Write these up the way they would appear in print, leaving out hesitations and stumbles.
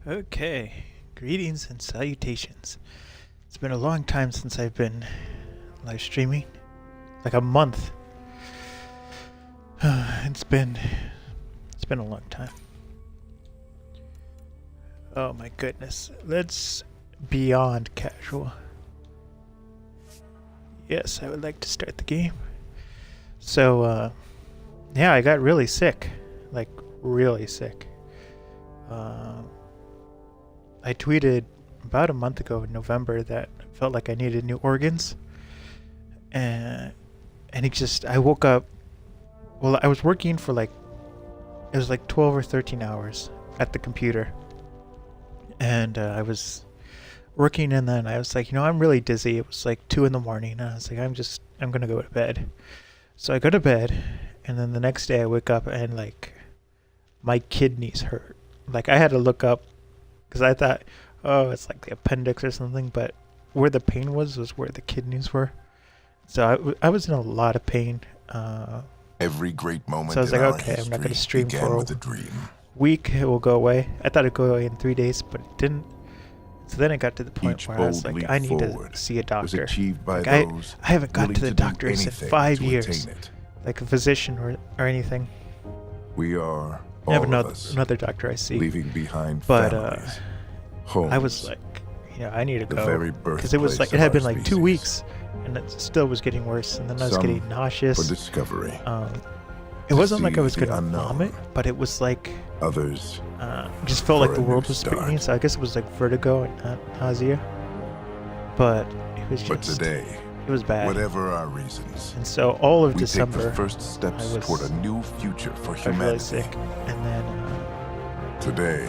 Okay, greetings and salutations. It's been a long time since I've been live streaming, like a month. It's been a long time. Oh my goodness, let's beyond casual. Yes, I would like to start the game. So, yeah, I got really sick, like really sick. I tweeted about a month ago in November that I felt like I needed new organs. And I woke up, well, I was working for it was like 12 or 13 hours at the computer. And I was working, and then I was like, I'm really dizzy. It was like 2 in the morning, and I was like, I'm gonna go to bed. So I go to bed, and then the next day I wake up and like my kidneys hurt. Like I had to look up because I thought, oh, it's like the appendix or something, but where the pain was where the kidneys were. So I was in a lot of pain. Every great moment. So I was like, okay, I'm not going to stream for a week. It will go away. I thought it'd go away in 3 days, but it didn't. So then it got to the point where I was like, I need to see a doctor. Like I haven't gone to the doctor in 5 years, like a physician or anything. We are. I have another doctor I see. Leaving behind but homes, I was like, I need to go because it was like it had been like 2 weeks, and it still was getting worse. And then I was getting nauseous. For discovery. It wasn't like I was gonna vomit, but it was like others. Just felt like the world was spinning. So I guess it was like vertigo and not nausea. But it was just. But today. It was bad. Whatever our reasons. And so all of we December, take the first steps toward a new future for humanity. Really sick, and then today,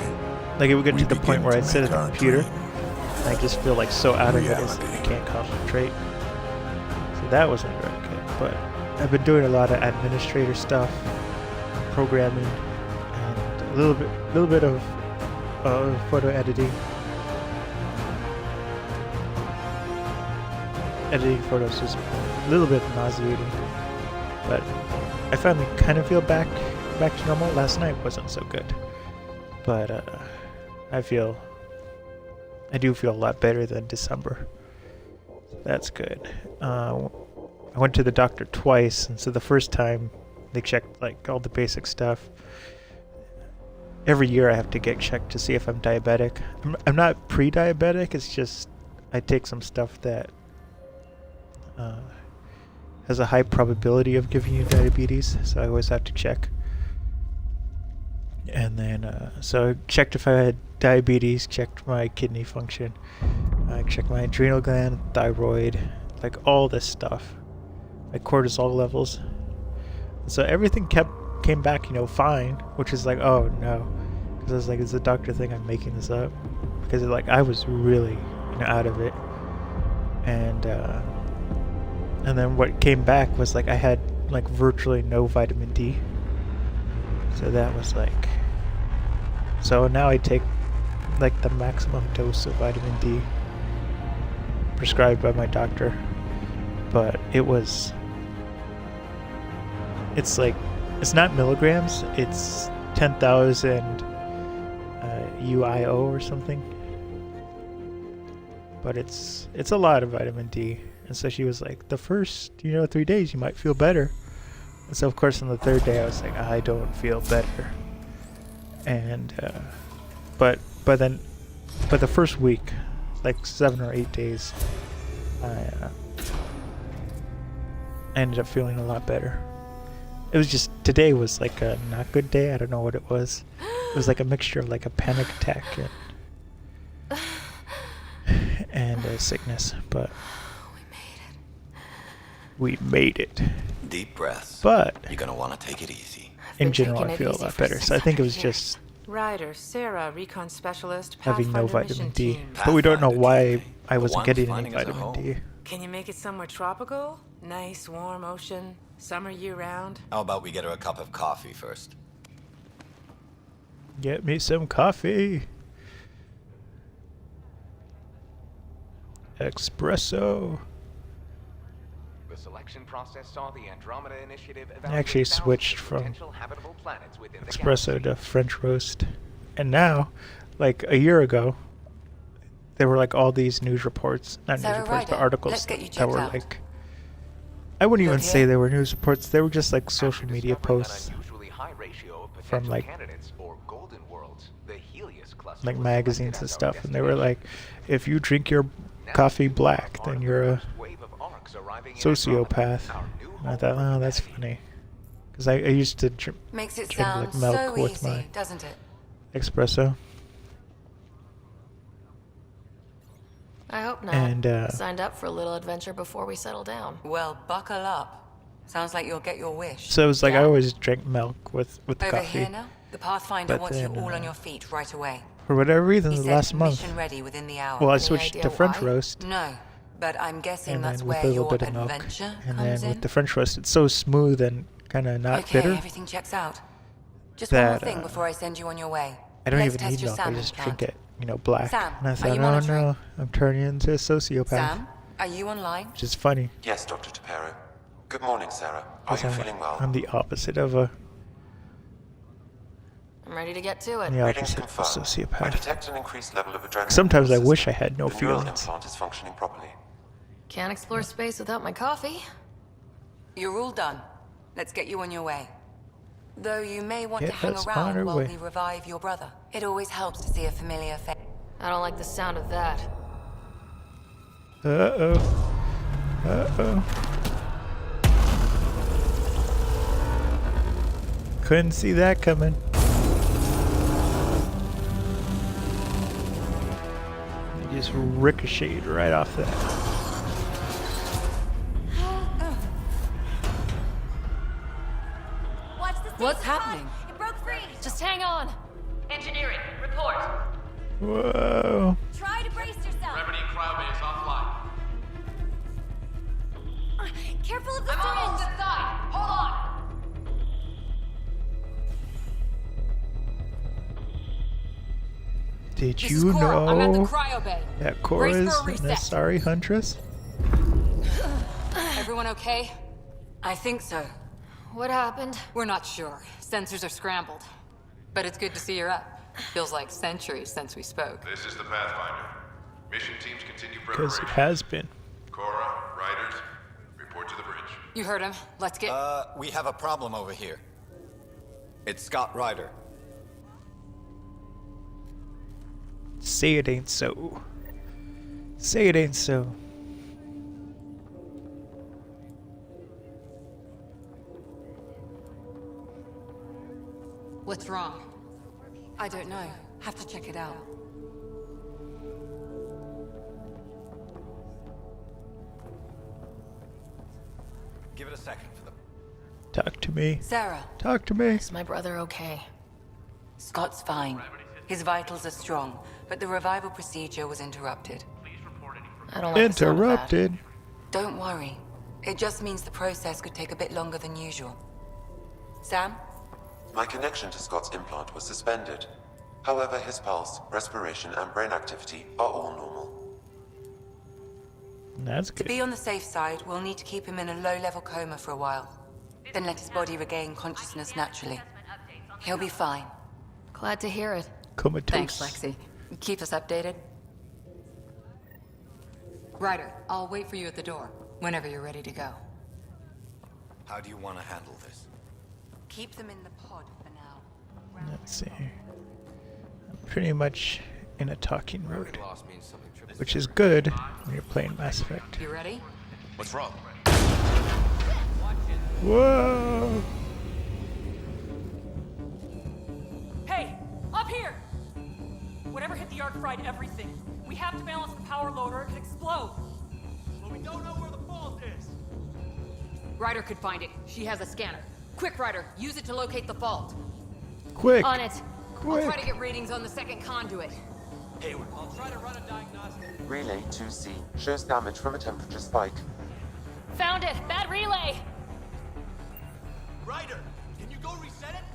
like it would get to the point where I'd sit at the computer, and I just feel like so out of it, I can't concentrate. So that wasn't very good. But I've been doing a lot of administrator stuff, programming, and a little bit of photo editing. Editing photos is a little bit nauseating, but I finally kind of feel back to normal. Last night wasn't so good, but I do feel a lot better than December. That's good. I went to the doctor twice, and so the first time they checked like all the basic stuff. Every year I have to get checked to see if I'm diabetic. I'm not pre-diabetic. It's just I take some stuff that has a high probability of giving you diabetes, so I always have to check. And then so I checked if I had diabetes, checked my kidney function, I checked my adrenal gland, thyroid, like all this stuff, my cortisol levels. So everything came back fine, which is like, oh no, because I was like, is the doctor think I'm making this up? Because like I was really out of it. And then what came back was like I had like virtually no vitamin D. So that was like, so now I take like the maximum dose of vitamin D prescribed by my doctor. But it's like, it's not milligrams, it's 10,000 UIO or something. But it's a lot of vitamin D. And so she was like, the first 3 days you might feel better. And so of course on the third day I was like, I don't feel better. And but the first week, like 7 or 8 days, I ended up feeling a lot better. It was just, today was like a not good day. I don't know what it was. It was like a mixture of like a panic attack and a sickness, but We made it. we made it. Deep breaths. But You're gonna want to take it easy. I've in been general, taking I it feel a easy lot for better. So I think it was 600 years. just Ryder, Sarah, recon specialist, having no Pathfinder vitamin mission D. team. But we don't know Pathfinder why team. I The wasn't ones getting any finding us a vitamin home. D. Can you make it somewhere tropical? Nice, warm ocean, summer year-round? How about we get her a cup of coffee first? Get me some coffee. Espresso. The selection process saw the Andromeda Initiative I actually evaluate thousands switched of from potential habitable planets within the espresso galaxy. to French roast. And now, like a year ago, there were like all these news reports, not news Sarah reports, but Ryder, articles let's get you that checked were out. like, I wouldn't You're even say here? they were news reports. They were just like After social media discovering an posts, unusually high ratio of from, potential like- candidates or golden worlds, the Helios cluster like was magazines selected and as stuff, our and they were like, destination. if you drink your Now coffee you are black, part then of you're the a first wave of arcs arriving in sociopath. Andromeda, our new And I home thought, for oh, that's humanity. funny. Because I used to drink Makes it drink sound like milk so with easy, my doesn't it? espresso. I hope not. And, Signed up for a little adventure before we settle down. Well, buckle up. Sounds like you'll get your wish. So it was like I Yeah. always drank milk with the Over coffee. here now, the Pathfinder But wants you then, all on your feet right away. For whatever reason, He the said last month, mission ready within the hour. well, I Any switched idea to French why? roast, No, but I'm guessing and that's then with where a little your bit of milk, adventure and comes then in. with the French roast, it's so smooth and kind of not Okay, bitter. everything checks out. Just one more that, thing before I send you on your way. I don't Let's even test need your milk. I salmon just plant. drink it, black. Sam, And I are thought, you oh monitoring? no, I'm turning into a sociopath. Sam, are you online? Which is funny. Yes, Dr. Tapero. Good morning, Sarah. Are 'cause you I'm, feeling well? I'm the opposite of a I'm ready to get to it. the Readings opposite of a confirm. I sociopath. detect an increased level of adrenaline. Sometimes in I the wish system. I had no The neural feelings. implant is functioning properly. Can't explore space without my coffee. You're all done. Let's get you on your way. Though you may want to Get hang us on our around while way. we revive your brother. It always helps to see a familiar face. I don't like the sound of that. Uh-oh. Uh-oh. Couldn't see that coming. He just ricocheted right off that. What's happening? It broke free. Just hang on. Engineering, report. Whoa. Try to brace yourself. Remedy cryobase offline. Careful of the I'm almost syringe. inside. Hold on. Did This you is Cora. I'm at the know cryo bay. that Cora Brace is for a an reset. Asari Huntress? Everyone okay? I think so. What happened? We're not sure. Sensors are scrambled. But it's good to see you're up. Feels like centuries since we spoke. This is the Pathfinder. Mission teams continue Because it preparation. has been. Cora, Riders, report to the bridge. You heard him. Let's get... We have a problem over here. It's Scott Ryder. Say it ain't so. Say it ain't so. What's wrong? I don't know. Have to check it out. Give it a second for them. Talk to me. Sarah, Talk to me. Is my brother okay? Scott's fine. His vitals are strong, but the revival procedure was interrupted. I don't like the sound of that. Interrupted. Don't worry. It just means the process could take a bit longer than usual. Sam? My connection to Scott's implant was suspended. However, his pulse, respiration, and brain activity are all normal. That's To good. be on the safe side, we'll need to keep him in a low-level coma for a while. Then let his body regain consciousness naturally. He'll be fine. Glad to hear it. Comatose. Thanks, Lexi. Keep us updated. Ryder, I'll wait for you at the door, whenever you're ready to go. How do you want to handle this? Keep them in the pod for now. Let's see. I'm pretty much in a talking mode, which is good when you're playing Mass Effect. You ready? What's wrong? Whoa! Hey, up here! Whatever hit the Ark fried everything. We have to balance the power load or it could explode. But we don't know where the fault is. Ryder could find it. She has a scanner. Quick, Ryder, use it to locate the fault. Quick! On it. Quick! I'll try to get readings on the second conduit. Hayward, I'll try to run a diagnostic. Relay 2C shows damage from a temperature spike. Found it! Bad relay! Ryder, can you go reset it?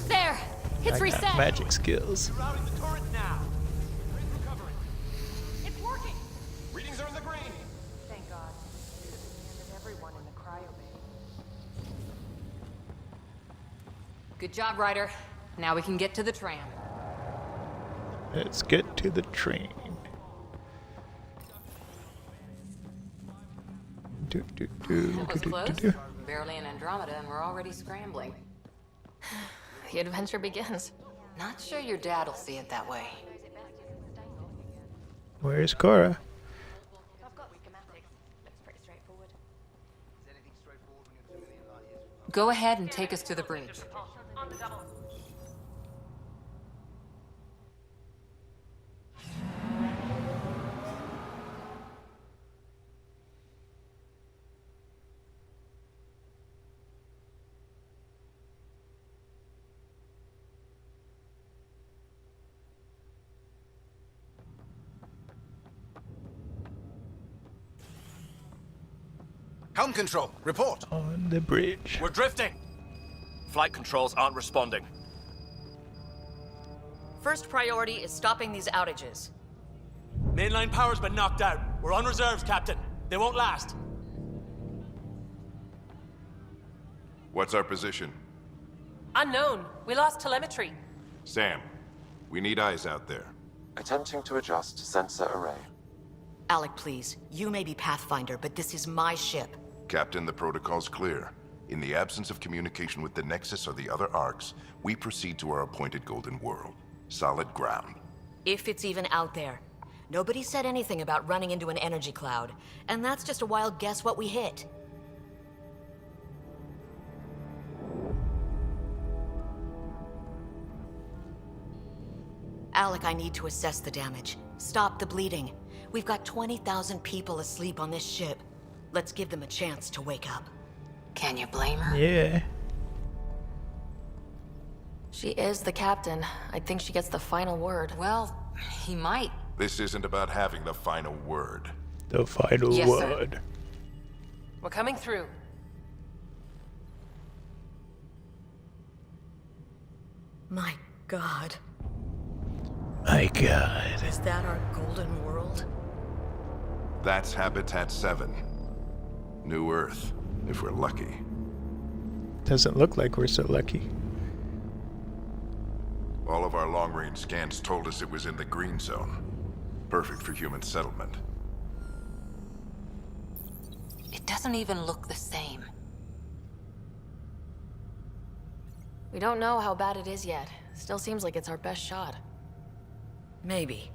There! It's I got reset! magic skills. Routing the turret now. Rate recovery. It's working! Readings are in the green. Thank God. And everyone in the cryo bay. Good job, Ryder. Now we can get to the tram. Let's get to the train. That was close. Barely in Andromeda and we're already scrambling. The adventure begins. Not sure your dad'll see it that way. Where's Cora? Go ahead and take us to the bridge. On the double. Helm control, report. On the bridge. We're drifting. Flight controls aren't responding. First priority is stopping these outages. Mainline power's been knocked out. We're on reserves, Captain. They won't last. What's our position? Unknown. We lost telemetry. Sam, we need eyes out there. Attempting to adjust sensor array. Alec, please. You may be Pathfinder, but this is my ship. Captain, the protocol's clear. In the absence of communication with the Nexus or the other arcs, we proceed to our appointed Golden World. Solid ground. If it's even out there. Nobody said anything about running into an energy cloud, and that's just a wild guess what we hit. Alec, I need to assess the damage. Stop the bleeding. We've got 20,000 people asleep on this ship. Let's give them a chance to wake up. Can you blame her? Yeah. She is the captain. I think she gets the final word. Well, he might. This isn't about having the final word. The final Yes, sir. word. We're coming through. My God. My God. Is that our golden world? That's Habitat 7. New Earth, if we're lucky. Doesn't look like we're so lucky. All of our long-range scans told us it was in the green zone. Perfect for human settlement. It doesn't even look the same. We don't know how bad it is yet. Still seems like it's our best shot. Maybe.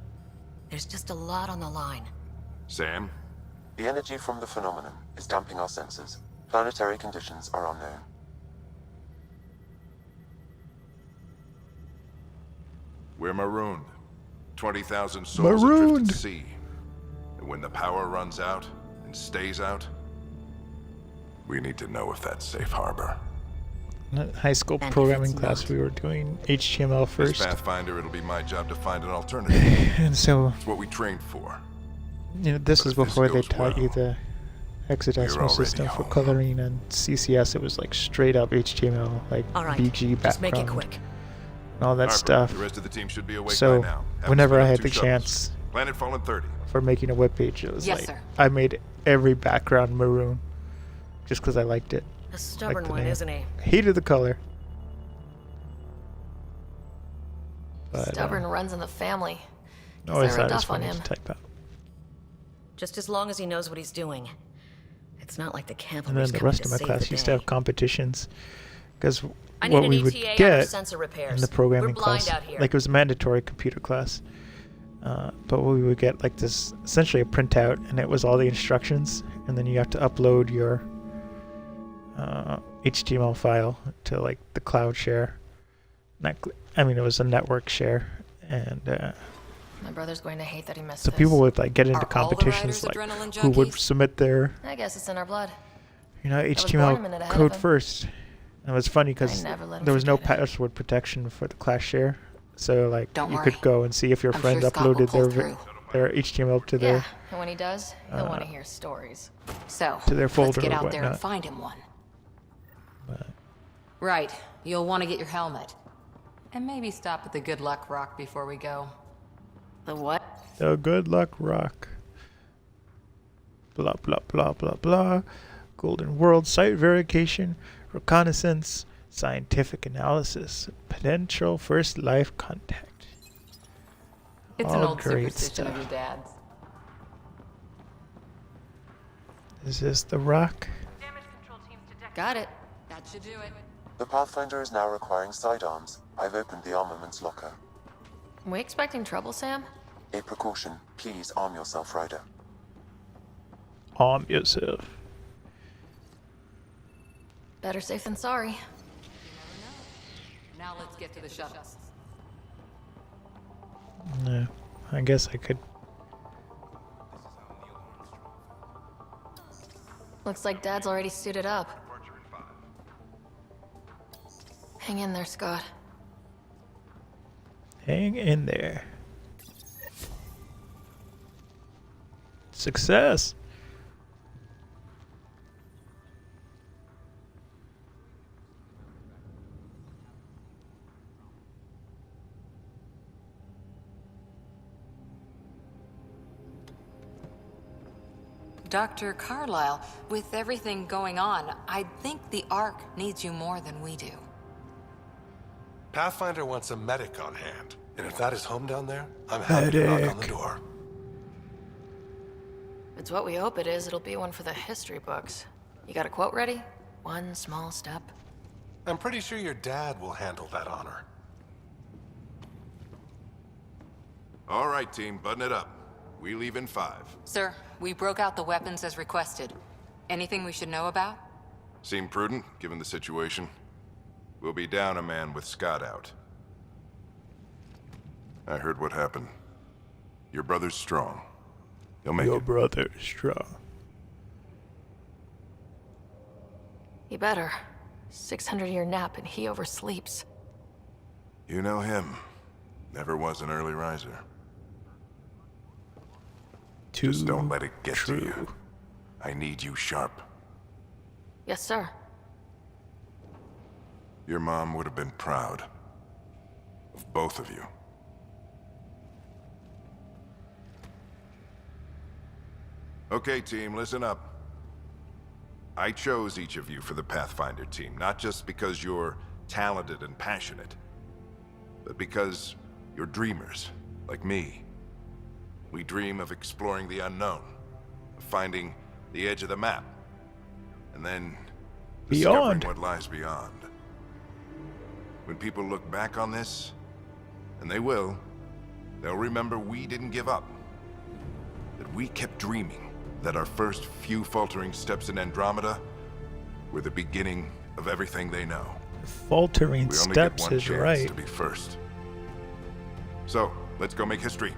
There's just a lot on the line. Sam? The energy from the phenomenon is damping our sensors. Planetary conditions are unknown. We're marooned. 20,000 souls Marooned. adrift at sea. And when the power runs out, and stays out, we need to know if that's safe harbor. In high school And if programming it's class, not? we were doing HTML As first. Pathfinder, it'll be my job to find an alternative. And so, It's what we trained for. you know, this But is if this before they goes taught you well, the hexadecimal already system for home. coloring, and CCS it was like straight up HTML, like All right, BG background just make it quick. and all that Harper, stuff. The rest of the team should be awake So, by now. Haven't whenever sped I up had 2 the shuttles. chance Planet Fallen 30. for making a web page, it was Yes, like sir. I made every background maroon just because I liked it. A stubborn the one, name. isn't he? Hated the color. But, Stubborn runs in the family. always Sarah thought it was Duff on funny him. to type out. Just as long as he knows what he's doing. It's not like the And cavalry's then the coming rest to of my save class the used to day. have competitions because I need what an we would ETA on our get sensor in repairs. the programming We're blind class, out here. like it was a mandatory computer class, but we would get like this, essentially a printout, and it was all the instructions, and then you have to upload your HTML file to like the cloud share. I mean, it was a network share, and My brother's going to hate that he missed so this. people would like get into Are all the competitions, like riders adrenaline who would junkies? submit their, I guess it's in our blood. you know, was born a minute HTML ahead code of him. first. And it was funny because I never let him there was no forget it. password protection for the class share, so like Don't you worry. could go and see if your I'm friends sure Scott will uploaded pull their through. their HTML to Yeah, their and when he does, he'll want to hear stories. So, to their folder let's get or out there and whatnot. find him one. But Right. You'll want to get your helmet. And maybe stop at the Good Luck Rock before we go. The what? the good luck rock. Blah blah blah blah blah. Golden World site verification, reconnaissance, scientific analysis, potential first life contact. It's an All old great superstition of stuff. your dad's. Is this the rock? Got it. That should do it. The Pathfinder is now requiring sidearms. I've opened the armaments locker. We expecting trouble, Sam? A precaution. Please arm yourself, Ryder. Arm yourself. Better safe than sorry. Now let's get to the shuttles. No, I guess I could. Looks like Dad's already suited up. Hang in there, Scott. Hang in there. Success. Dr. Carlyle, with everything going on, I think the Ark needs you more than we do. Pathfinder wants a medic on hand. And if that is home down there, I'm happy to knock on the Medic. door. If it's what we hope it is, it'll be one for the history books. You got a quote ready? One small step. I'm pretty sure your dad will handle that honor. All right, team, button it up. We leave in 5. Sir, we broke out the weapons as requested. Anything we should know about? Seem prudent, given the situation. We'll be down a man with Scott out. I heard what happened. Your brother's strong. He'll make Your it. brother is strong. You better. 600-year nap and he oversleeps. You know him. Never was an early riser. Just don't let it get to you. I need you sharp. Yes, sir. Your mom would have been proud of both of you. Okay, team, listen up. I chose each of you for the Pathfinder team, not just because you're talented and passionate, but because you're dreamers, like me. We dream of exploring the unknown, of finding the edge of the map, and then discovering Beyond. what lies beyond. When people look back on this, and they will, they'll remember we didn't give up. That we kept dreaming, that our first few faltering steps in Andromeda were the beginning of everything they know. Faltering We only get steps one is chance right. to be first. So, let's go make history.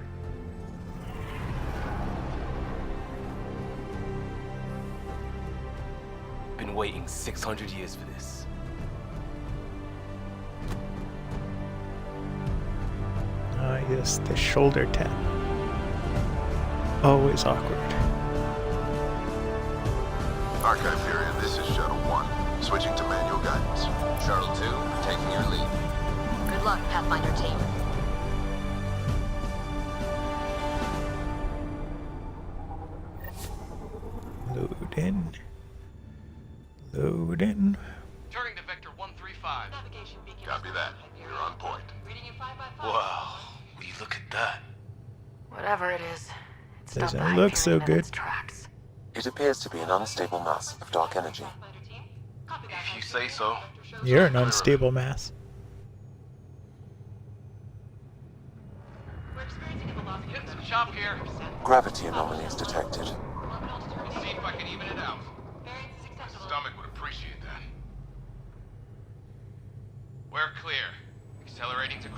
Been waiting 600 years for this. Ah, yes, the shoulder tap. Always awkward. Archive period, this is Shuttle 1. Switching to manual guidance. Shuttle 2, taking your lead. Good luck, Pathfinder team. Load in. Load in. Turning to Vector 135. Copy that. You're on point. Wow, will you look at that? Whatever it is, it's not Doesn't the look so Hyperion in good. its tracks. It appears to be an unstable mass of dark energy. If you say so. You're an unstable mass. Getting some chop here. Gravity anomalies detected. Let's see if I can even it out. My stomach would appreciate that. We're clear. Accelerating to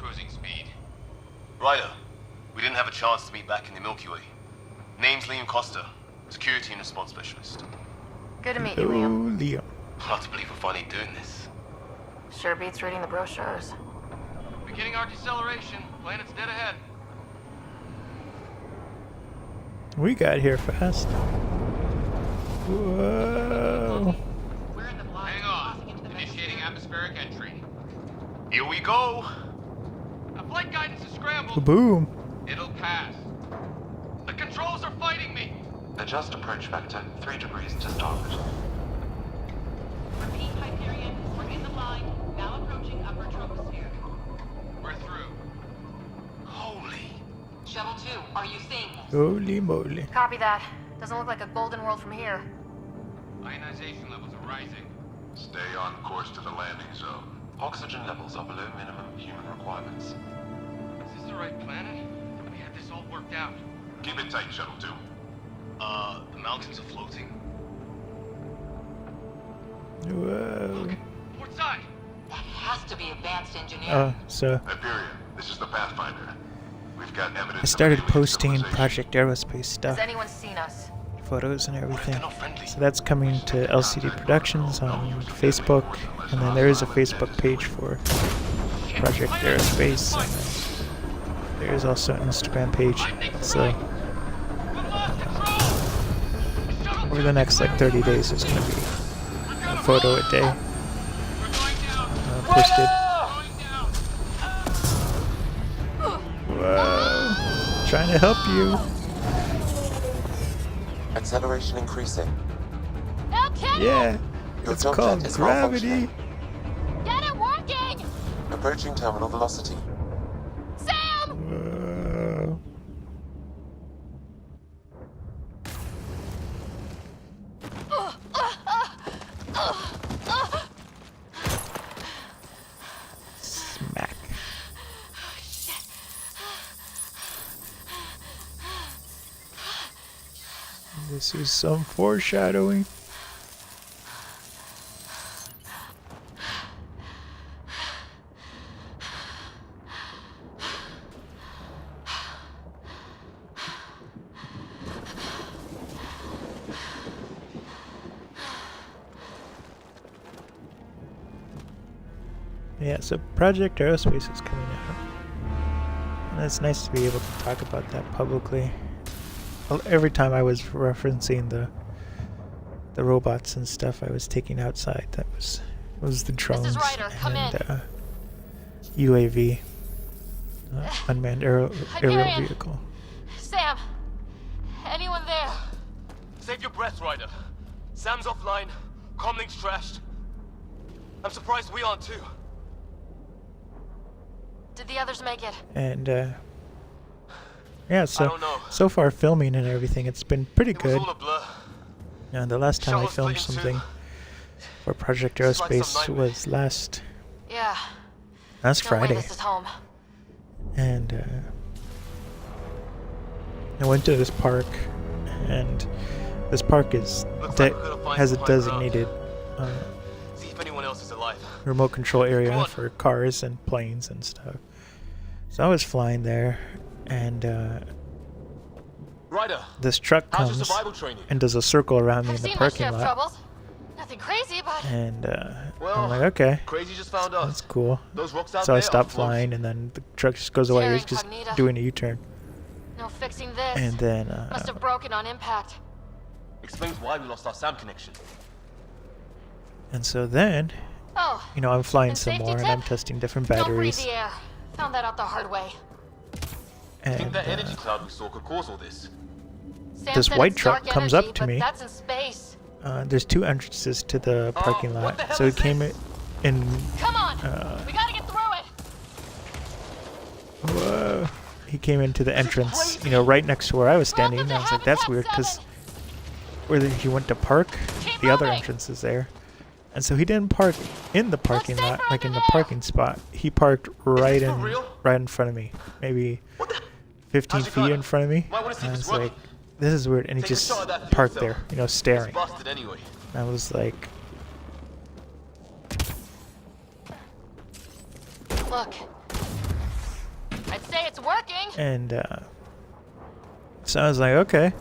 Ryder, we didn't have a chance to meet back in the Milky Way. Name's Liam Costa, Security and Response Specialist. Good to meet you, Liam. Liam. Hard to believe we're finally doing this. Sure beats reading the brochures. Beginning our deceleration. Planet's dead ahead. We got here fast. Whoa. Hang on. Initiating atmospheric entry. Here we go! A flight guidance is scrambled. Boom. It'll pass. The controls are fighting me. Adjust approach vector 3 degrees to starboard. Repeat, Hyperion. We're in the line. Now approaching upper troposphere. We're through. Holy. Shuttle 2, are you seeing this? Holy moly. Copy that. Doesn't look like a golden world from here. Ionization levels are rising. Stay on course to the landing zone. Oxygen levels are below minimum human requirements. Is this the right planet? We had this all worked out. Keep it tight, Shuttle 2. The mountains are floating. Whoa. Port side. That has to be advanced engineering. So Hyperion, this is the Pathfinder. We've got evidence. I started of alien posting civilization. Project Aerospace Has stuff, anyone seen us? photos and everything. They're not friendly. So that's coming to LCD Productions on Facebook, and then there is a Facebook page for Project Aerospace, and then there is also an Instagram page. So over the next like 30 days, there's gonna be a photo a day posted. Whoa! Trying to help you. Acceleration increasing. Yeah, Your it's jump called jet is gravity. malfunctioning. Get it working! Approaching terminal velocity. Sam! Whoa. Smack. This is some foreshadowing. Yeah, so Project Aerospace is coming out. And it's nice to be able to talk about that publicly. Well, every time I was referencing the robots and stuff I was taking outside, that was the drones Ryder, come and UAV, unmanned aerial Hyperion. vehicle. Sam! Anyone there? Save your breath, Ryder. Sam's offline. Comlink's trashed. I'm surprised we aren't too. Did the others make it? And yeah, I so don't know. so far filming and everything, it's been pretty It was good. all a blur. And the last time I Shuttle's filmed split in something two. for Project This is like some Aerospace nightmare. was last Yeah. last No way Friday, this is home. and I went to this park, and this park is Looks like we're gonna find has a some high ground. designated See if anyone else is alive. remote control Come area on. for cars and planes and stuff. So I was flying there, and Ryder, this truck how's your comes survival training? and does a circle around me I've in the seen my parking share of lot, troubles. Nothing crazy, but and Well, I'm like, okay, Crazy just found us. that's cool. Those rocks out So I there stopped are floats. flying, and then the truck just goes away. Terra It's just Incognita. doing a U-turn, no fixing this. and then Must have broken on impact. Explains why we lost our SAM connection. and so then, Oh, you know, I'm flying And some safety more, and tip? I'm testing different don't breathe batteries, the air. Found that out the hard way. I think and that energy cloud we saw could cause all this. Sam This said white it's truck dark comes energy, up to but me. That's in space. there's two entrances to the parking what lot. the hell So he is came this? in. Come on, we gotta get through it. Whoa! He came into the entrance, you know, right next to where I was standing. And I was like, that's weird, because where he went to park, the other entrance is there. And so he didn't park in the parking lot, like in the parking spot. He parked right in front of me, maybe 15 feet in front of me. Might wanna see And I if it's was like, working. this is weird. And he Take a just shot at that for parked yourself. there, you know, staring. It's busted anyway. And I was like, Look, I'd say it's working. And so I was like, okay.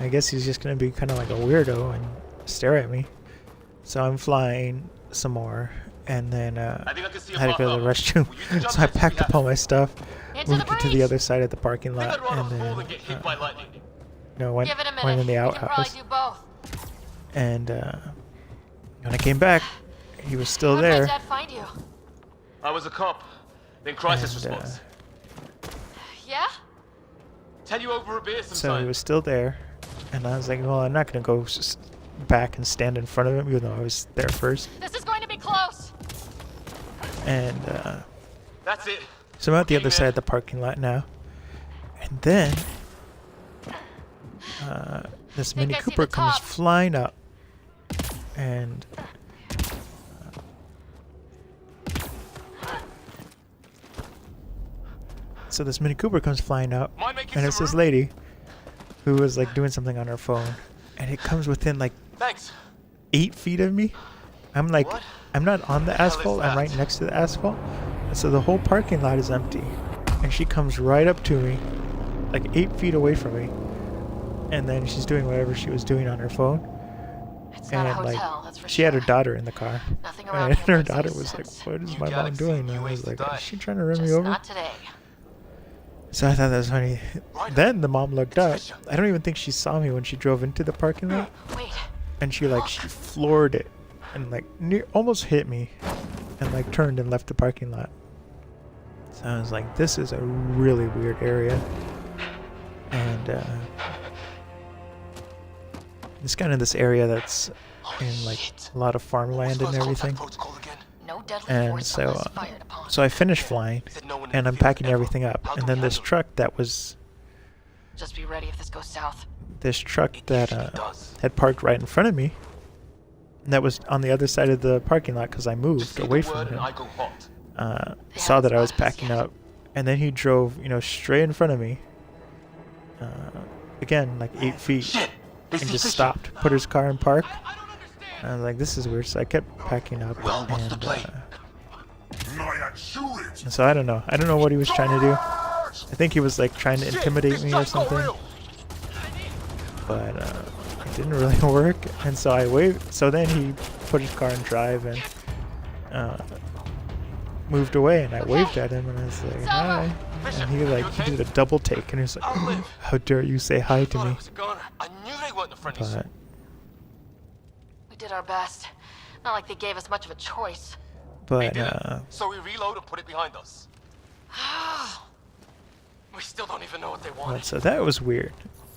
I guess he's just gonna be kind of like a weirdo and stare at me. So I'm flying some more, and then I had to go to the restroom. So I packed up all my stuff, moved it to the other side of the parking lot, and then went in the outhouse. And when I came back, he was still there. Dad find you? I was a cop. Then crisis response. Yeah? Tell you over a beer sometime. So he was still there, and I was like, well, I'm not gonna go back and stand in front of him, even though I was there first. This is going to be close. And that's it. So I'm at the other side of the parking lot now, and then this Mini Cooper comes flying up, and so this Mini Cooper comes flying up, and it's this lady who was like doing something on her phone, and it comes within like 8 feet of me. I'm like, I'm not on the asphalt, I'm right next to the asphalt, and so the whole parking lot is empty, and she comes right up to me, like 8 feet away from me, and then she's doing whatever she was doing on her phone. It's and not a hotel, like, that's for she had her daughter in the car, Nothing around and here her makes any daughter was like, sense. what is my mom doing? And I was like, is she trying to run me Just over? not today. So I thought that was funny. Then the mom looked up. I don't even think she saw me when she drove into the parking lot. Wait. And she floored it and like almost hit me, and like turned and left the parking lot. So I was like, this is a really weird area. And it's kind of this area that's in like a lot of farmland and everything. And so I finished flying, and I'm packing everything up, and then this truck that was Just be ready if this goes south. this truck that had parked right in front of me, that was on the other side of the parking lot because I moved away from him, saw that I was packing up, and then he drove, straight in front of me, again like 8 feet, and just stopped, put his car in park. And I was like, this is weird, so I kept packing up, and so I don't know what he was trying to do. I think he was like trying to intimidate me or something, but it didn't really work. And so I waved. So then he put his car in drive and moved away, and I waved at him, and I was like, hi. And he did a double take, and he was like, how dare you say hi to me? But We did our best. Not like they gave us much of a choice. But so we reload and put it behind us. We still don't even know what they want. so that was weird.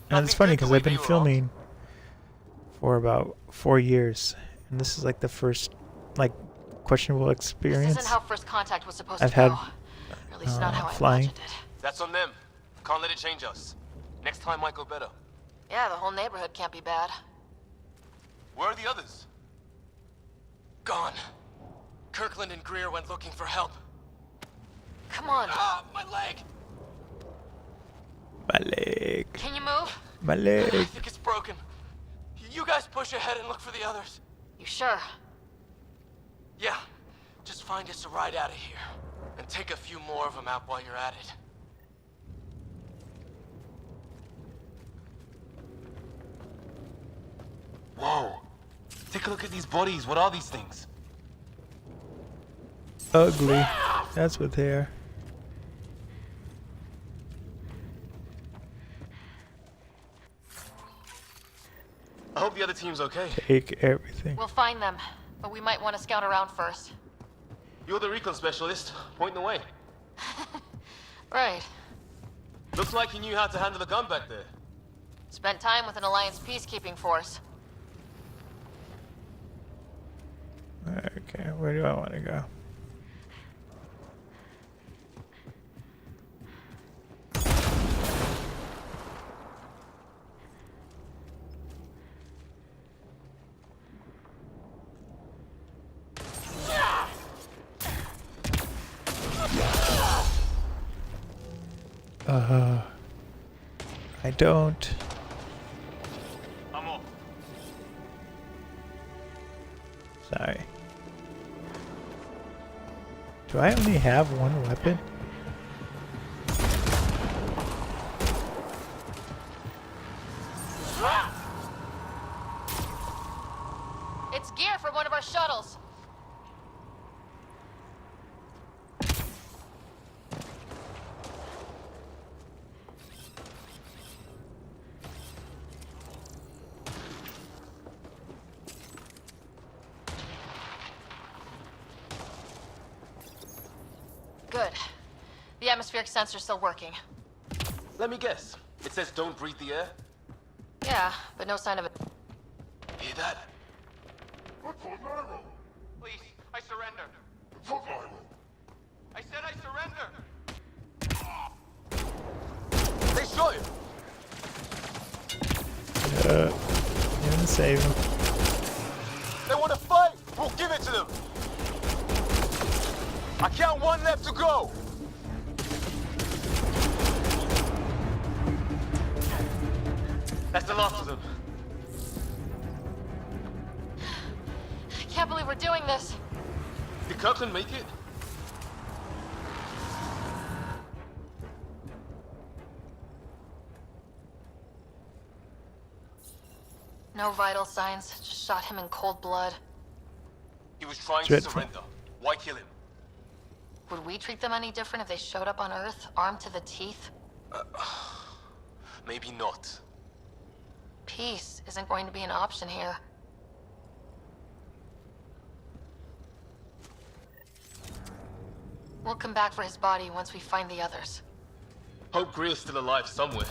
And it's funny because I've been filming for about 4 years, and this is like the first like questionable experience This isn't how first contact was supposed I've to had go. Or at least not how I flying. imagined it. That's on them. Can't let it change us. Next time might go better. Yeah, the whole neighborhood can't be bad. Where are the others? Gone. Kirkland and Greer went looking for help. Come on. Ah, my leg! My leg. Can you move? My I leg. think it's broken. You guys push ahead and look for the others. You sure? Yeah. Just find us a ride out of here. And take a few more of them out while you're at it. Whoa. Take a look at these bodies. What are these things? Ugly. That's what they are. I hope the other team's okay. Take everything. We'll find them, but we might want to scout around first. You're the recon specialist. Point the way. Right. Looks like you knew how to handle a gun back there. Spent time with an Alliance peacekeeping force. Okay, where do I want to go? I don't. I'm off. Sorry. Do I only have one weapon? It's gear from one of our shuttles. Good. The atmospheric sensor's still working. Let me guess. It says don't breathe the air? Yeah, but no sign of it. Hear that? Please, I surrender. I said I surrender. They shot him! You're gonna save him. They want to fight! We'll give it to them! I count 1 left to go! That's the last of them. I can't believe we're doing this. Did Kirkland make it? No vital signs. Just shot him in cold blood. He was trying to Dreadful. surrender. Why kill him? Would we treat them any different if they showed up on Earth, armed to the teeth? Maybe not. Peace isn't going to be an option here. We'll come back for his body once we find the others. Hope Greer's still alive somewhere.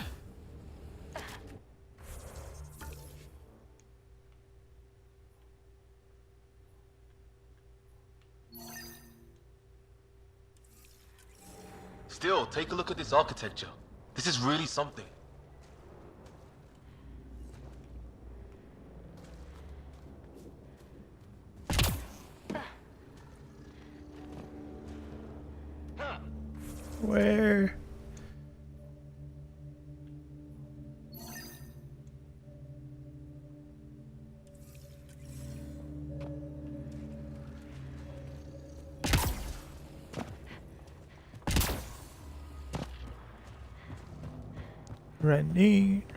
Still, take a look at this architecture. This is really something. Where?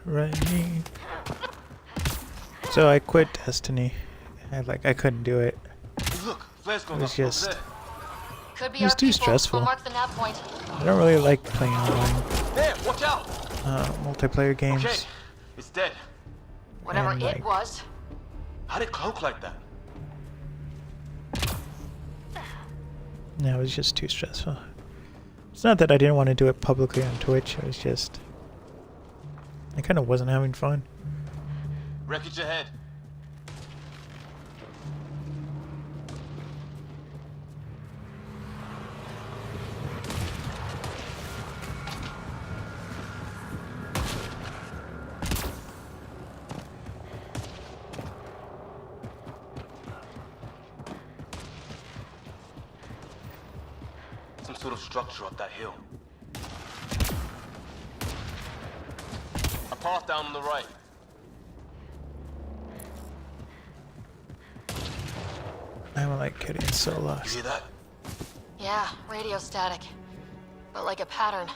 Running. So I quit Destiny. I couldn't do it. Hey, look, flare's going It was off over just- there. Could be It was our too people. stressful. We'll mark the nav point. I don't really like playing online There, watch out! multiplayer games. Okay, it's dead. Whatever And, it like- was. How'd it cloak like that? No, it was just too stressful. It's not that I didn't want to do it publicly on Twitch. It was just I kind of wasn't having fun. Wreckage ahead. Some sort of structure up that hill. A path down on the right. I'm like getting so You lost. hear that? Yeah, radio static. But like a pattern.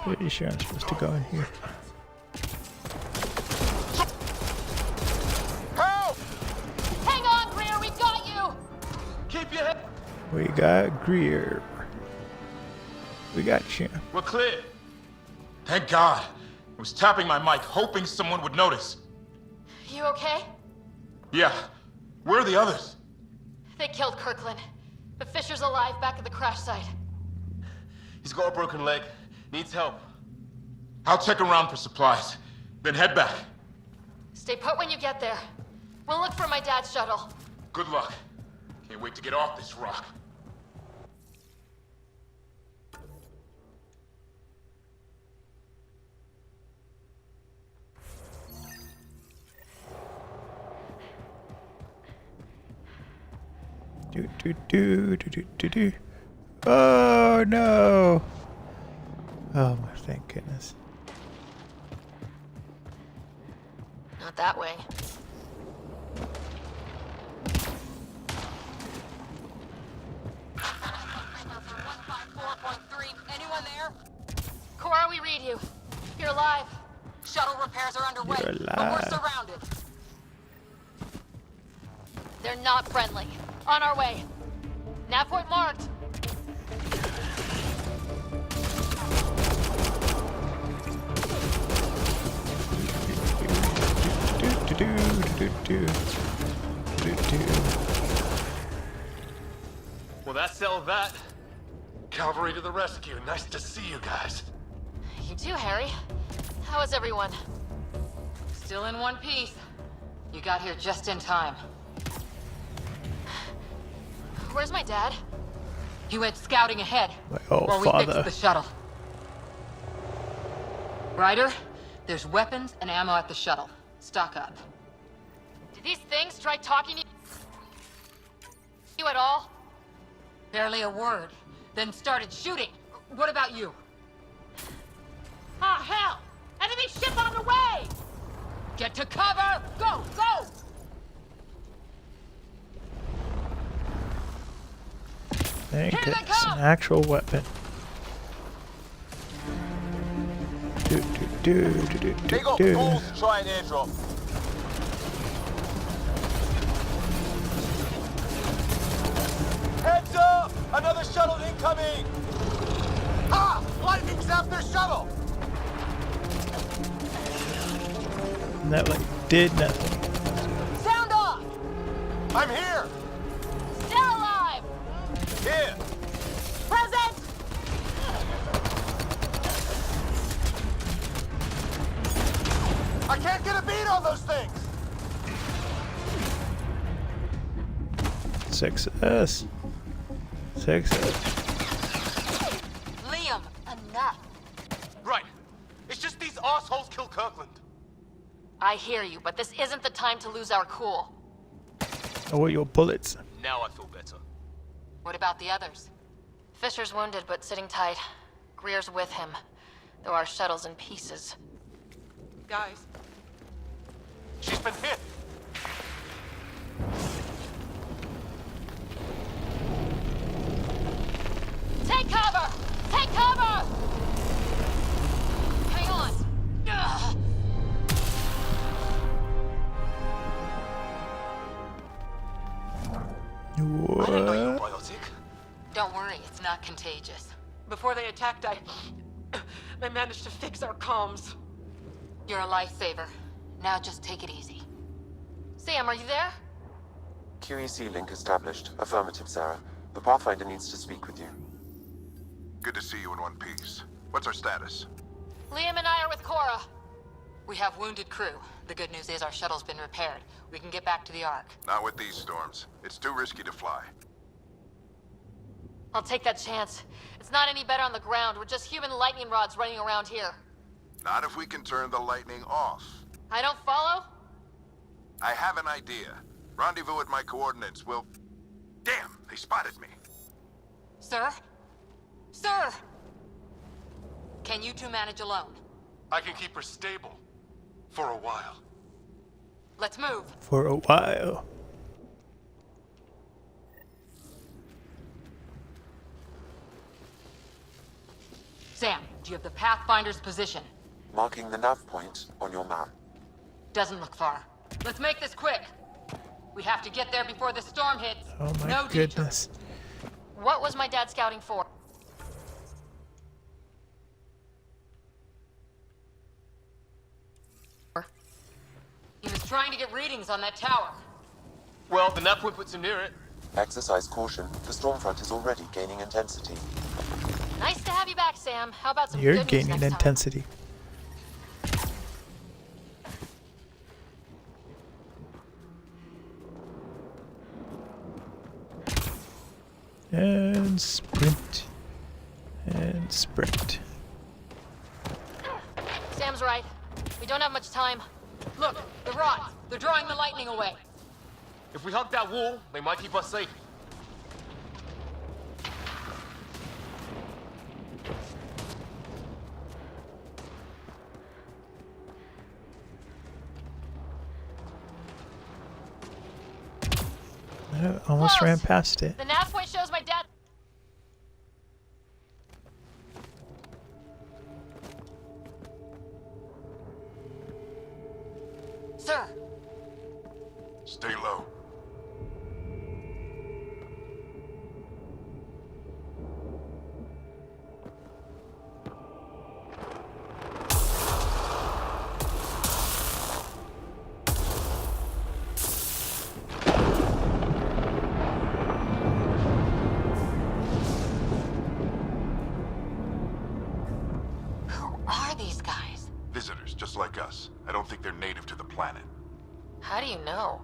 Pretty sure I'm supposed to go in here. Help! Hang on, Greer, we've got you! Keep your head. We got Greer. We got you. We're clear. Thank God. I was tapping my mic, hoping someone would notice. You okay? Yeah. Where are the others? They killed Kirkland. But Fisher's alive back at the crash site. He's got a broken leg. Needs help. I'll check around for supplies. Then head back. Stay put when you get there. We'll look for my dad's shuttle. Good luck. Can't wait to get off this rock. Do. Oh no! Oh my, thank goodness. Not that way. Anyone there? Cora, we read you. You're alive. Shuttle repairs are underway, You're but alive. we're surrounded. They're not friendly. On our way. Nav point marked. Well, that settled that. Cavalry to the rescue. Nice to see you guys. You too, Harry. How is everyone? Still in one piece. You got here just in time. Where's my dad? He went scouting ahead My while we father. fixed the shuttle. Ryder, there's weapons and ammo at the shuttle. Stock up. Did these things try talking to you at all? Barely a word. Then started shooting. What about you? Ah, hell! Enemy ship on the way! Get to cover! Go! Go! Thank Here they goodness, come! an actual weapon. They got balls to try and airdrop. Heads up! Another shuttle incoming! Ah! Lightning zapped their shuttle! And that like did nothing. Sound off! I'm here! Still alive! Here! Present! I can't get a beat on those things! Success. Success. Liam, enough. Right. It's just these assholes kill Kirkland. I hear you, but this isn't the time to lose our cool. Oh, your bullets. Now I feel better. What about the others? Fisher's wounded, but sitting tight. Greer's with him, though our shuttle's in pieces. Guys. She's been hit. Take cover! Take cover! Hang on! Ugh. What? I didn't know you were biotic. Don't worry, it's not contagious. Before they attacked, I managed to fix our comms. You're a lifesaver. Now just take it easy. Sam, are you there? QEC link established. Affirmative, Sarah. The Pathfinder needs to speak with you. Good to see you in one piece. What's our status? Liam and I are with Cora. We have wounded crew. The good news is our shuttle's been repaired. We can get back to the Ark. Not with these storms. It's too risky to fly. I'll take that chance. It's not any better on the ground. We're just human lightning rods running around here. Not if we can turn the lightning off. I don't follow? I have an idea. Rendezvous at my coordinates. We'll... Damn, they spotted me. Sir? Sir! Can you two manage alone? I can keep her stable. For a while. Let's move. For a while. Sam, do you have the Pathfinder's position? Marking the nav point on your map. Doesn't look far. Let's make this quick. We have to get there before the storm hits. Oh my No goodness. What was my dad scouting for? He was trying to get readings on that tower. Well, the nav point puts him near it. Exercise caution. The storm front is already gaining intensity. Nice to have you back, Sam. How about some You're good news gaining next time? intensity. And sprint. And sprint. Sam's right. We don't have much time. Look, the rods. They're drawing the lightning away. If we hug that wall, they might keep us safe. I almost Close. ran past it. The nav point shows my dad. Sir! Stay low. Visitors, just like us. I don't think they're native to the planet. How do you know?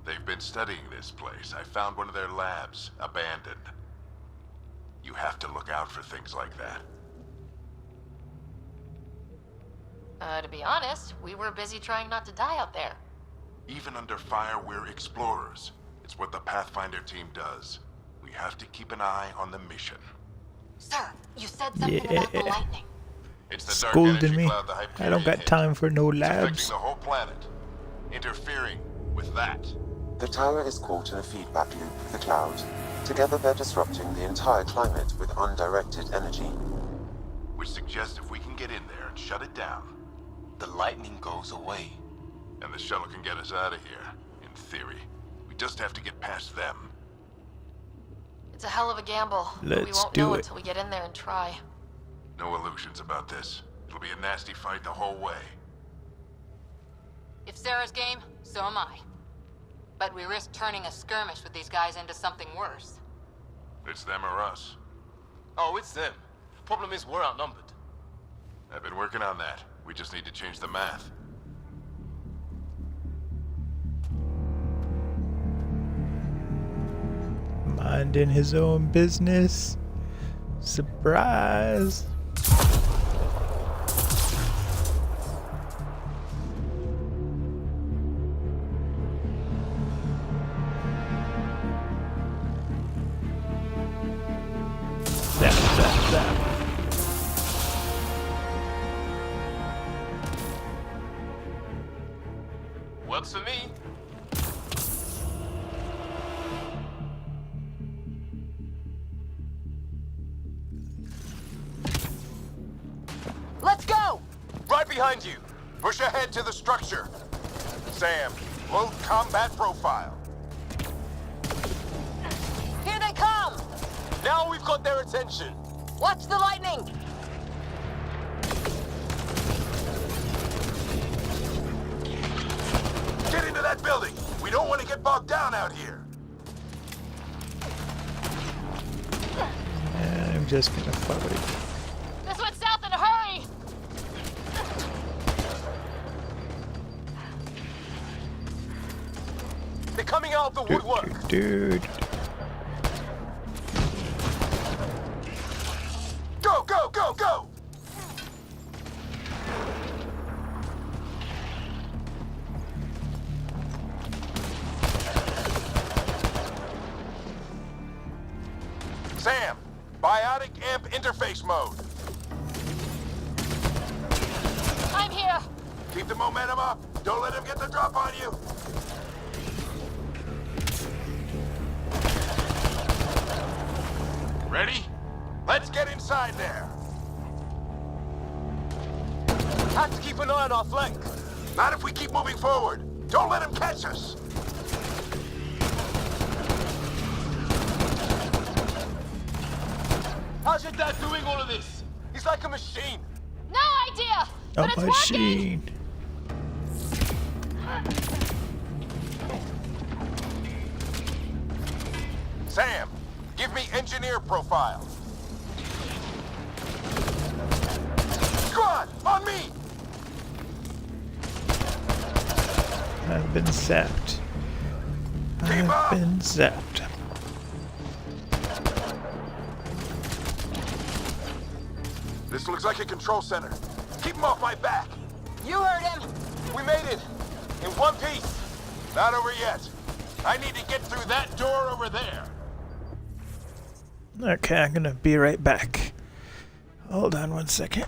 They've been studying this place. I found one of their labs, abandoned. You have to look out for things like that. To be honest, we were busy trying not to die out there. Even under fire, we're explorers. It's what the Pathfinder team does. We have to keep an eye on the mission. Sir, you said something about the lightning. It's the dark Scolding energy me. cloud the Hyperion I don't got hit. time for no It's affecting labs. the whole planet. Interfering with that. The tower is caught in a feedback loop with the cloud. Together they're disrupting the entire climate with undirected energy. Which suggests if we can get in there and shut it down, the lightning goes away. And the shuttle can get us out of here, in theory. We just have to get past them. It's a hell of a gamble, but we Let's won't do know it. until we get in there and try. No illusions about this. It'll be a nasty fight the whole way. If Sarah's game, so am I. But we risk turning a skirmish with these guys into something worse. It's them or us. Oh, it's them. Problem is, we're outnumbered. I've been working on that. We just need to change the math. Minding his own business. Surprise. Zap, zap, zap. Works for me. Let's go! Right behind you. Push ahead to the structure. Sam, load combat profile. Here they come! Now we've got their attention. Watch the lightning! Get into that building. We don't want to get bogged down out here. I'm just gonna fuck with it. This went south in a hurry! They're coming out of the woodwork. Dude. Go, go, go, go! Sam, biotic amp interface mode. I'm here! Keep the momentum up. Don't let him get the drop on you. Ready? Let's get inside there. Have to keep an eye on our flank. Not if we keep moving forward. Don't let him catch us. How's your dad doing all of this? He's like a machine. No idea! A But it's working! machine. Sam, give me engineer profile. Squad, on me! I've been zapped. I've been zapped. This looks like a control center. Keep him off my back. You heard him! We made it. In one piece. Not over yet. I need to get through that door over there. Okay, I'm gonna be right back. Hold on one second.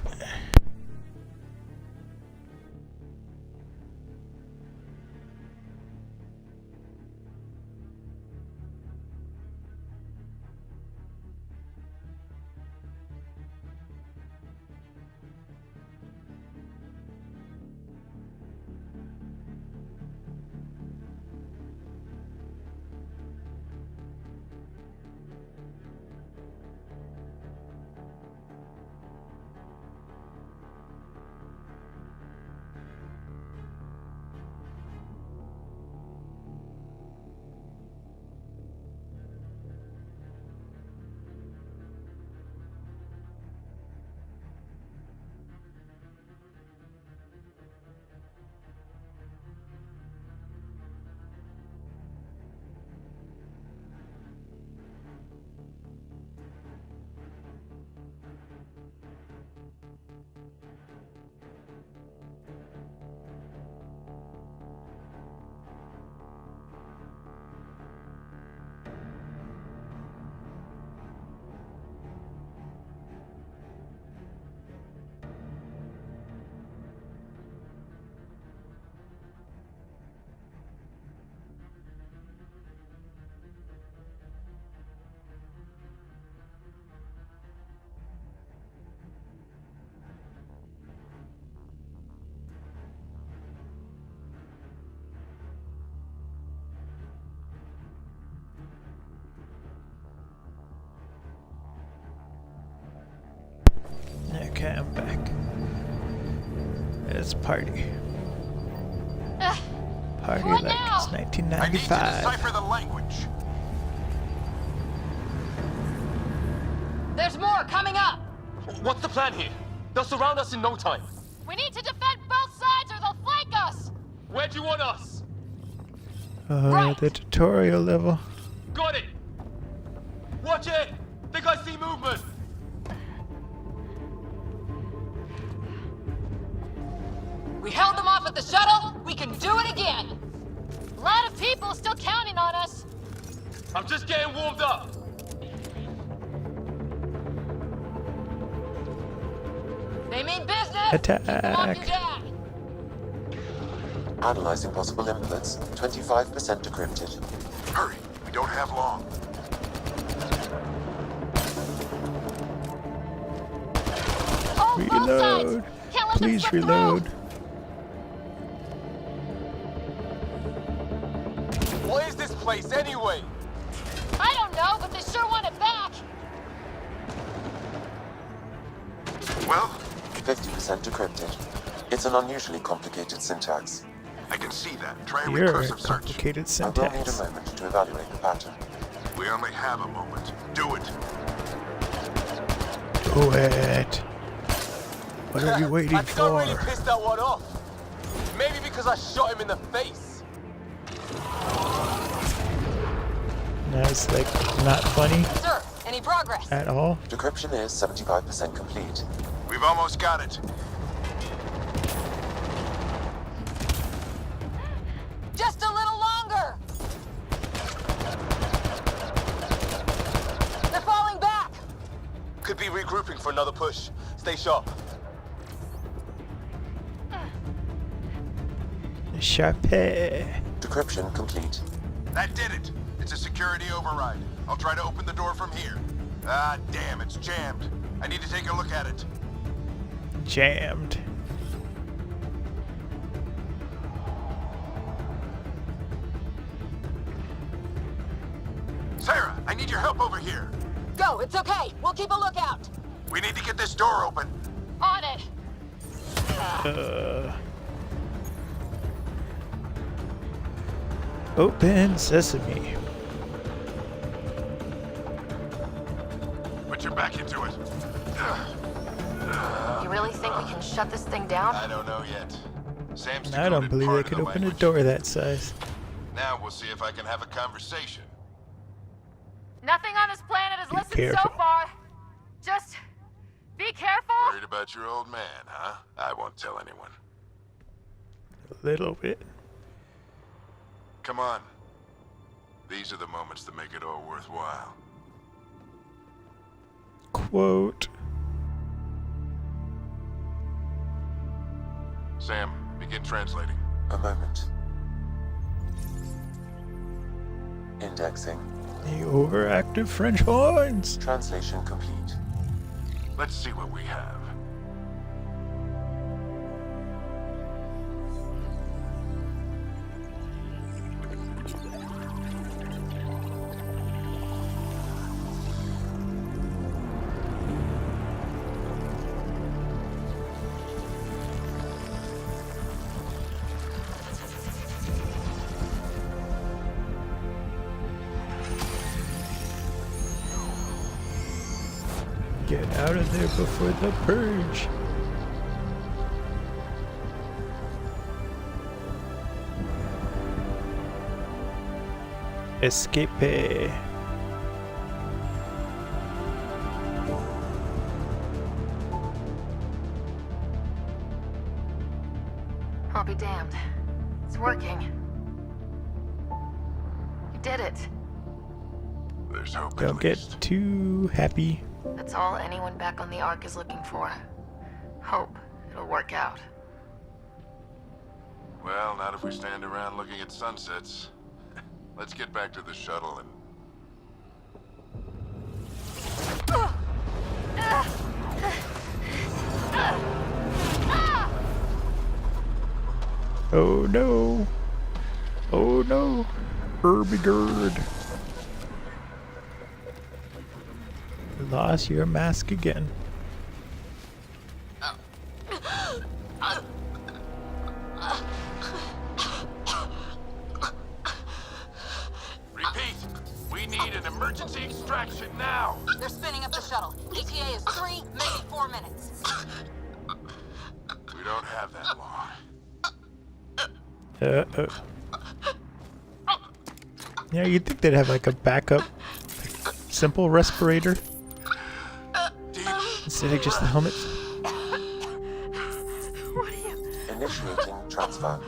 Let's party. Party what like now? it's I need to 1995. decipher the language. There's more coming up. What's the plan here? They'll surround us in no time. We need to defend both sides or they'll flank us. Where do you want us? The tutorial level. Got it! Watch it! Think I see movement! We held them off at the shuttle. We can do it again. A lot of people still counting on us. I'm just getting warmed up. They mean business. Attack. Keep them off your dad. Analyzing possible inputs. 25% decrypted. Hurry, we don't have long. Hold both sides. Reload. Can't let them Please slip reload. What is this place anyway? through. I don't know, but they sure want it back. Well, 50% decrypted. It's an unusually complicated syntax. I can see that. Try a You're a recursive search. complicated I will need a syntax. moment to evaluate the pattern. We only have a moment. Do it. Do it. What are you waiting I think I really for? pissed that one off. Maybe because I shot him in the face. That's like not funny Sir, any progress? at all. Decryption is 75% complete. We've almost got it. Just a little longer. They're falling back. Could be regrouping for another push. Stay sharp. Sharpay. Decryption complete. That did it. It's a security override. I'll try to open the door from here. Ah, damn, it's jammed. I need to take a look at it. Jammed. Sarah, I need your help over here. Go, it's okay. We'll keep a lookout. We need to get this door open. On it. Open sesame. Put your back into it. You really think we can shut this thing down? I don't know yet. Sam's I don't decoded believe part they of could the open a language. door that size. Now we'll see if I can have a conversation. Nothing on this planet has Be listened careful. so far. Just be careful. Worried about your old man, huh? I won't tell anyone. A little bit. Come on. These are the moments that make it all worthwhile. Quote. Sam, begin translating. A moment. Indexing. The overactive French horns. Translation complete. Let's see what we have. Get out of there before the purge. Escape. I'll be damned. It's working. You did it. There's hope. Don't get too happy. That's all anyone back on the Ark is looking for. Hope it'll work out. Well, not if we stand around looking at sunsets. Let's get back to the shuttle and... Oh no. Oh no. Herbigerd. Lost your mask again. action now! They're spinning up the shuttle. ETA is 3, maybe 4 minutes. We don't have that long. Yeah, you'd think they'd have like a backup, like, simple respirator instead of just the helmets. Initiating transfer.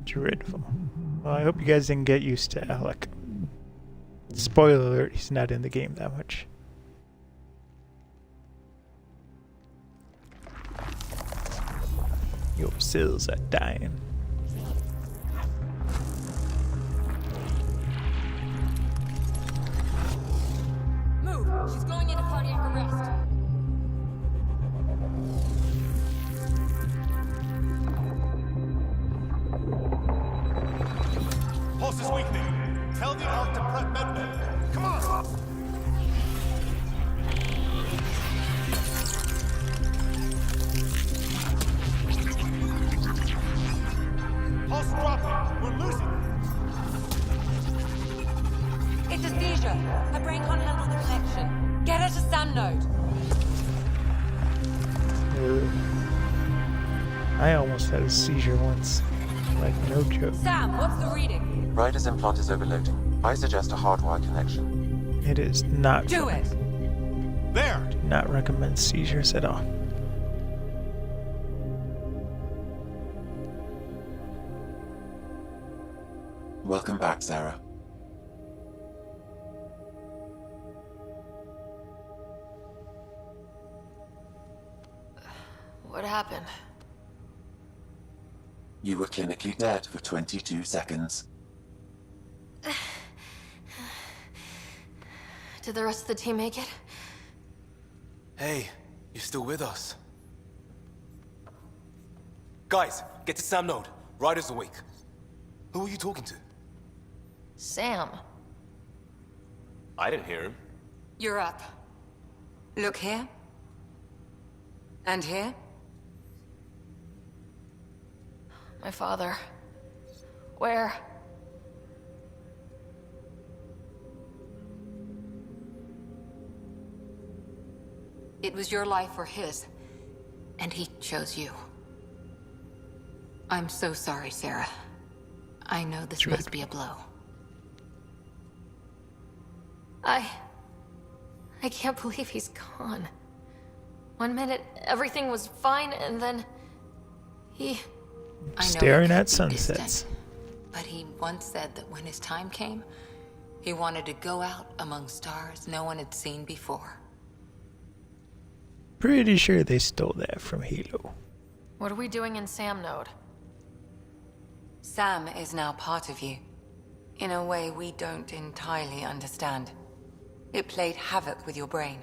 Dreadful. Well, I hope you guys didn't get used to Alec. Spoiler alert, he's not in the game that much. Your cells are dying. Move! She's going into cardiac arrest. Pulse is weakening. Tell the ARC to prep medbay. Come on! Pulse dropping. We're losing. It's a seizure. Her brain can't handle the connection. Get her to Sam Node. I almost had a seizure once. Like, no joke. Sam, what's the reading? Ryder's implant is overloading. I suggest a hardwire connection. It is not. Do it! There! Do not recommend seizures at all. Welcome back, Sarah. What happened? You were clinically dead for 22 seconds. Did the rest of the team make it? Hey, you're still with us. Guys, get to Sam Node. Ryder's awake. Who are you talking to? Sam. I didn't hear him. You're up. Look here. And here. My father. Where? It was your life or his, and he chose you. I'm so sorry, Sarah. I know this must be a blow. I can't believe he's gone. 1 minute, everything was fine, and then he... Staring at sunsets. Distant, but he once said that when his time came, he wanted to go out among stars no one had seen before. Pretty sure they stole that from Halo. What are we doing in Sam Node? Sam is now part of you. In a way we don't entirely understand. It played havoc with your brain.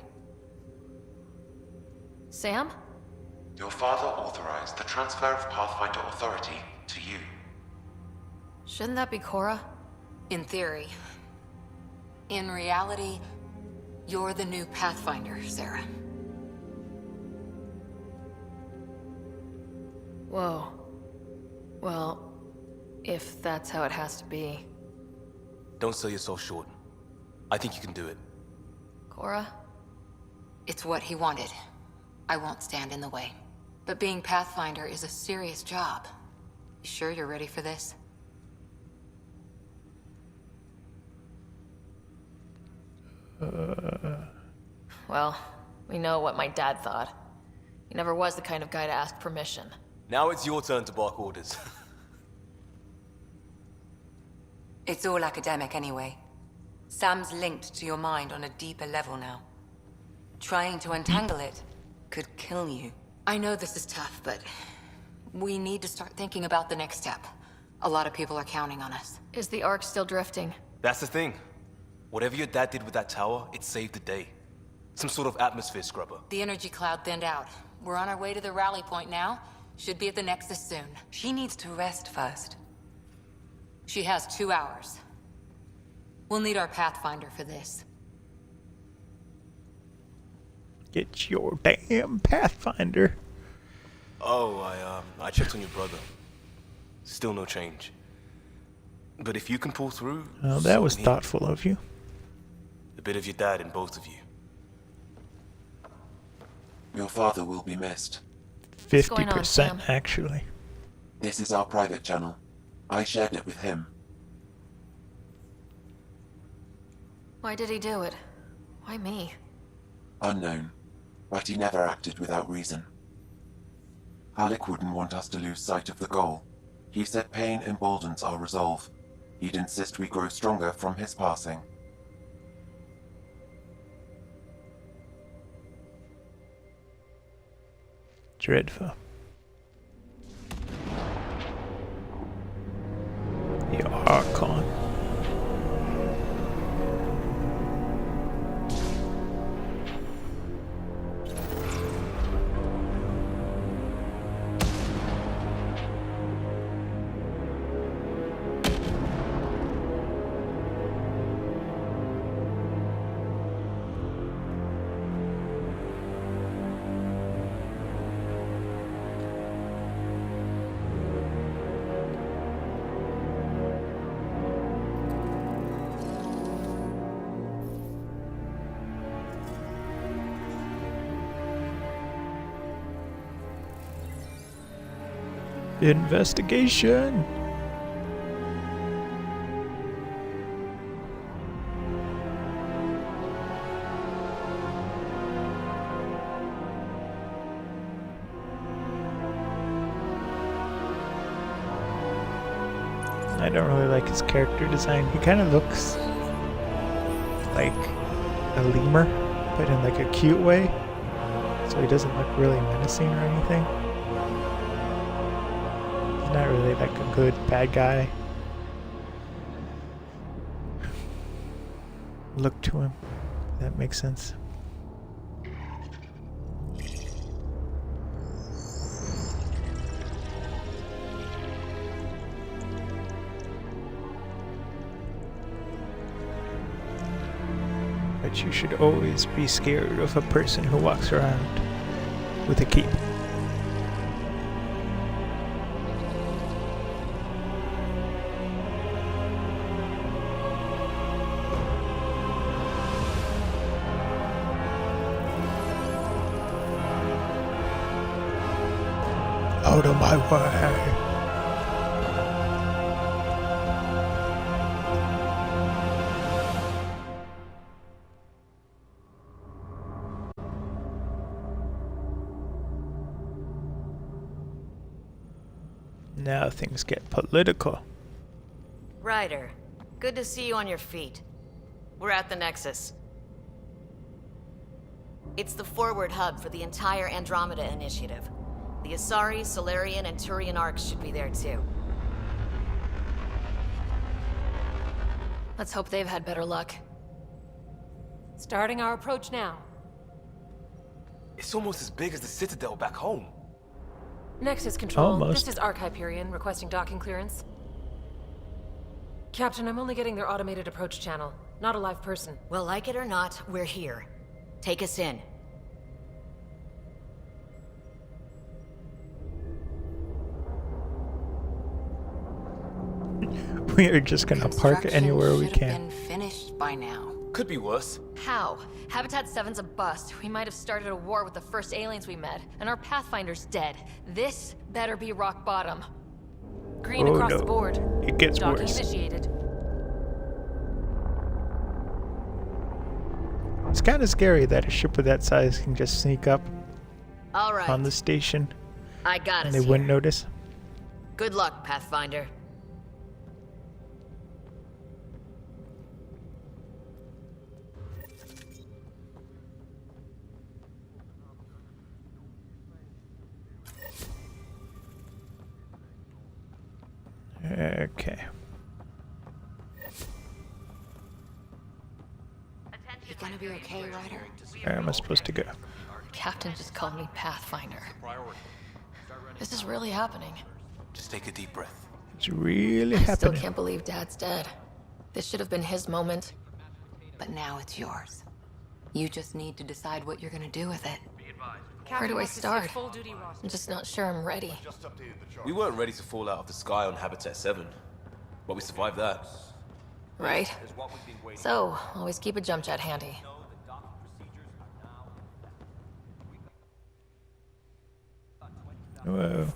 Sam? Your father authorized the transfer of Pathfinder authority to you. Shouldn't that be Cora? In theory. In reality, you're the new Pathfinder, Sarah. Whoa. Well, if that's how it has to be. Don't sell yourself short. I think you can do it. Cora? It's what he wanted. I won't stand in the way. But being Pathfinder is a serious job. You sure you're ready for this? Well, we know what my dad thought. He never was the kind of guy to ask permission. Now it's your turn to bark orders. It's all academic anyway. Sam's linked to your mind on a deeper level now. Trying to untangle it could kill you. I know this is tough, but we need to start thinking about the next step. A lot of people are counting on us. Is the Ark still drifting? That's the thing. Whatever your dad did with that tower, it saved the day. Some sort of atmosphere scrubber. The energy cloud thinned out. We're on our way to the rally point now. Should be at the Nexus soon. She needs to rest first. She has 2 hours. We'll need our Pathfinder for this. Get your damn Pathfinder. Oh, I checked on your brother. Still no change. But if you can pull through... Well, that was thoughtful of you. A bit of your dad in both of you. Your father will be missed. 50% actually. This is our private channel. I shared it with him. Why did he do it? Why me? Unknown, but he never acted without reason. Alec wouldn't want us to lose sight of the goal. He said pain emboldens our resolve. He'd insist we grow stronger from his passing. Dreadful. The Archon. Investigation. I don't really like his character design. He kind of looks like a lemur, but in like a cute way. So he doesn't look really menacing or anything. Not really like a good bad guy look to him. That makes sense. But you should always be scared of a person who walks around with a cape. Out of my way. Now things get political. Ryder, good to see you on your feet. We're at the Nexus. It's the forward hub for the entire Andromeda Initiative. The Asari, Solarian, and Turian arcs should be there too. Let's hope they've had better luck. Starting our approach now. It's almost as big as the Citadel back home. Nexus Control, Almost. This is Arc Hyperion requesting docking clearance. Captain, I'm only getting their automated approach channel, not a live person. Well, like it or not, we're here. Take us in. We are just gonna park anywhere we can. Been finished by now. Could be worse. How? Habitat 7's a bust. We might have started a war with the first aliens we met, and our Pathfinder's dead. This better be rock bottom. Green Oh, across no. the board. It gets Docking worse. initiated. It's kind of scary that a ship of that size can just sneak up All right. on the station I got and us they wouldn't here. notice. Good luck, Pathfinder. Okay. You gonna be okay, Ryder? Where am I supposed to go? Captain just called me Pathfinder. This is really happening. Just take a deep breath. It's really I still happening. can't believe Dad's dead. This should have been his moment. But now it's yours. You just need to decide what you're gonna do with it. Where do I start? I'm just not sure I'm ready. We weren't ready to fall out of the sky on Habitat 7, but we survived that. Right. So, always keep a jump jet handy. Whoa.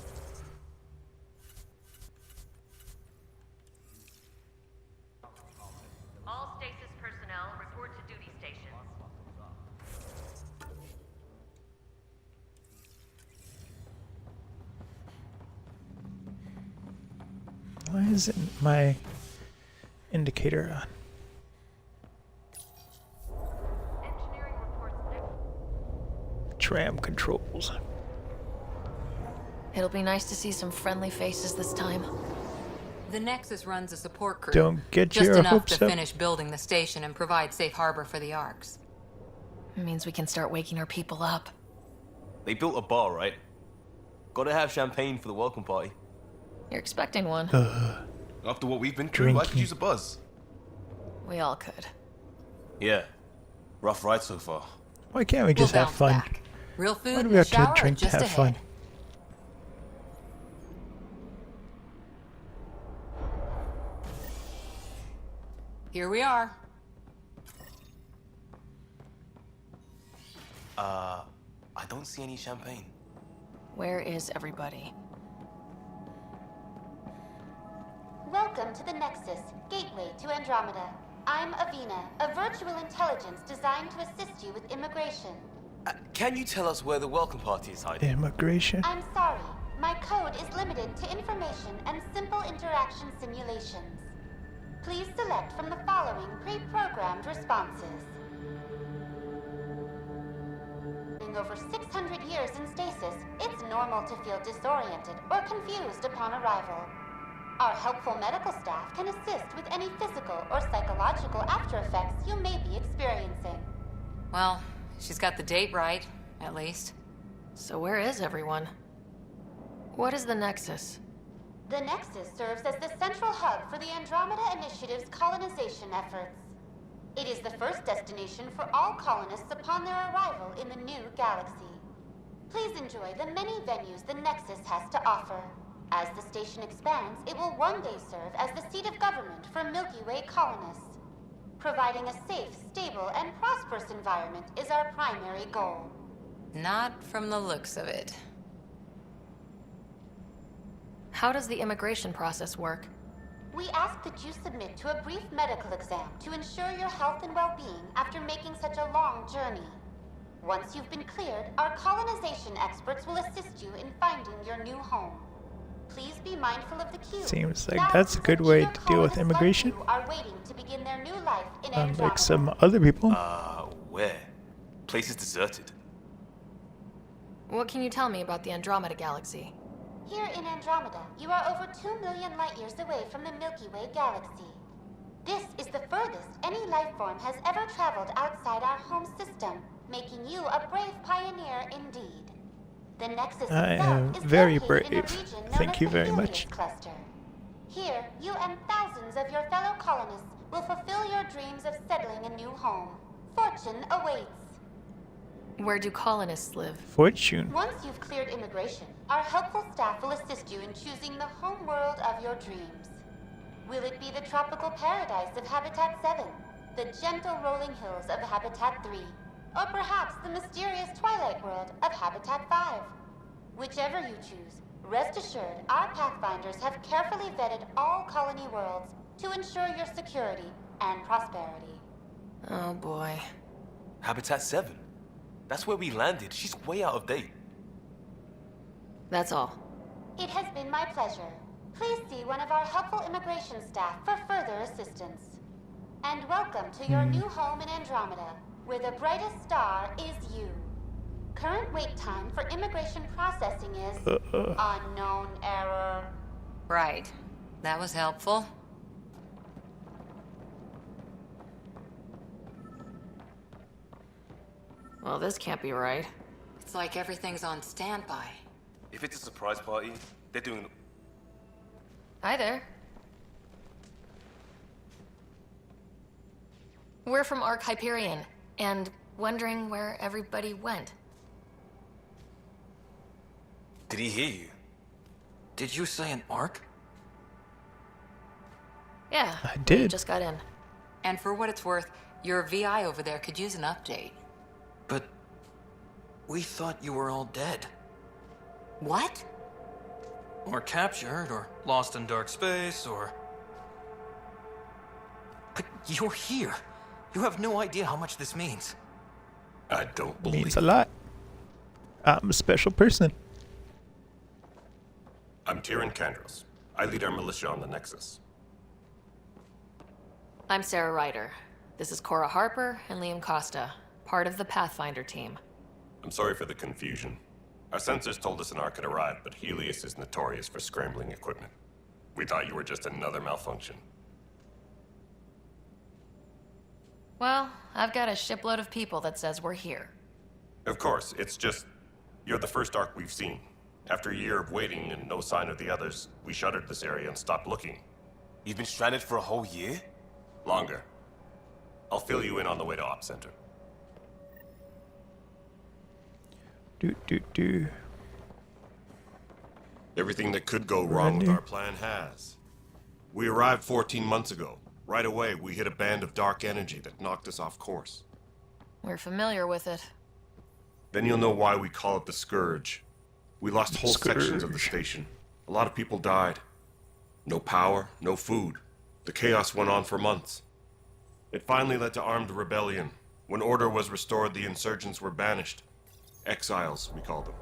All stasis personnel report to duty stations. Why isn't my indicator on? Tram controls. It'll be nice to see some friendly faces this time. The Nexus runs a support crew. Don't get just your enough hopes to up. finish building the station and provide safe harbor for the Arks. It means we can start waking our people up. They built a bar, right? Gotta have champagne for the welcome party. You're expecting one. After what we've been through, I could Drinking. use a buzz. We all could. Yeah. Rough ride so far. Why can't we just We'll have bounce fun? back. Real food Why do in we the have to shower or drink to just have ahead? fun? Here we are. I don't see any champagne. Where is everybody? Welcome to the Nexus, gateway to Andromeda. I'm Avina, a virtual intelligence designed to assist you with immigration. Can you tell us where the welcome party is hiding? Immigration? I'm sorry, my code is limited to information and simple interaction simulations. Please select from the following pre-programmed responses. In over 600 years in stasis, it's normal to feel disoriented or confused upon arrival. Our helpful medical staff can assist with any physical or psychological after effects you may be experiencing. Well, she's got the date right, at least. So where is everyone? What is the Nexus? The Nexus serves as the central hub for the Andromeda Initiative's colonization efforts. It is the first destination for all colonists upon their arrival in the new galaxy. Please enjoy the many venues the Nexus has to offer. As the station expands, it will one day serve as the seat of government for Milky Way colonists. Providing a safe, stable, and prosperous environment is our primary goal. Not from the looks of it. How does the immigration process work? We ask that you submit to a brief medical exam to ensure your health and well-being after making such a long journey. Once you've been cleared, our colonization experts will assist you in finding your new home. Please be mindful of the queue. Seems like that's a good way to deal with immigration. Are waiting to begin their new life in Unlike Andromeda. some other people. Where? Place is deserted. What can you tell me about the Andromeda Galaxy? Here in Andromeda, you are over 2 million light-years away from the Milky Way galaxy. This is the furthest any life form has ever traveled outside our home system, making you a brave pioneer indeed. The Nexus I itself am is very located in a brave. region known Thank as you the very Helios much. Cluster. Here, you and thousands of your fellow colonists will fulfill your dreams of settling a new home. Fortune awaits. Where do colonists live? Fortune. Once you've cleared immigration, our helpful staff will assist you in choosing the home world of your dreams. Will it be the tropical paradise of Habitat 7, the gentle rolling hills of Habitat 3, or perhaps the mysterious twilight world of Habitat 5? Whichever you choose, rest assured our Pathfinders have carefully vetted all colony worlds to ensure your security and prosperity. Oh boy. Habitat 7. That's where we landed. She's way out of date. That's all. It has been my pleasure. Please see one of our helpful immigration staff for further assistance. And welcome to your new home in Andromeda, where the brightest star is you. Current wait time for immigration processing is unknown error. Right. That was helpful. Well, this can't be right. It's like everything's on standby. If it's a surprise party, they're doing... Hi there. We're from Ark Hyperion, and wondering where everybody went. Did he hear you? Did you say an arc? Yeah, I did. we just got in. And for what it's worth, your VI over there could use an update. But we thought you were all dead. What? Or captured, or lost in dark space, or... But you're here. You have no idea how much this means. I don't believe Means a lot. I'm a special person. I'm Tyrion Kandros. I lead our militia on the Nexus. I'm Sarah Ryder. This is Cora Harper and Liam Costa, part of the Pathfinder team. I'm sorry for the confusion. Our sensors told us an arc had arrived, but Helios is notorious for scrambling equipment. We thought you were just another malfunction. Well, I've got a shipload of people that says we're here. Of course, it's just... You're the first arc we've seen. After a year of waiting and no sign of the others, we shuttered this area and stopped looking. You've been stranded for a whole year? Longer. I'll fill you in on the way to Op Center. Do. Everything that could go wrong with our plan has. We arrived 14 months ago. Right away, we hit a band of dark energy that knocked us off course. We're familiar with it. Then you'll know why we call it the Scourge. We lost whole sections of the Scourge. station. A lot of people died. No power, no food. The chaos went on for months. It finally led to armed rebellion. When order was restored, the insurgents were banished. Exiles, we called them.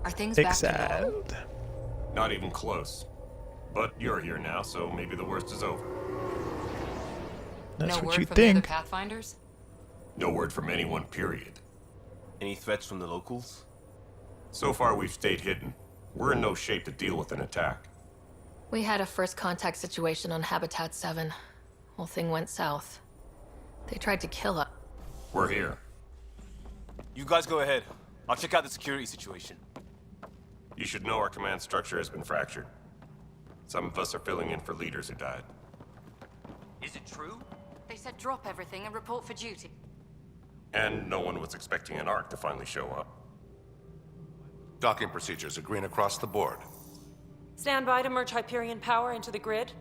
Are things back to normal? Exiled. Not even close. But you're here now, so maybe the worst is over. That's No what word you from the other think. Pathfinders? No word from anyone, period. Any threats from the locals? So far, we've stayed hidden. We're in no shape to deal with an attack. We had a first contact situation on Habitat 7. Whole thing went south. They tried to kill us. We're here. You guys go ahead. I'll check out the security situation. You should know our command structure has been fractured. Some of us are filling in for leaders who died. Is it true? They said drop everything and report for duty. And no one was expecting an arc to finally show up. Docking procedures agreeing across the board. Stand by to merge Hyperion power into the grid.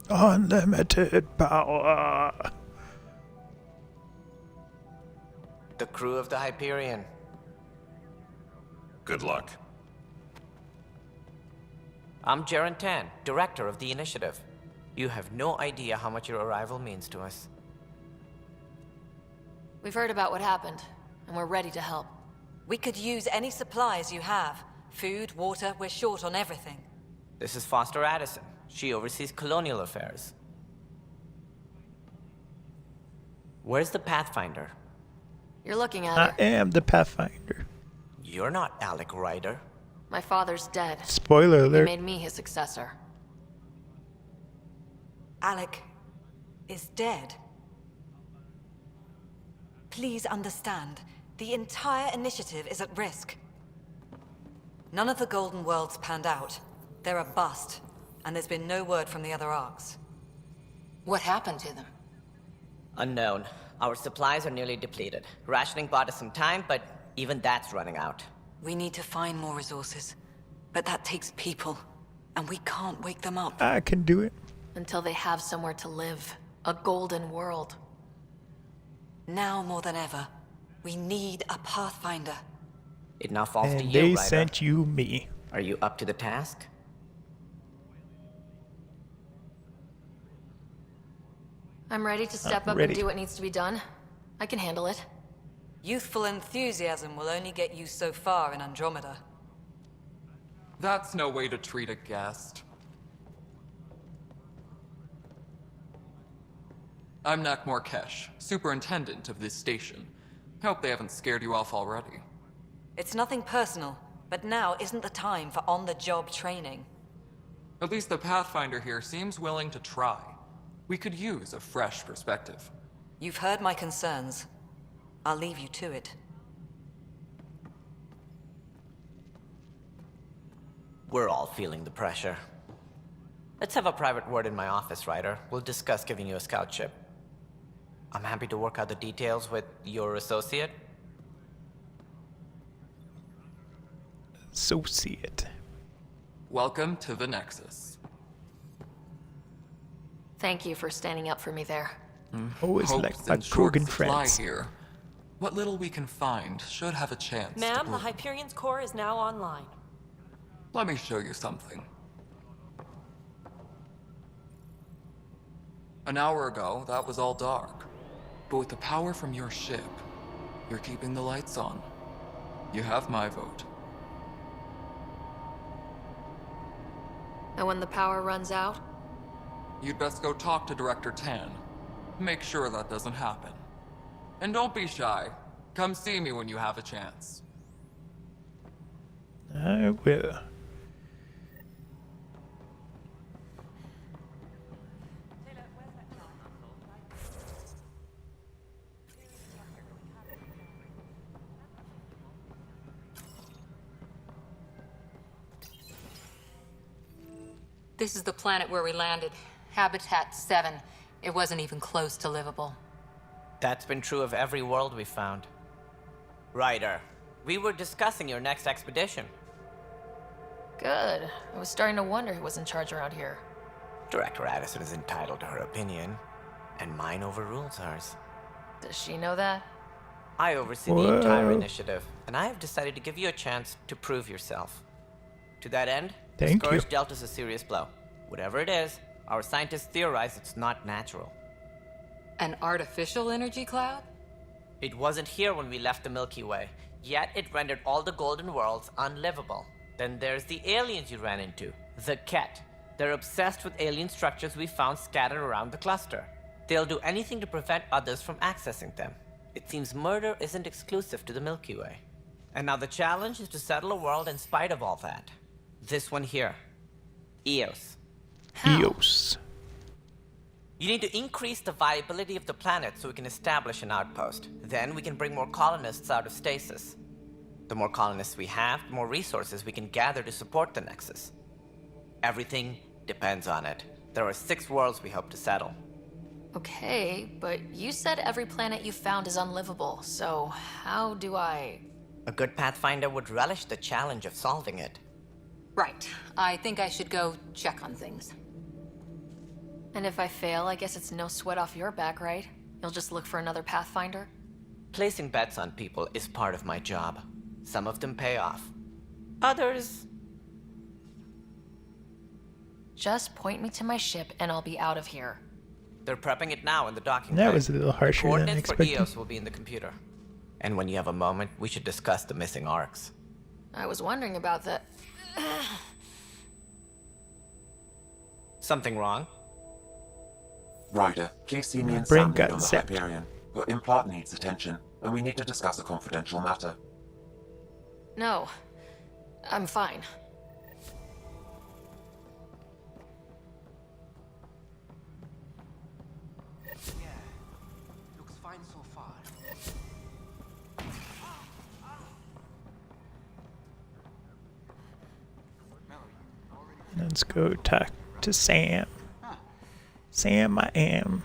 Unlimited power. The crew of the Hyperion. Good luck. I'm Jaren Tan, director of the initiative. You have no idea how much your arrival means to us. We've heard about what happened, and we're ready to help. We could use any supplies you have. Food, water, we're short on everything. This is Foster Addison. She oversees colonial affairs. Where's the Pathfinder? You're looking at I her. am the Pathfinder. You're not Alec Ryder. My father's dead. Spoiler He alert. made me his successor. Alec is dead. Please understand, the entire initiative is at risk. None of the Golden Worlds panned out. They're a bust, and there's been no word from the other arcs. What happened to them? Unknown. Our supplies are nearly depleted. Rationing bought us some time, but even that's running out. We need to find more resources, but that takes people, and we can't wake them up. I can do it. Until they have somewhere to live. A golden world. Now more than ever, we need a Pathfinder. It now falls to And you, they Ryder. sent you me. Are you up to the task? I'm ready to step up ready. and do what needs to be done. I can handle it. Youthful enthusiasm will only get you so far in Andromeda. That's no way to treat a guest. I'm Nak Morkesh, superintendent of this station. Hope they haven't scared you off already. It's nothing personal, but now isn't the time for on-the-job training. At least the Pathfinder here seems willing to try. We could use a fresh perspective. You've heard my concerns. I'll leave you to it. We're all feeling the pressure. Let's have a private word in my office, Ryder. We'll discuss giving you a scout ship. I'm happy to work out the details with your associate. Associate. Welcome to the Nexus. Thank you for standing up for me there. Always Hopes like my and short Krogan supply friends. here. What little we can find should have a chance. Ma'am, the Hyperion's core is now online. Let me show you something. An hour ago, that was all dark. But with the power from your ship, you're keeping the lights on. You have my vote. And when the power runs out? You'd best go talk to Director Tan. Make sure that doesn't happen. And don't be shy. Come see me when you have a chance. I will. This is the planet where we landed. Habitat 7. It wasn't even close to livable. That's been true of every world we found. Ryder, we were discussing your next expedition. Good. I was starting to wonder who was in charge around here. Director Addison is entitled to her opinion, and mine overrules hers. Does she know that? I oversee the entire initiative, and I have decided to give you a chance to prove yourself. To that end, the Thank Scourge you. dealt us a serious blow. Whatever it is, our scientists theorize it's not natural. An artificial energy cloud? It wasn't here when we left the Milky Way, yet it rendered all the Golden Worlds unlivable. Then there's the aliens you ran into, the Ket. They're obsessed with alien structures we found scattered around the cluster. They'll do anything to prevent others from accessing them. It seems murder isn't exclusive to the Milky Way. And now the challenge is to settle a world in spite of all that. This one here. Eos. Eos. You need to increase the viability of the planet so we can establish an outpost. Then we can bring more colonists out of stasis. The more colonists we have, the more resources we can gather to support the Nexus. Everything depends on it. There are 6 worlds we hope to settle. Okay, but you said every planet you found is unlivable, so how do I... A good Pathfinder would relish the challenge of solving it. Right. I think I should go check on things. And if I fail, I guess it's no sweat off your back, right? You'll just look for another Pathfinder? Placing bets on people is part of my job. Some of them pay off. Others... Just point me to my ship and I'll be out of here. They're prepping it now in the docking That bay. was a little harsher The than coordinates for expected. Eos will be in the computer. And when you have a moment, we should discuss the missing arcs. I was wondering about that. Something wrong? Ryder, please see me My and brain Sam got on the zapped. Hyperion. Your implant needs attention, and we need to discuss a confidential matter. No. I'm fine. Looks fine so far. Let's go talk to Sam. Sam, I am.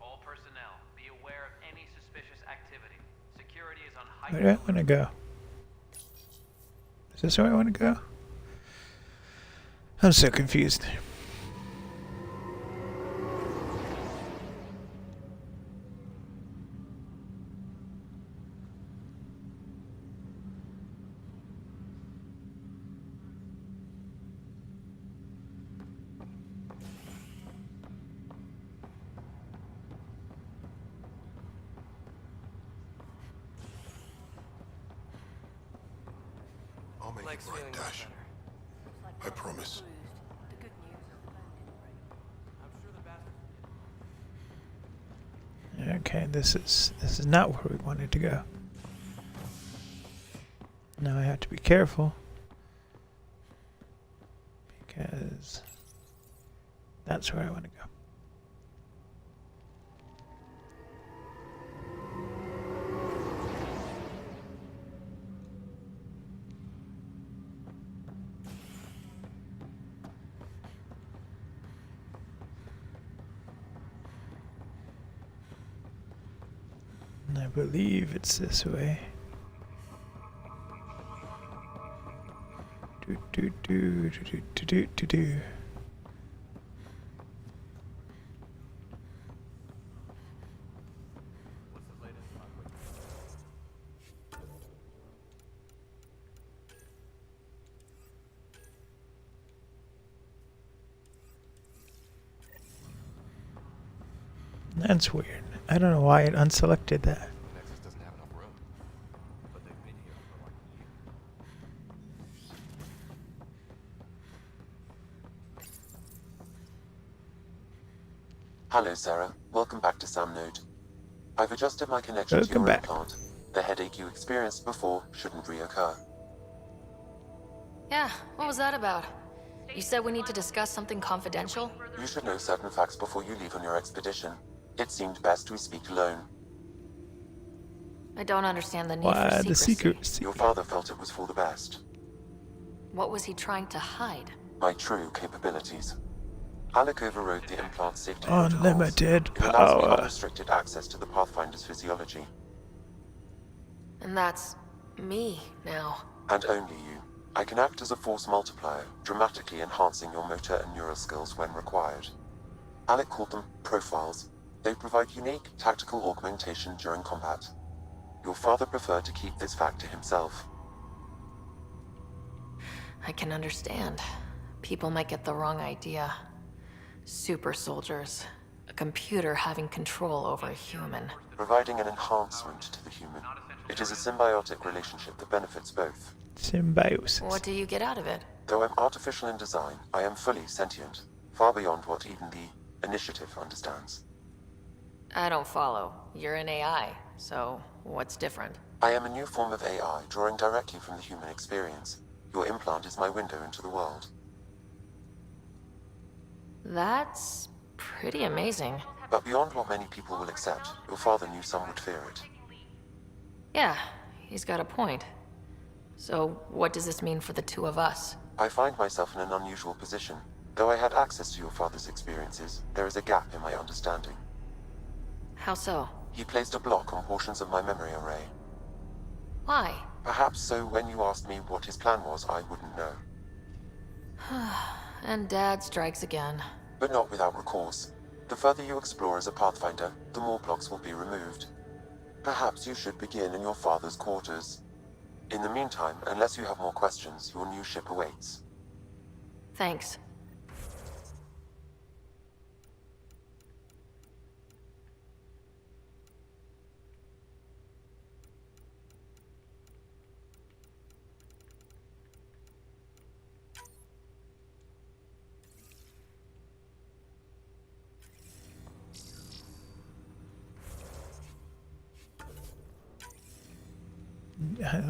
All personnel, be aware of any suspicious activity. Security is on high. Where do I want to go? Is this where I want to go? I'm so confused. I'll make it right, Dash. I promise. Okay, this is not where we wanted to go. Now I have to be careful because that's where I want to go. I believe it's this way. Do. That's weird. I don't know why it unselected that. Nexus doesn't have enough room. But they've been here for like a year. Hello, Sarah. Welcome back to Sam Node. I've adjusted my connection to your implant. The headache you experienced before shouldn't reoccur. Yeah, what was that about? You said we need to discuss something confidential? You should know certain facts before you leave on your expedition. It seemed best we speak alone. I don't understand the need for secrecy. Your father felt it was for the best. What was he trying to hide? My true capabilities. Alec overrode the implant safety Unlimited protocols. It allows me power. unrestricted access to the Pathfinder's physiology. And that's me now. And only you. I can act as a force multiplier, dramatically enhancing your motor and neural skills when required. Alec called them profiles. They provide unique tactical augmentation during combat. Your father preferred to keep this fact to himself. I can understand. People might get the wrong idea. Super soldiers. A computer having control over a human. Providing an enhancement to the human. It is a symbiotic relationship that benefits both. Symbiosis. What do you get out of it? Though I'm artificial in design, I am fully sentient. Far beyond what even the Initiative understands. I don't follow. You're an AI, so what's different? I am a new form of AI, drawing directly from the human experience. Your implant is my window into the world. That's pretty amazing. But beyond what many people will accept, your father knew some would fear it. Yeah, he's got a point. So what does this mean for the two of us? I find myself in an unusual position. Though I had access to your father's experiences, there is a gap in my understanding. How so? He placed a block on portions of my memory array. Why? Perhaps so when you asked me what his plan was, I wouldn't know. And Dad strikes again. But not without recourse. The further you explore as a Pathfinder, the more blocks will be removed. Perhaps you should begin in your father's quarters. In the meantime, unless you have more questions, your new ship awaits. Thanks.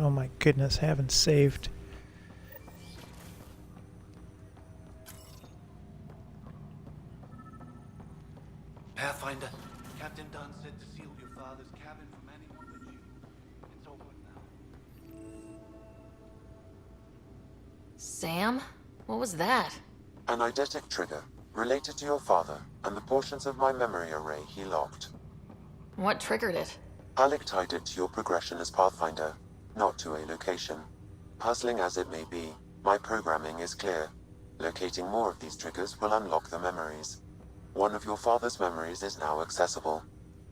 Oh my goodness, I haven't saved. Pathfinder, Captain Dunn said to seal your father's cabin from anyone but you. It's over now. Sam? What was that? An eidetic trigger, related to your father, and the portions of my memory array he locked. What triggered it? Alec tied it to your progression as Pathfinder, not to a location. Puzzling as it may be, my programming is clear. Locating more of these triggers will unlock the memories. One of your father's memories is now accessible.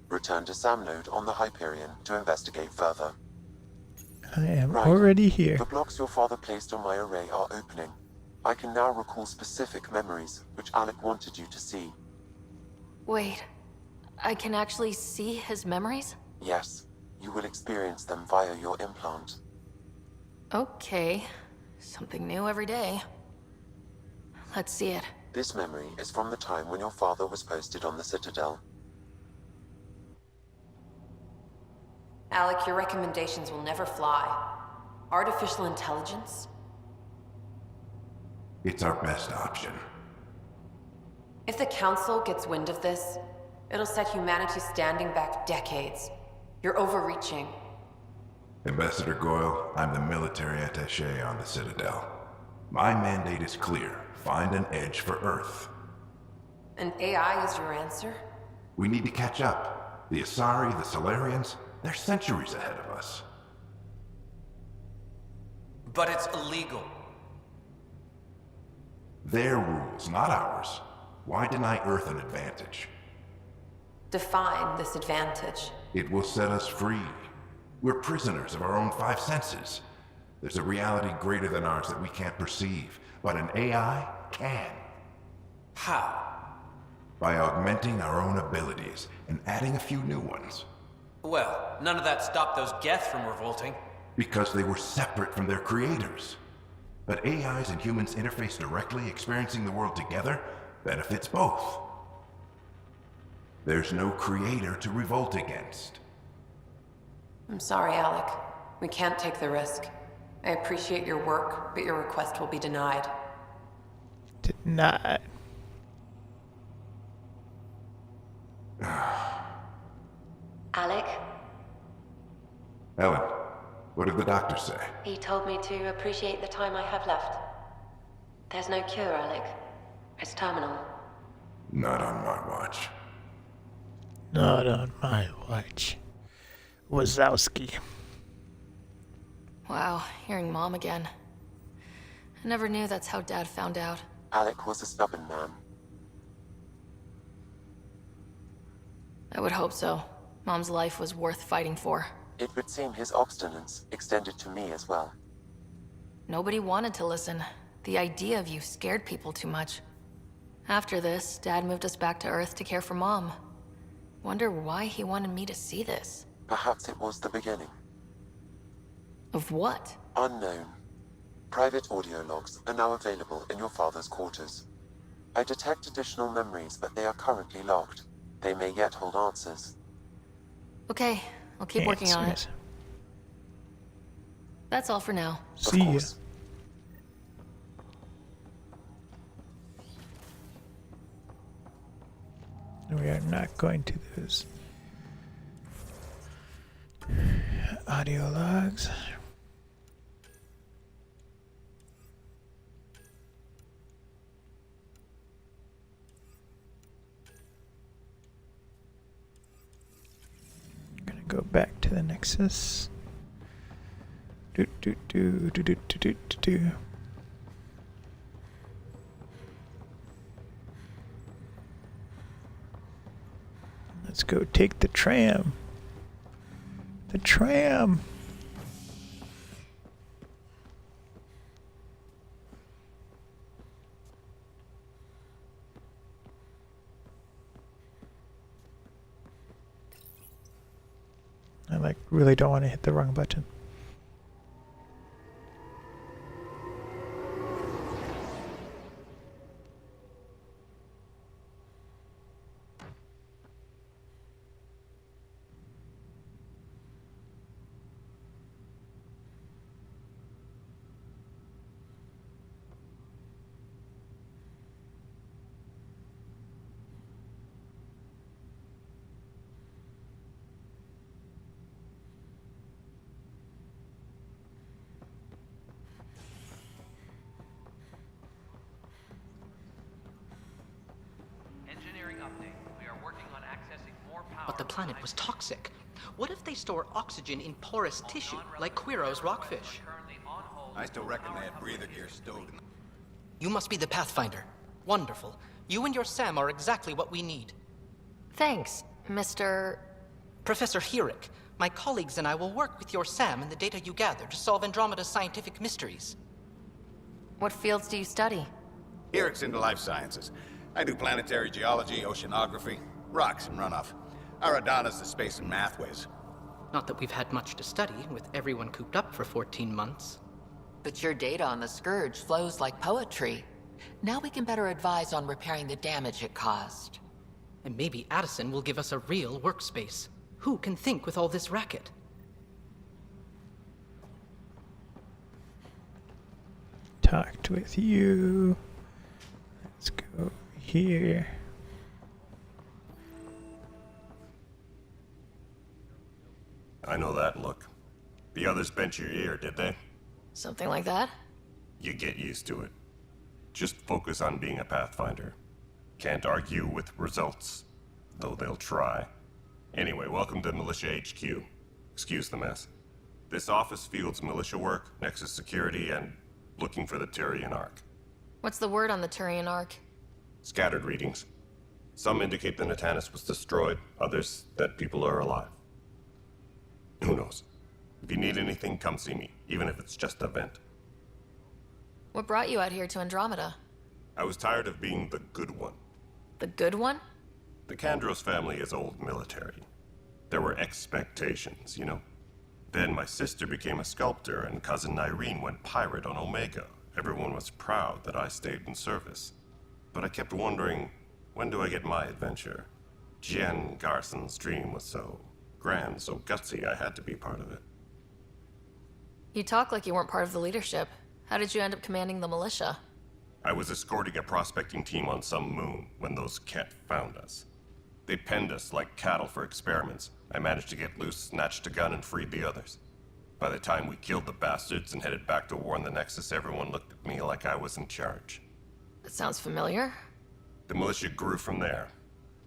Return to Sam Node on the Hyperion to investigate further. I am already here. The blocks your father placed on my array are opening. I can now recall specific memories, which Alec wanted you to see. Wait, I can actually see his memories? Yes, you will experience them via your implant. Okay, something new every day. Let's see it. This memory is from the time when your father was posted on the Citadel. Alec, your recommendations will never fly. Artificial intelligence? It's our best option. If the Council gets wind of this, it'll set humanity standing back decades. You're overreaching. Ambassador Goyle, I'm the military attaché on the Citadel. My mandate is clear. Find an edge for Earth. And AI is your answer? We need to catch up. The Asari, the Solarians, They're centuries ahead of us. But it's illegal. Their rules, not ours. Why deny Earth an advantage? Define this advantage. It will set us free. We're prisoners of our own five senses. There's a reality greater than ours that we can't perceive, but an AI can. How? By augmenting our own abilities and adding a few new ones. Well, none of that stopped those Geth from revolting. Because they were separate from their creators. But AIs and humans interface directly, experiencing the world together, benefits both. There's no creator to revolt against. I'm sorry, Alec. We can't take the risk. I appreciate your work, but your request will be denied. Denied. Alec, Ellen, what did the doctor say? he told me to appreciate the time I have left. There's no cure, Alec. It's terminal. Not on my watch. Not on my watch. Wazowski. Wow, hearing Mom again. I never knew that's how Dad found out. Alec was a stubborn man. I would hope so. Mom's life was worth fighting for. It would seem his obstinance extended to me as well. Nobody wanted to listen. The idea of you scared people too much. After this, Dad moved us back to Earth to care for Mom. Wonder why he wanted me to see this. Perhaps it was the beginning. Of what? Unknown. Private audio logs are now available in your father's quarters. I detect additional memories, but they are currently locked. They may yet hold answers. Okay, I'll keep working on it. That's all for now. See ya. We are not going to those audio logs. Gonna go back to the Nexus. Do. Let's go take the tram. The tram. I really don't want to hit the wrong button. Engineering update. We are working on accessing more power. But the planet was toxic. What if they store oxygen in porous tissue, like Quiro's rockfish? I still reckon they had breather gear stowed in. You must be the Pathfinder. Wonderful. You and your Sam are exactly what we need. Thanks, Mr. Professor Herrick. My colleagues and I will work with your Sam and the data you gather to solve Andromeda's scientific mysteries. What fields do you study? Eric's into life sciences. I do planetary geology, oceanography, rocks and runoff. Aradana's the space and math whiz. Not that we've had much to study, with everyone cooped up for 14 months. But your data on the Scourge flows like poetry. Now we can better advise on repairing the damage it caused. And maybe Addison will give us a real workspace. Who can think with all this racket? Talked with you. Let's go here. I know that look. The others bent your ear, did they? Something like that? You get used to it. Just focus on being a Pathfinder. Can't argue with results, though they'll try. Anyway, welcome to Militia HQ. Excuse the mess. This office fields militia work, Nexus security, and looking for the Turian Ark. What's the word on the Turian Ark? Scattered readings. Some indicate the Natanus was destroyed, others that people are alive. Who knows? If you need anything, come see me, even if it's just a vent. What brought you out here to Andromeda? I was tired of being the good one. The good one? The Kandros family is old military. There were expectations, you know? Then my sister became a sculptor and cousin Irene went pirate on Omega. Everyone was proud that I stayed in service. But I kept wondering, when do I get my adventure? Jien Garson's dream was so grand, so gutsy, I had to be part of it. You talk like you weren't part of the leadership. How did you end up commanding the militia? I was escorting a prospecting team on some moon when those Ket found us. They penned us like cattle for experiments. I managed to get loose, snatched a gun, and freed the others. By the time we killed the bastards and headed back to warn the Nexus, everyone looked at me like I was in charge. That sounds familiar. The militia grew from there.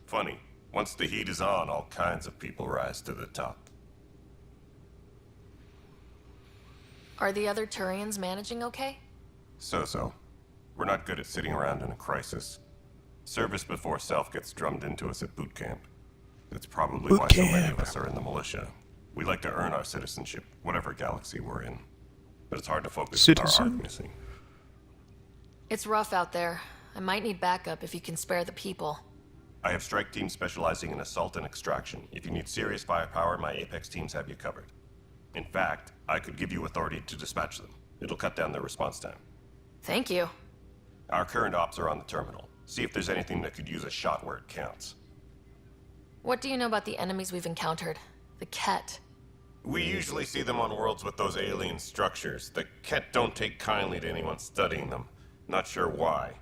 Funny, once the heat is on, all kinds of people rise to the top. Are the other Turians managing okay? So-so. We're not good at sitting around in a crisis. Service before self gets drummed into us at boot camp. That's probably why so many of us are in the militia. We like to earn our citizenship, whatever galaxy we're in. But it's hard to focus with our arc missing. It's rough out there. I might need backup if you can spare the people. I have strike teams specializing in assault and extraction. If you need serious firepower, my Apex teams have you covered. In fact, I could give you authority to dispatch them. It'll cut down their response time. Thank you. Our current ops are on the terminal. See if there's anything that could use a shot where it counts. What do you know about the enemies we've encountered? The Ket. We usually see them on worlds with those alien structures. The Ket don't take kindly to anyone studying them. Not sure why.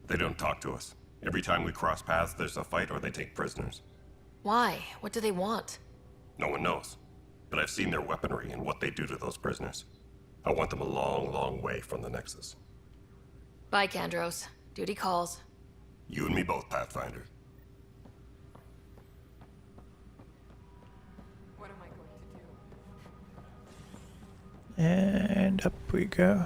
They don't talk to us. Every time we cross paths, there's a fight or they take prisoners. Why? What do they want? No one knows. But I've seen their weaponry and what they do to those prisoners. I want them a long, long way from the Nexus. Bye, Kandros. Duty calls. You and me both, Pathfinder. What am I going to do? And up we go.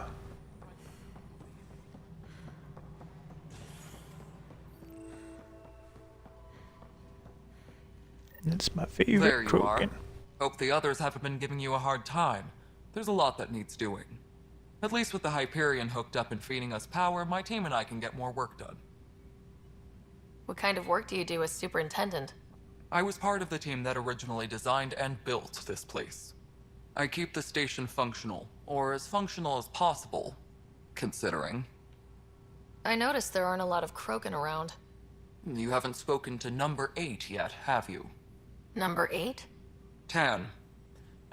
That's my favorite There you are. Krogan. Hope the others haven't been giving you a hard time. There's a lot that needs doing. At least with the Hyperion hooked up and feeding us power, my team and I can get more work done. What kind of work do you do as superintendent? I was part of the team that originally designed and built this place. I keep the station functional, or as functional as possible, considering. I noticed there aren't a lot of Krogan around. You haven't spoken to number 8 yet, have you? Number 8? Tan.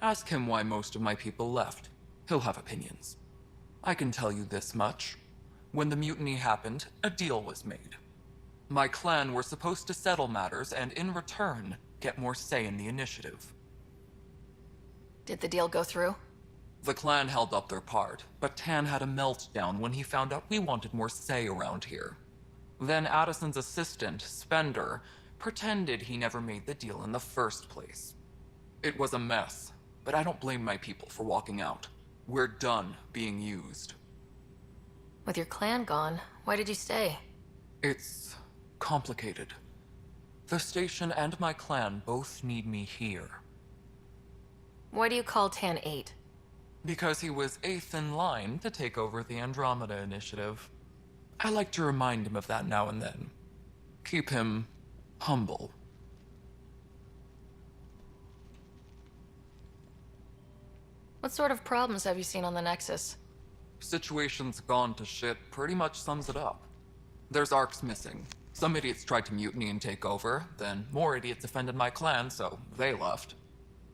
Ask him why most of my people left. He'll have opinions. I can tell you this much. When the mutiny happened, a deal was made. My clan were supposed to settle matters and, in return, get more say in the initiative. Did the deal go through? The clan held up their part, but Tan had a meltdown when he found out we wanted more say around here. Then Addison's assistant, Spender, pretended he never made the deal in the first place. It was a mess, but I don't blame my people for walking out. We're done being used. With your clan gone, why did you stay? It's complicated. The station and my clan both need me here. Why do you call Tan 8? Because he was 8th in line to take over the Andromeda Initiative. I like to remind him of that now and then. Keep him humble. What sort of problems have you seen on the Nexus? Situation's gone to shit pretty much sums it up. There's arcs missing. Some idiots tried to mutiny and take over, then more idiots offended my clan, so they left.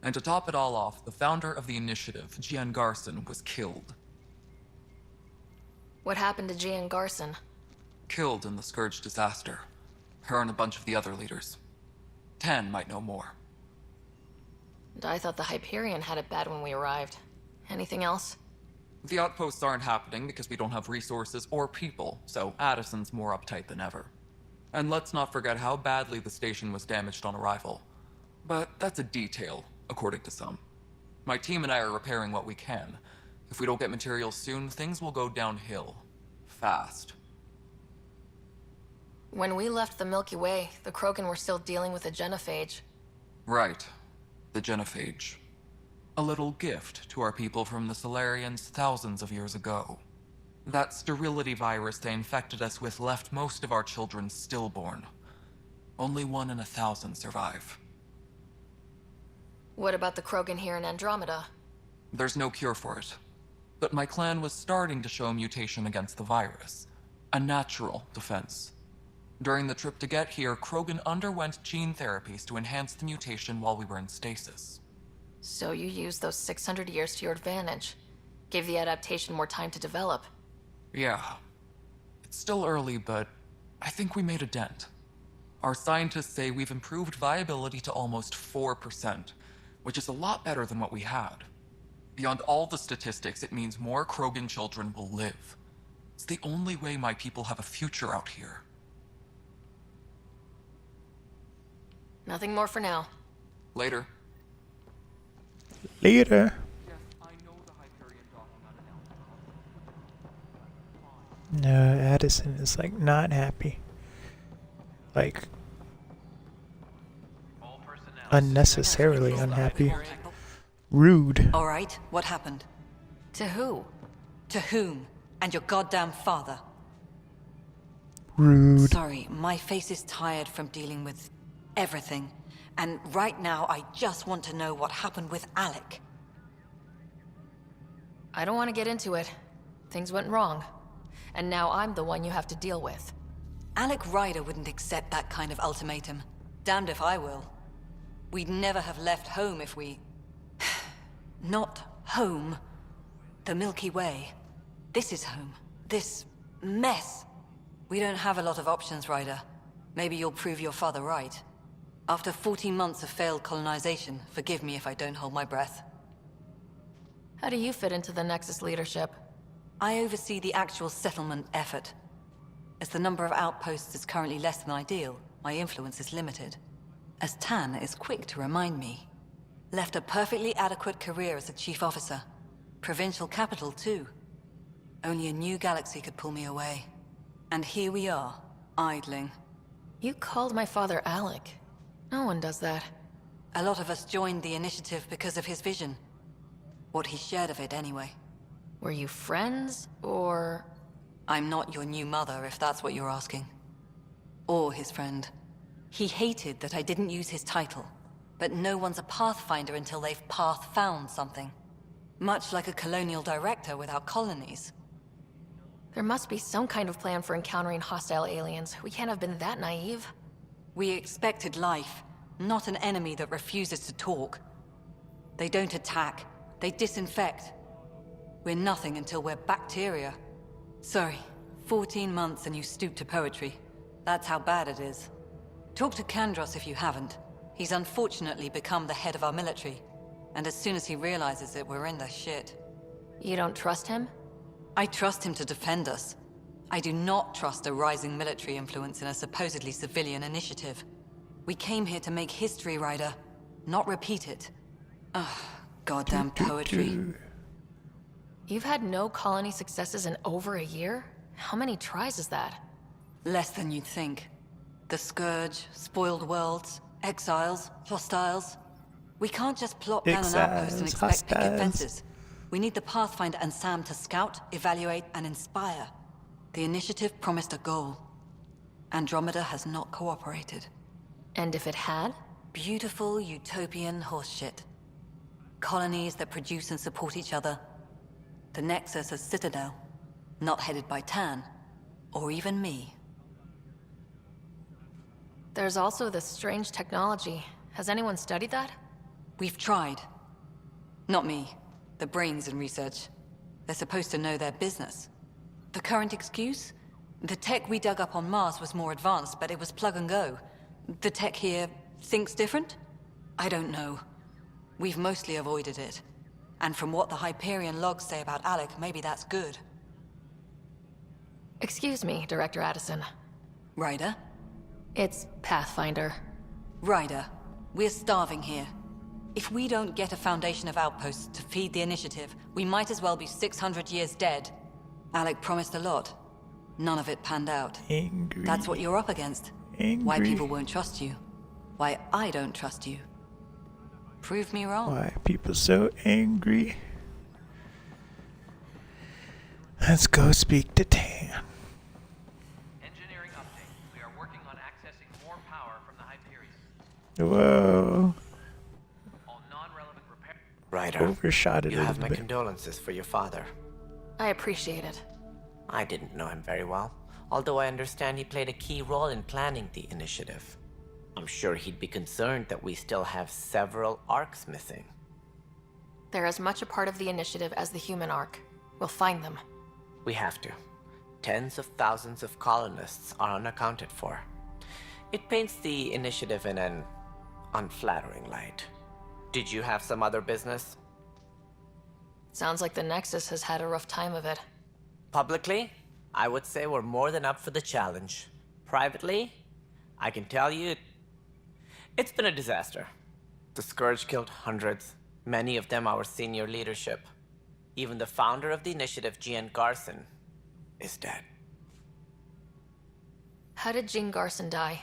And to top it all off, the founder of the initiative, Jien Garson, was killed. What happened to Jien Garson? Killed in the Scourge disaster. Her and a bunch of the other leaders. Tan might know more. And I thought the Hyperion had it bad when we arrived. Anything else? The outposts aren't happening because we don't have resources or people, so Addison's more uptight than ever. And let's not forget how badly the station was damaged on arrival. But that's a detail, according to some. My team and I are repairing what we can. If we don't get materials soon, things will go downhill. Fast. When we left the Milky Way, the Krogan were still dealing with the genophage. Right. The genophage. A little gift to our people from the Solarians thousands of years ago. That sterility virus they infected us with left most of our children stillborn. Only 1 in 1,000 survive. What about the Krogan here in Andromeda? There's no cure for it. But my clan was starting to show a mutation against the virus. A natural defense. During the trip to get here, Krogan underwent gene therapies to enhance the mutation while we were in stasis. So you used those 600 years to your advantage. Gave the adaptation more time to develop. Yeah. It's still early, but I think we made a dent. Our scientists say we've improved viability to almost 4%, which is a lot better than what we had. Beyond all the statistics, it means more Krogan children will live. It's the only way my people have a future out here. Nothing more for now. Later. Later. No, Addison is like not happy. Like unnecessarily unhappy. Rude. All right, what happened? To who? To whom? And your goddamn father. Rude. Sorry, my face is tired from dealing with everything. And right now, I just want to know what happened with Alec. I don't want to get into it. Things went wrong. And now I'm the one you have to deal with. Alec Ryder wouldn't accept that kind of ultimatum. Damned if I will. We'd never have left home if we... Not home. The Milky Way. This is home. This mess. We don't have a lot of options, Ryder. Maybe you'll prove your father right. After 14 months of failed colonization, forgive me if I don't hold my breath. How do you fit into the Nexus leadership? I oversee the actual settlement effort. As the number of outposts is currently less than ideal, my influence is limited. As Tan is quick to remind me. Left a perfectly adequate career as a chief officer. Provincial capital, too. Only a new galaxy could pull me away. And here we are, idling. You called my father Alec. No one does that. A lot of us joined the initiative because of his vision. What he shared of it, anyway. Were you friends, or...? I'm not your new mother, if that's what you're asking. Or his friend. He hated that I didn't use his title. But no one's a Pathfinder until they've path-found something. Much like a colonial director without colonies. There must be some kind of plan for encountering hostile aliens. We can't have been that naive. We expected life, not an enemy that refuses to talk. They don't attack, they disinfect. We're nothing until we're bacteria. Sorry, 14 months and you stoop to poetry. That's how bad it is. Talk to Kandros if you haven't. He's unfortunately become the head of our military. And as soon as he realizes it, we're in the shit. You don't trust him? I trust him to defend us. I do not trust a rising military influence in a supposedly civilian initiative. We came here to make history, Ryder, not repeat it. Ugh, goddamn poetry. You've had no colony successes in over a year? How many tries is that? Less than you'd think. The Scourge, spoiled worlds, exiles, hostiles. We can't just plop down an outpost and expect picket fences. We need the Pathfinder and Sam to scout, evaluate, and inspire. The initiative promised a goal. Andromeda has not cooperated. And if it had? Beautiful utopian horseshit. Colonies that produce and support each other. The Nexus as Citadel, not headed by Tan, or even me. There's also this strange technology. Has anyone studied that? We've tried. Not me. The brains in research. They're supposed to know their business. The current excuse? The tech we dug up on Mars was more advanced, but it was plug and go. The tech here thinks different? I don't know. We've mostly avoided it. And from what the Hyperion logs say about Alec, maybe that's good. Excuse me, Director Addison. Ryder? It's Pathfinder. Ryder, we're starving here. If we don't get a foundation of outposts to feed the initiative, we might as well be 600 years dead. Alec promised a lot. None of it panned out. Angry. That's what you're up against. Angry. Why people won't trust you. Why I don't trust you. Prove me wrong. Why are people so angry? Let's go speak to Tan. Engineering update. We are working on accessing more power from the Hyperion. Whoa. All non-relevant repair. Ryder, Overshot it you a have little my bit. condolences for your father. I appreciate it. I didn't know him very well, although I understand he played a key role in planning the initiative. I'm sure he'd be concerned that we still have several arcs missing. They're as much a part of the initiative as the human arc. We'll find them. We have to. Tens of thousands of colonists are unaccounted for. It paints the initiative in an unflattering light. Did you have some other business? Sounds like the Nexus has had a rough time of it. Publicly, I would say we're more than up for the challenge. Privately, I can tell you, it's been a disaster. The Scourge killed hundreds, many of them our senior leadership. Even the founder of the initiative, Jean Garson, is dead. How did Jean Garson die?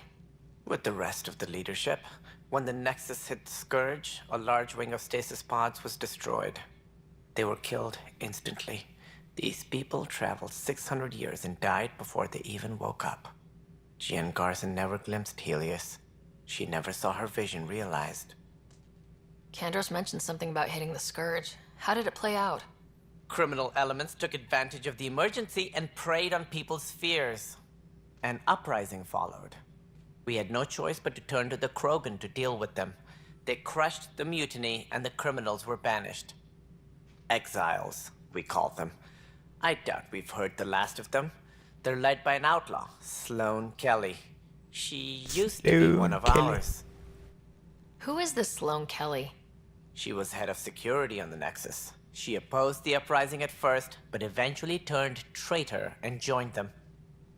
With the rest of the leadership, when the Nexus hit the Scourge, a large wing of stasis pods was destroyed. They were killed instantly. These people traveled 600 years and died before they even woke up. Jean Garson never glimpsed Helios. She never saw her vision realized. Kandros mentioned something about hitting the Scourge. How did it play out? Criminal elements took advantage of the emergency and preyed on people's fears. An uprising followed. We had no choice but to turn to the Krogan to deal with them. They crushed the mutiny and the criminals were banished. Exiles, we call them. I doubt we've heard the last of them. They're led by an outlaw, Sloane Kelly. She used to be one of ours. Who is this Sloane Kelly? She was head of security on the Nexus. She opposed the uprising at first, but eventually turned traitor and joined them.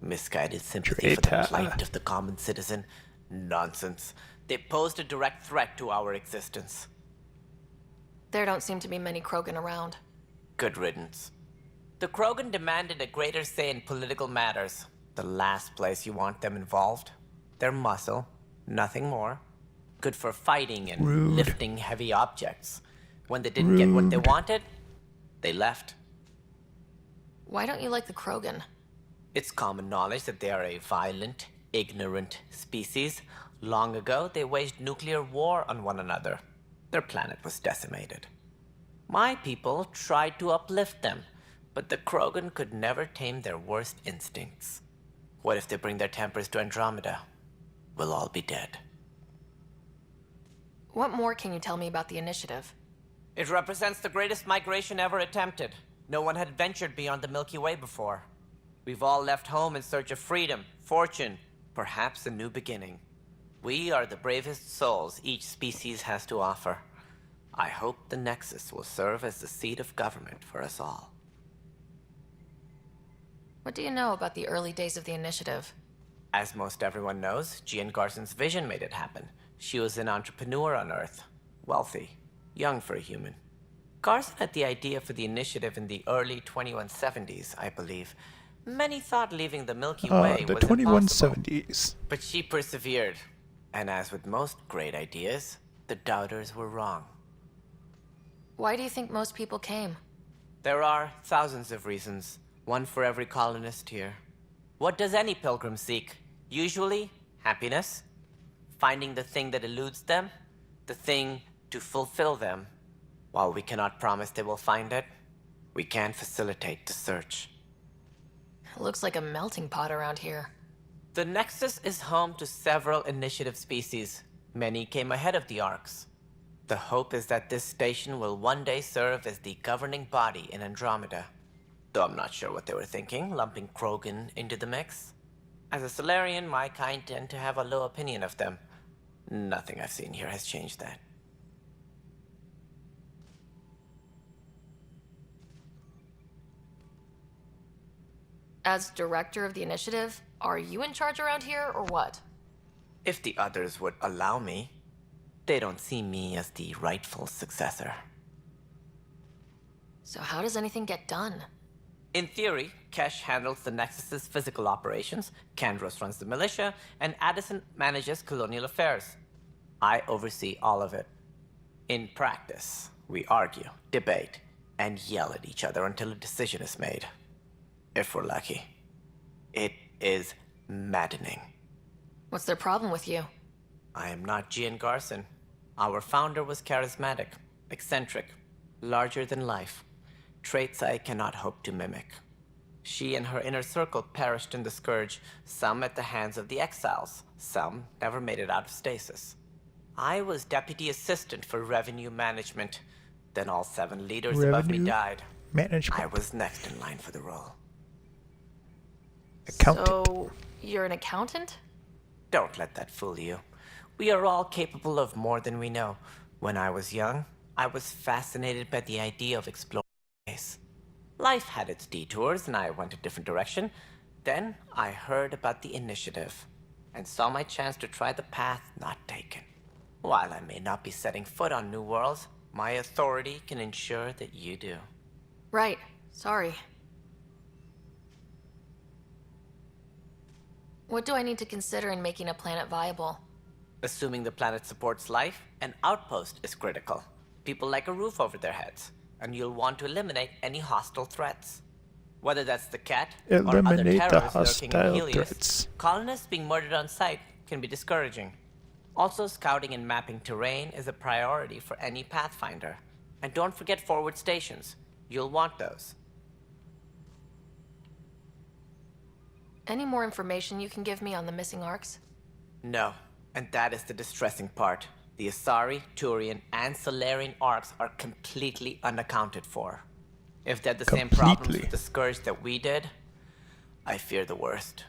Misguided sympathy for the plight of the common citizen. Nonsense. They posed a direct threat to our existence. There don't seem to be many Krogan around. Good riddance. The Krogan demanded a greater say in political matters. The last place you want them involved. Their muscle, nothing more. Good for fighting and lifting heavy objects. When they didn't get what they wanted, they left. Why don't you like the Krogan? It's common knowledge that they are a violent, ignorant species. Long ago, they waged nuclear war on one another. Their planet was decimated. My people tried to uplift them, but the Krogan could never tame their worst instincts. What if they bring their tempers to Andromeda? We'll all be dead. What more can you tell me about the initiative? It represents the greatest migration ever attempted. No one had ventured beyond the Milky Way before. We've all left home in search of freedom, fortune, perhaps a new beginning. We are the bravest souls each species has to offer. I hope the Nexus will serve as the seat of government for us all. What do you know about the early days of the initiative? As most everyone knows, Jean Garson's vision made it happen. She was an entrepreneur on Earth, wealthy, young for a human. Garson had the idea for the initiative in the early 2170s, I believe. Many thought leaving the Milky Way The was 2170s. impossible, but she persevered. And as with most great ideas, the doubters were wrong. Why do you think most people came? There are thousands of reasons, one for every colonist here. What does any pilgrim seek? Usually, happiness. Finding the thing that eludes them, the thing to fulfill them. While we cannot promise they will find it, we can facilitate the search. It looks like a melting pot around here. The Nexus is home to several initiative species. Many came ahead of the Arcs. The hope is that this station will one day serve as the governing body in Andromeda. Though I'm not sure what they were thinking, lumping Krogan into the mix. As a Solarian, my kind tend to have a low opinion of them. Nothing I've seen here has changed that. As director of the initiative, are you in charge around here or what? If the others would allow me. They don't see me as the rightful successor. So how does anything get done? In theory, Kesh handles the Nexus's physical operations, Kandros runs the militia, and Addison manages colonial affairs. I oversee all of it. In practice, we argue, debate, and yell at each other until a decision is made. If we're lucky. It is maddening. What's their problem with you? I am not Gian Garson. Our founder was charismatic, eccentric, larger than life. Traits I cannot hope to mimic. She and her inner circle perished in the Scourge, some at the hands of the Exiles, some never made it out of stasis. I was deputy assistant for revenue management. Then all 7 leaders above me died. Management. I was next in line for the role. Accountant. So, you're an accountant? Don't let that fool you. We are all capable of more than we know. When I was young, I was fascinated by the idea of exploring space. Life had its detours, and I went a different direction. Then I heard about the initiative, and saw my chance to try the path not taken. While I may not be setting foot on new worlds, my authority can ensure that you do. Right. Sorry. What do I need to consider in making a planet viable? Assuming the planet supports life, an outpost is critical. People like a roof over their heads, and you'll want to eliminate any hostile threats. Whether that's the cat or other Eliminate the terrorists lurking in hostile Helios, threats. colonists being murdered on sight can be discouraging. Also, scouting and mapping terrain is a priority for any Pathfinder. And don't forget forward stations. You'll want those. Any more information you can give me on the missing arcs? No, and that is the distressing part. The Asari, Turian, and Solarian arcs are completely unaccounted for. If they had the same problems with the Scourge that we did, I fear the worst.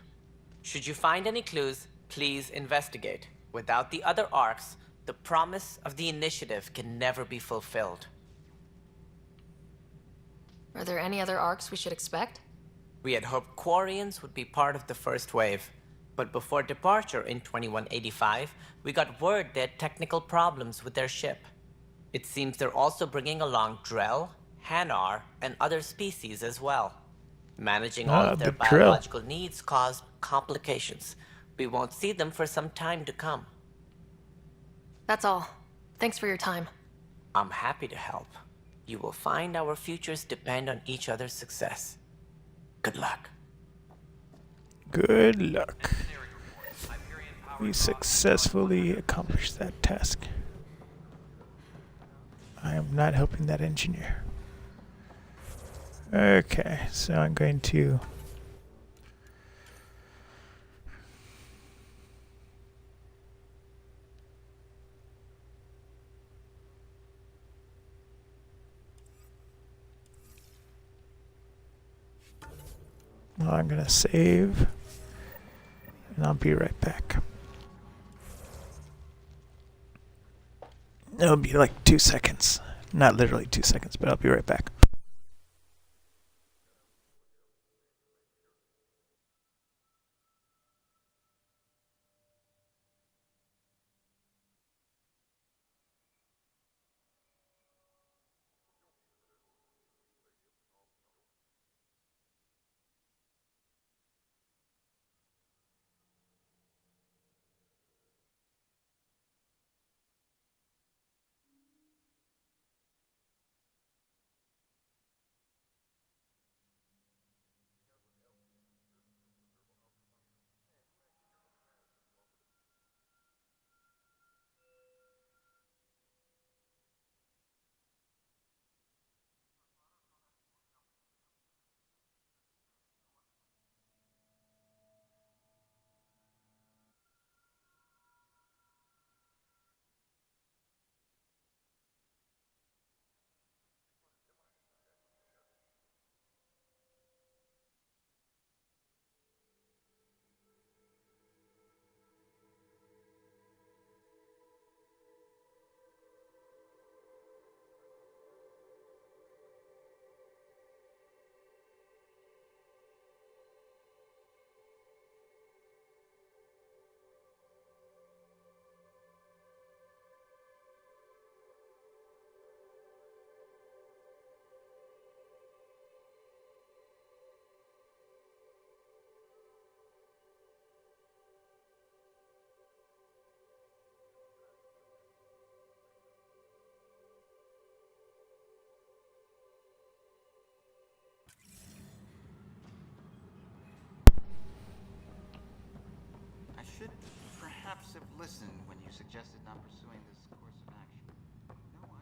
Should you find any clues, please investigate. Without the other arcs, the promise of the initiative can never be fulfilled. Are there any other arcs we should expect? We had hoped Quarians would be part of the first wave, but before departure in 2185, we got word they had technical problems with their ship. It seems they're also bringing along Drell, Hanar, and other species as well. Managing all of their biological needs caused complications. We won't see them for some time to come. That's all. Thanks for your time. I'm happy to help. You will find our futures depend on each other's success. Good luck. Good luck. We successfully accomplished that task. I am not helping that engineer. Okay, so I'm going to... Well, I'm gonna save, and I'll be right back. It'll be like 2 seconds. Not literally 2 seconds, but I'll be right back. listen when you suggested not pursuing this course of action. No, I'm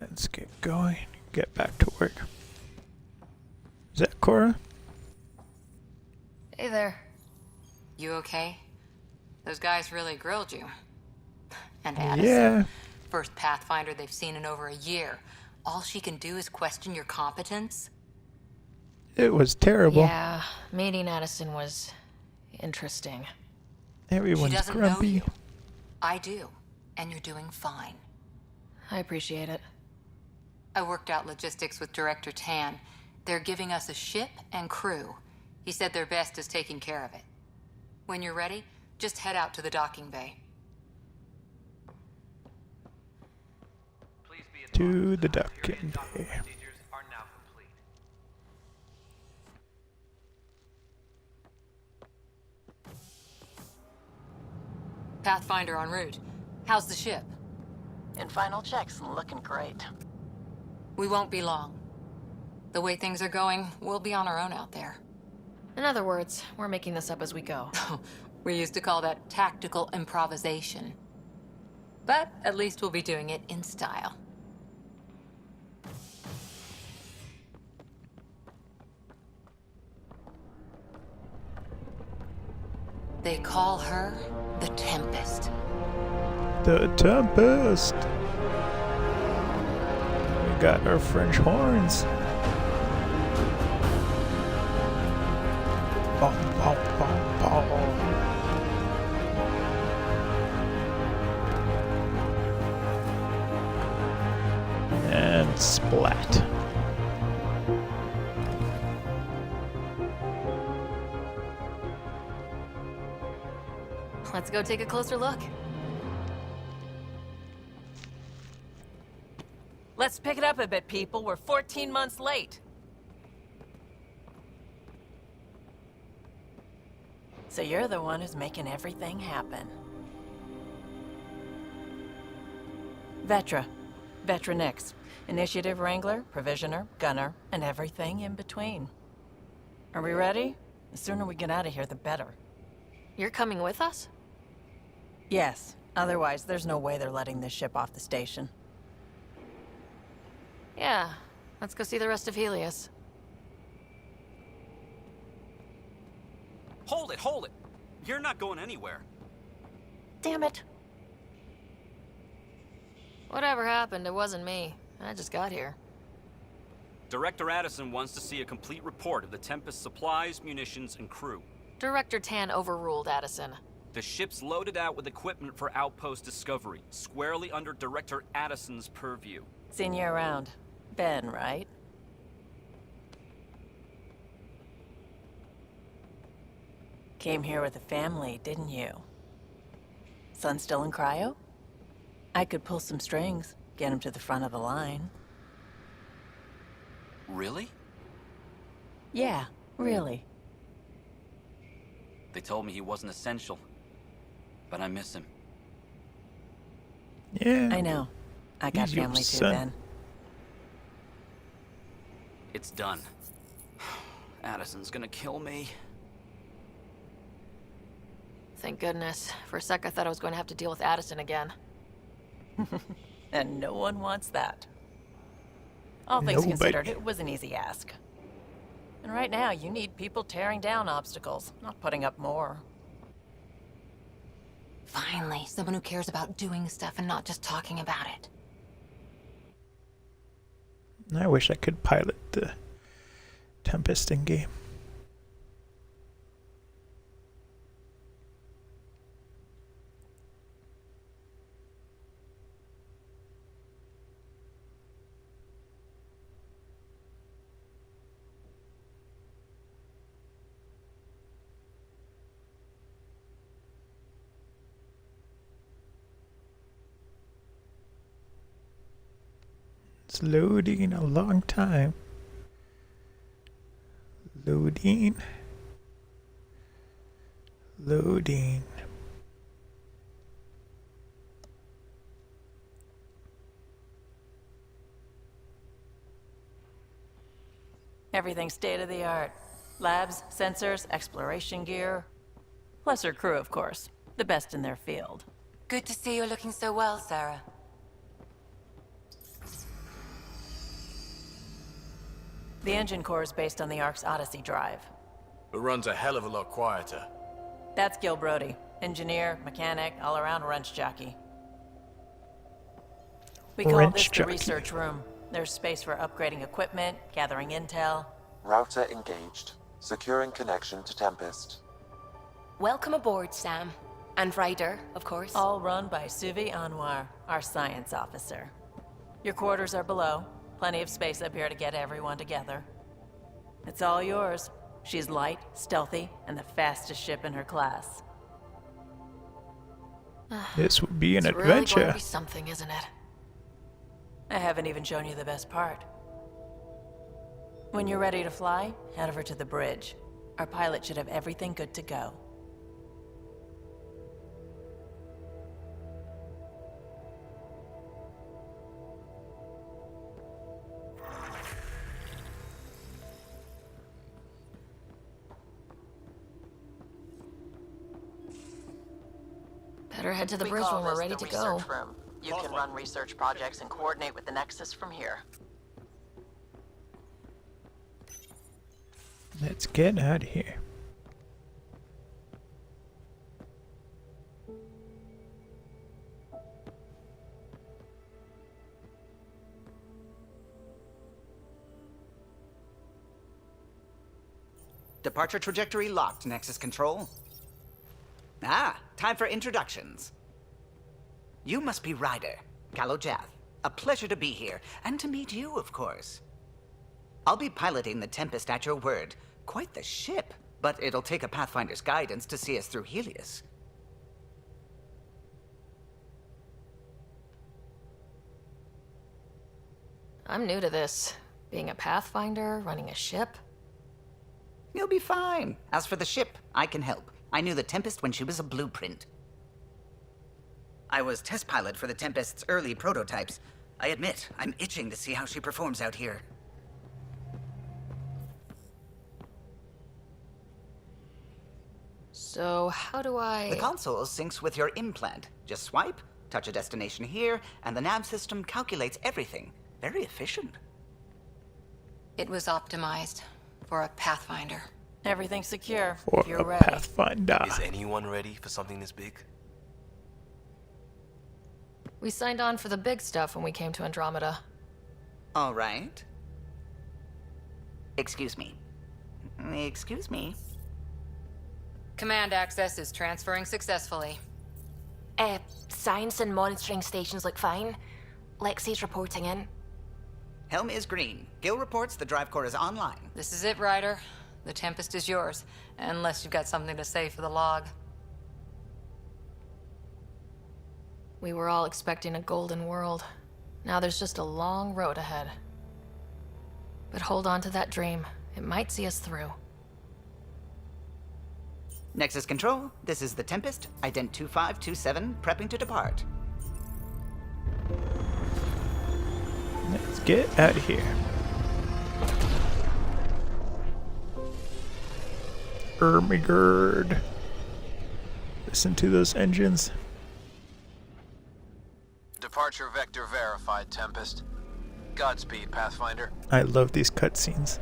fine. Let's get going. Get back to work. Is that Cora? Hey there. You okay? Those guys really grilled you. And Addison, Yeah. first Pathfinder they've seen in over a year. All she can do is question your competence? It was terrible. Yeah, meeting Addison was interesting. Everyone's She doesn't grumpy. know you. I do, and you're doing fine. I appreciate it. I worked out logistics with Director Tan. They're giving us a ship and crew. He said their best is taking care of it. When you're ready, just head out to the docking bay. To the docking bay. Procedures are now complete. Pathfinder en route. How's the ship? In final checks, looking great. We won't be long. The way things are going, we'll be on our own out there. In other words, we're making this up as we go. We used to call that tactical improvisation. But at least we'll be doing it in style. They call her the Tempest. The Tempest. We got our French horns. Bom, bom, bom, bom. And splat. Let's go take a closer look. Let's pick it up a bit, people. We're 14 months late. So you're the one who's making everything happen. Vetra. Vetra Nix. Initiative Wrangler, Provisioner, Gunner, and everything in between. Are we ready? The sooner we get out of here, the better. You're coming with us? Yes. Otherwise, there's no way they're letting this ship off the station. Yeah. Let's go see the rest of Helios. Hold it, hold it! You're not going anywhere. Damn it. Whatever happened, it wasn't me. I just got here. Director Addison wants to see a complete report of the Tempest's supplies, munitions, and crew. Director Tan overruled Addison. The ship's loaded out with equipment for Outpost Discovery, squarely under Director Addison's purview. Seen you around. Ben, right? Came here with a family, didn't you? Son still in cryo? I could pull some strings, get him to the front of the line. Really? Yeah, really. They told me he wasn't essential, but I miss him. Yeah. I know. I got He's your family too, son. Ben. It's done. Addison's gonna kill me. Thank goodness. For a sec, I thought I was going to have to deal with Addison again. And no one wants that. All things Nobody. considered, it was an easy ask. And right now, you need people tearing down obstacles, not putting up more. Finally, someone who cares about doing stuff and not just talking about it. I wish I could pilot the Tempest in game. It's loading a long time. Loading. Loading. Everything's state of the art. Labs, sensors, exploration gear. Lesser crew, of course. The best in their field. Good to see you looking so well, Sarah. The engine core is based on the Ark's Odyssey drive. It runs a hell of a lot quieter. That's Gil Brody. Engineer, mechanic, all-around wrench jockey. We call Wrench this the jockey. research room. There's space for upgrading equipment, gathering intel. Router engaged. Securing connection to Tempest. Welcome aboard, Sam. And Ryder, of course. All run by Suvi Anwar, our science officer. Your quarters are below. Plenty of space up here to get everyone together. It's all yours. She's light, stealthy, and the fastest ship in her class. This would be an It's really going adventure. to be something, isn't it? I haven't even shown you the best part. When you're ready to fly, head over to the bridge. Our pilot should have everything good to go. Better head to the We bridge call when we're this ready the to go. research room. You can run research projects and coordinate with the Nexus from here. Let's get out of here. Departure trajectory locked, Nexus Control. Ah, time for introductions. You must be Ryder, Calo Jath. A pleasure to be here, and to meet you, of course. I'll be piloting the Tempest at your word. Quite the ship, but it'll take a Pathfinder's guidance to see us through Helios. I'm new to this. Being a Pathfinder, running a ship. You'll be fine. As for the ship, I can help. I knew the Tempest when she was a blueprint. I was test pilot for the Tempest's early prototypes. I admit, I'm itching to see how she performs out here. So, how do I... The console syncs with your implant. Just swipe, touch a destination here, and the nav system calculates everything. Very efficient. It was optimized for a Pathfinder. Everything's secure. For if you're a ready. Pathfinder. Is anyone ready for something this big? We signed on for the big stuff when we came to Andromeda. All right. Excuse me. Excuse me. Command access is transferring successfully. Science and monitoring stations look fine. Lexi's reporting in. Helm is green. Gil reports the drive core is online. This is it, Ryder. The Tempest is yours, unless you've got something to say for the log. We were all expecting a golden world. Now there's just a long road ahead. But hold on to that dream. It might see us through. Nexus Control, this is the Tempest, Ident 2527, prepping to depart. Let's get out of here. Ermigerd. Listen to those engines. Departure vector verified, Tempest. Godspeed, Pathfinder. I love these cutscenes.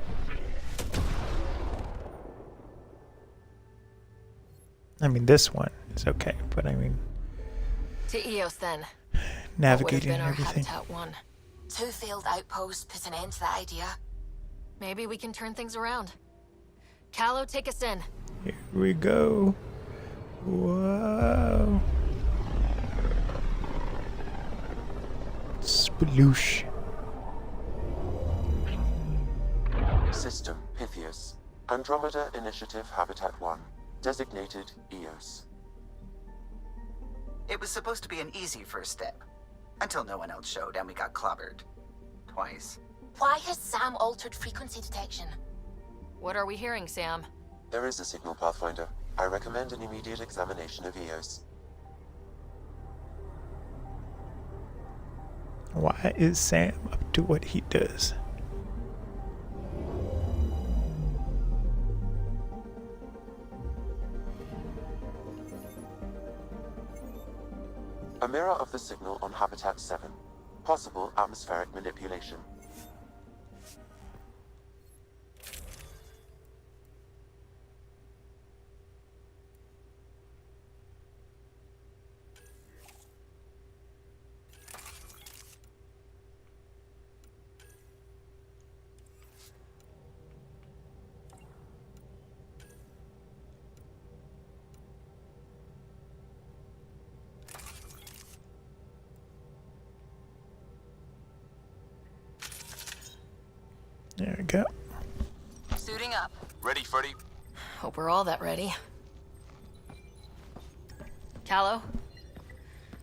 I mean, this one is okay, but I mean, To Eos then. navigating What would have been and our everything. Habitat 1. 2 failed outposts put an end to that idea. Maybe we can turn things around. Calo, take us in. Here we go. Whoa. Sploosh. System Pythias. Andromeda Initiative Habitat 1. Designated EOS. It was supposed to be an easy first step. Until no one else showed and we got clobbered. Twice. Why has Sam altered frequency detection? What are we hearing, Sam? There is a signal, Pathfinder. I recommend an immediate examination of EOS. Why is Sam up to what he does? A mirror of the signal on Habitat 7. Possible atmospheric manipulation. There we go. Suiting up. Ready, Freddy? Hope we're all that ready. Callow?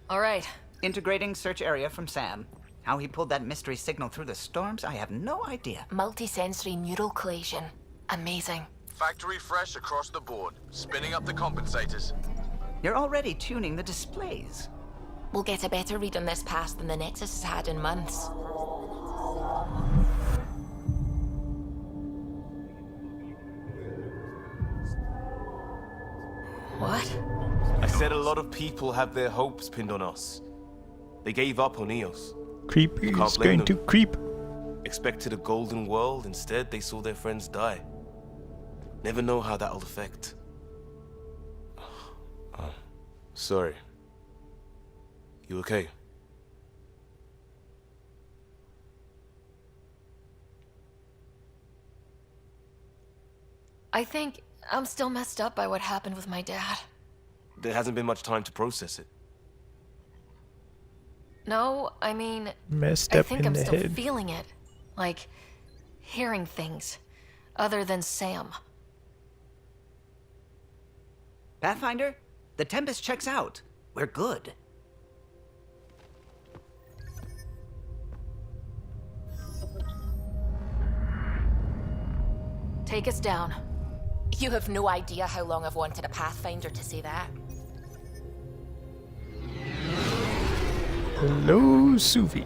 All right. Integrating search area from Sam. How he pulled that mystery signal through the storms, I have no idea. Multisensory neural collation. Amazing. Factory fresh across the board. Spinning up the compensators. You're already tuning the displays. We'll get a better read on this pass than the Nexus has had in months. What? I said a lot of people have their hopes pinned on us. They gave up on Eos. Creepy You can't is blame going to them. creep. Expected a golden world, instead they saw their friends die. Never know how that'll affect. Oh, sorry. You okay? I think I'm still messed up by what happened with my dad. There hasn't been much time to process it. No, I mean, Messed I up think in I'm the still head. feeling it. Like, hearing things. Other than Sam. Pathfinder, the Tempest checks out. We're good. Take us down. You have no idea how long I've wanted a Pathfinder to say that. Hello, Suvi.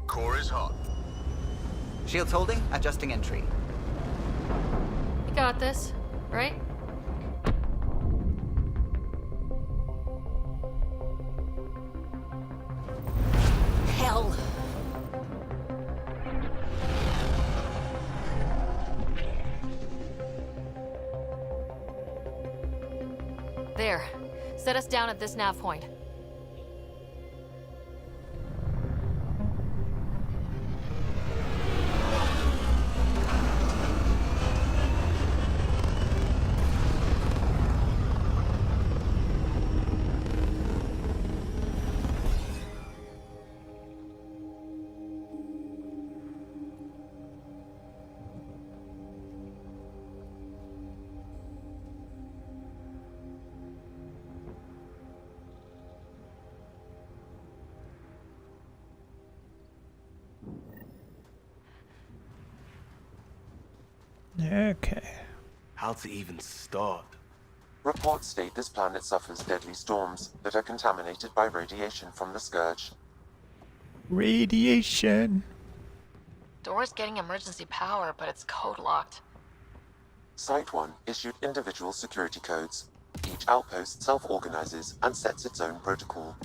Core is hot. Shields holding, adjusting entry. You got this, right? Hell. There. Set us down at this nav point. Okay. How to even start? Reports state this planet suffers deadly storms that are contaminated by radiation from the Scourge. Radiation. Door's getting emergency power, but it's code locked. Site 1 issued individual security codes. Each outpost self-organizes and sets its own protocol.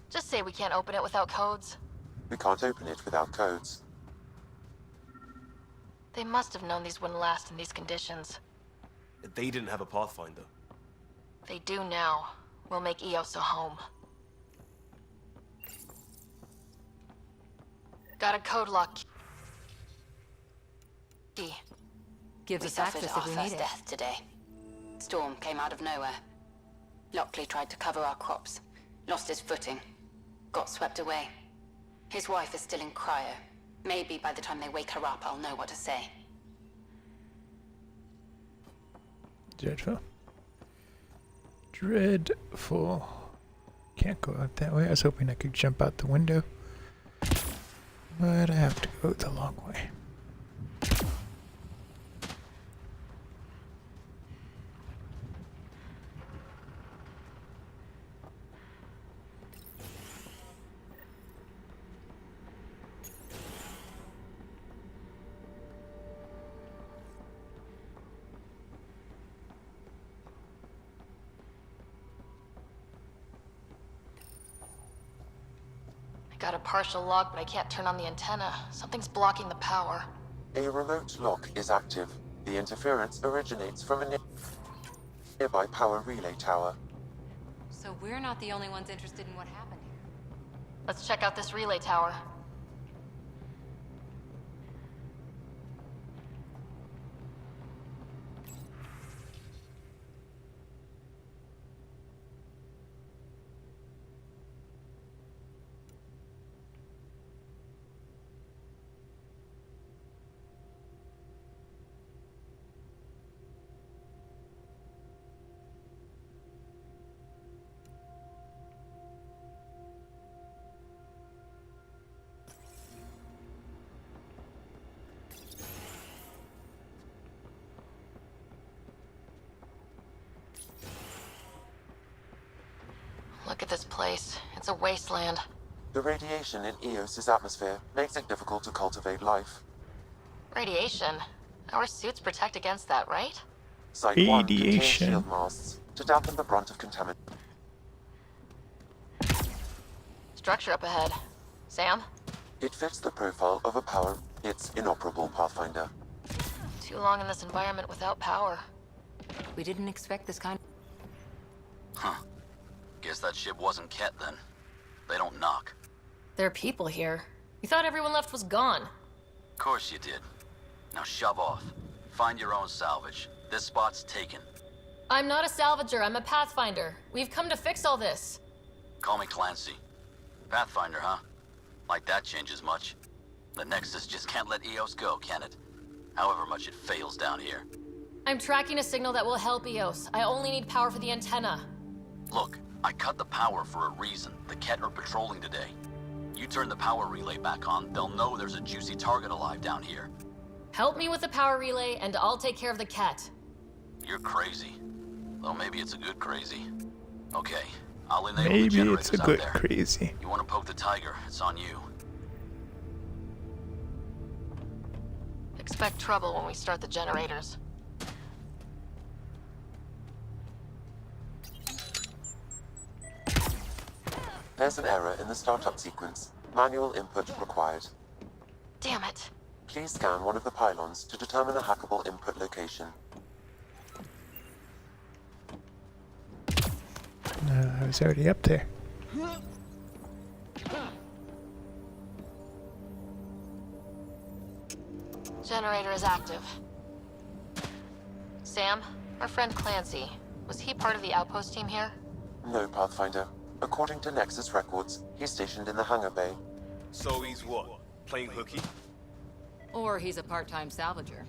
Just say we can't open it without codes. We can't open it without codes. They must have known these wouldn't last in these conditions. They didn't have a Pathfinder. They do now. We'll make Eos a home. Got a code lock key. Gives We us suffered access our if we first need it. death today. Storm came out of nowhere. Lockley tried to cover our crops, lost his footing, got swept away. His wife is still in cryo. Maybe by the time they wake her up, I'll know what to say. Dreadful. Dreadful. Can't go out that way. I was hoping I could jump out the window. But I have to go the long way. Got a partial lock, but I can't turn on the antenna. Something's blocking the power. A remote lock is active. The interference originates from a nearby power relay tower. So we're not the only ones interested in what happened here. Let's check out this relay tower. Look at this place. It's a wasteland. The radiation in Eos's atmosphere makes it difficult to cultivate life. Radiation? Our suits protect against that, right? Site 1 contains shield masts to dampen the brunt of contamination. Structure up ahead. Sam? It fits the profile of a power. It's inoperable, Pathfinder. Too long in this environment without power. We didn't expect this kind Huh. Guess that ship wasn't Ket then. They don't knock. There are people here. You thought everyone left was gone. Of course you did. Now shove off. Find your own salvage. This spot's taken. I'm not a salvager, I'm a pathfinder. We've come to fix all this. Call me Clancy. Pathfinder, huh? Like that changes much. The Nexus just can't let Eos go, can it? However much it fails down here. I'm tracking a signal that will help Eos. I only need power for the antenna. Look, I cut the power for a reason. The Ket are patrolling today. You turn the power relay back on, they'll know there's a juicy target alive down here. Help me with the power relay, and I'll take care of the Ket. You're crazy. Though maybe it's a good crazy. Okay, I'll enable the Maybe generators it's a out good there. crazy. You want to poke the tiger, it's on you. Expect trouble when we start the generators. There's an error in the startup sequence. Manual input required. Damn it. Please scan one of the pylons to determine a hackable input location. I was already up there. Generator is active. Sam, our friend Clancy, was he part of the outpost team here? No, Pathfinder. According to Nexus records, he's stationed in the hangar bay. So he's what? Playing hooky? Or he's a part-time salvager.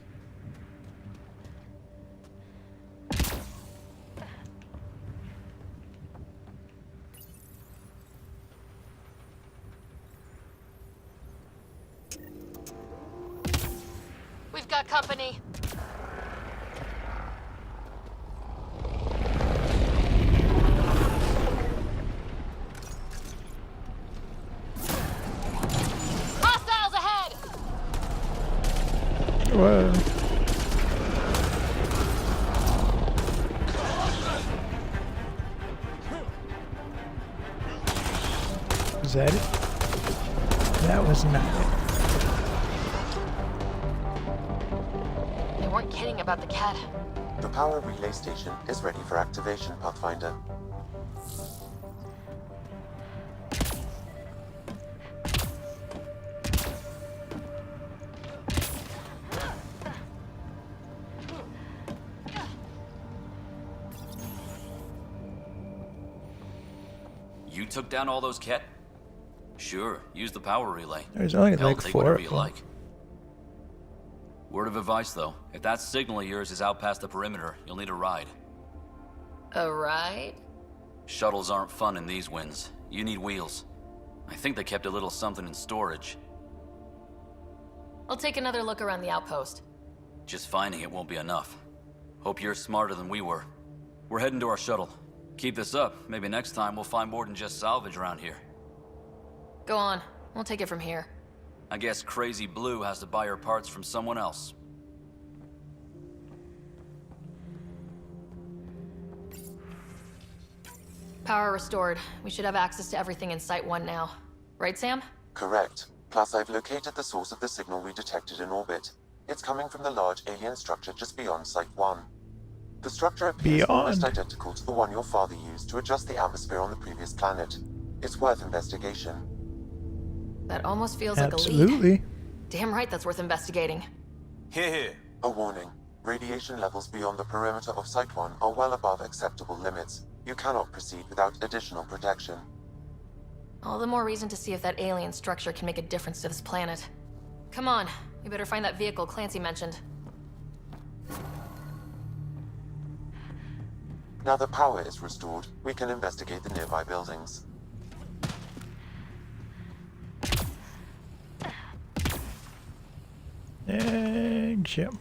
We've got company. Hostiles ahead! Whoa. Was that it? That was not it. They weren't kidding about the Ket. The power relay station is ready for activation, Pathfinder. You took down all those Ket? Sure, use the power relay. There's only Hell, like take 4 whatever of you them. like. Word of advice, though. If that signal of yours is out past the perimeter, you'll need a ride. A ride? Shuttles aren't fun in these winds. You need wheels. I think they kept a little something in storage. I'll take another look around the outpost. Just finding it won't be enough. Hope you're smarter than we were. We're heading to our shuttle. Keep this up. Maybe next time we'll find more than just salvage around here. Go on. We'll take it from here. I guess Crazy Blue has to buy her parts from someone else. Power restored. We should have access to everything in Site 1 now. Right, Sam? Correct. Plus, I've located the source of the signal we detected in orbit. It's coming from the large alien structure just beyond Site 1. The structure appears almost identical to the one your father used to adjust the atmosphere on the previous planet. It's worth investigation. That almost feels like a lead. Absolutely. Damn right that's worth investigating. Here. A warning. Radiation levels beyond the perimeter of Site 1 are well above acceptable limits. You cannot proceed without additional protection. All the more reason to see if that alien structure can make a difference to this planet. Come on, we better find that vehicle Clancy mentioned. Now that power is restored, we can investigate the nearby buildings. And jump.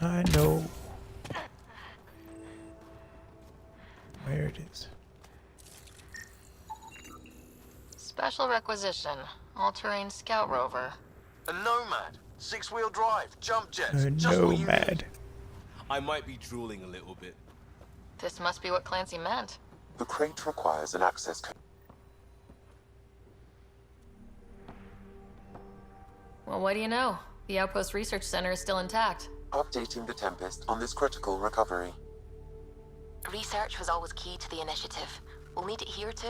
I know where it is. Special requisition. All-terrain scout rover. A Nomad. 6-wheel drive. Jump jets. A Just what you Nomad. need. I might be drooling a little bit. This must be what Clancy meant. The crate requires an access code. Well, what do you know? The Outpost Research Center is still intact. Updating the Tempest on this critical recovery. Research was always key to the initiative. We'll need it here too.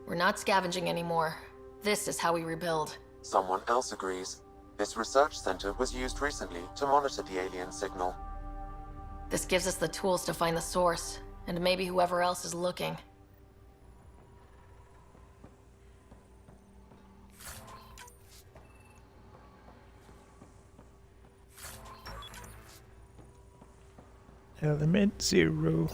We're not scavenging anymore. This is how we rebuild. Someone else agrees. This research center was used recently to monitor the alien signal. This gives us the tools to find the source, and maybe whoever else is looking. Element 0.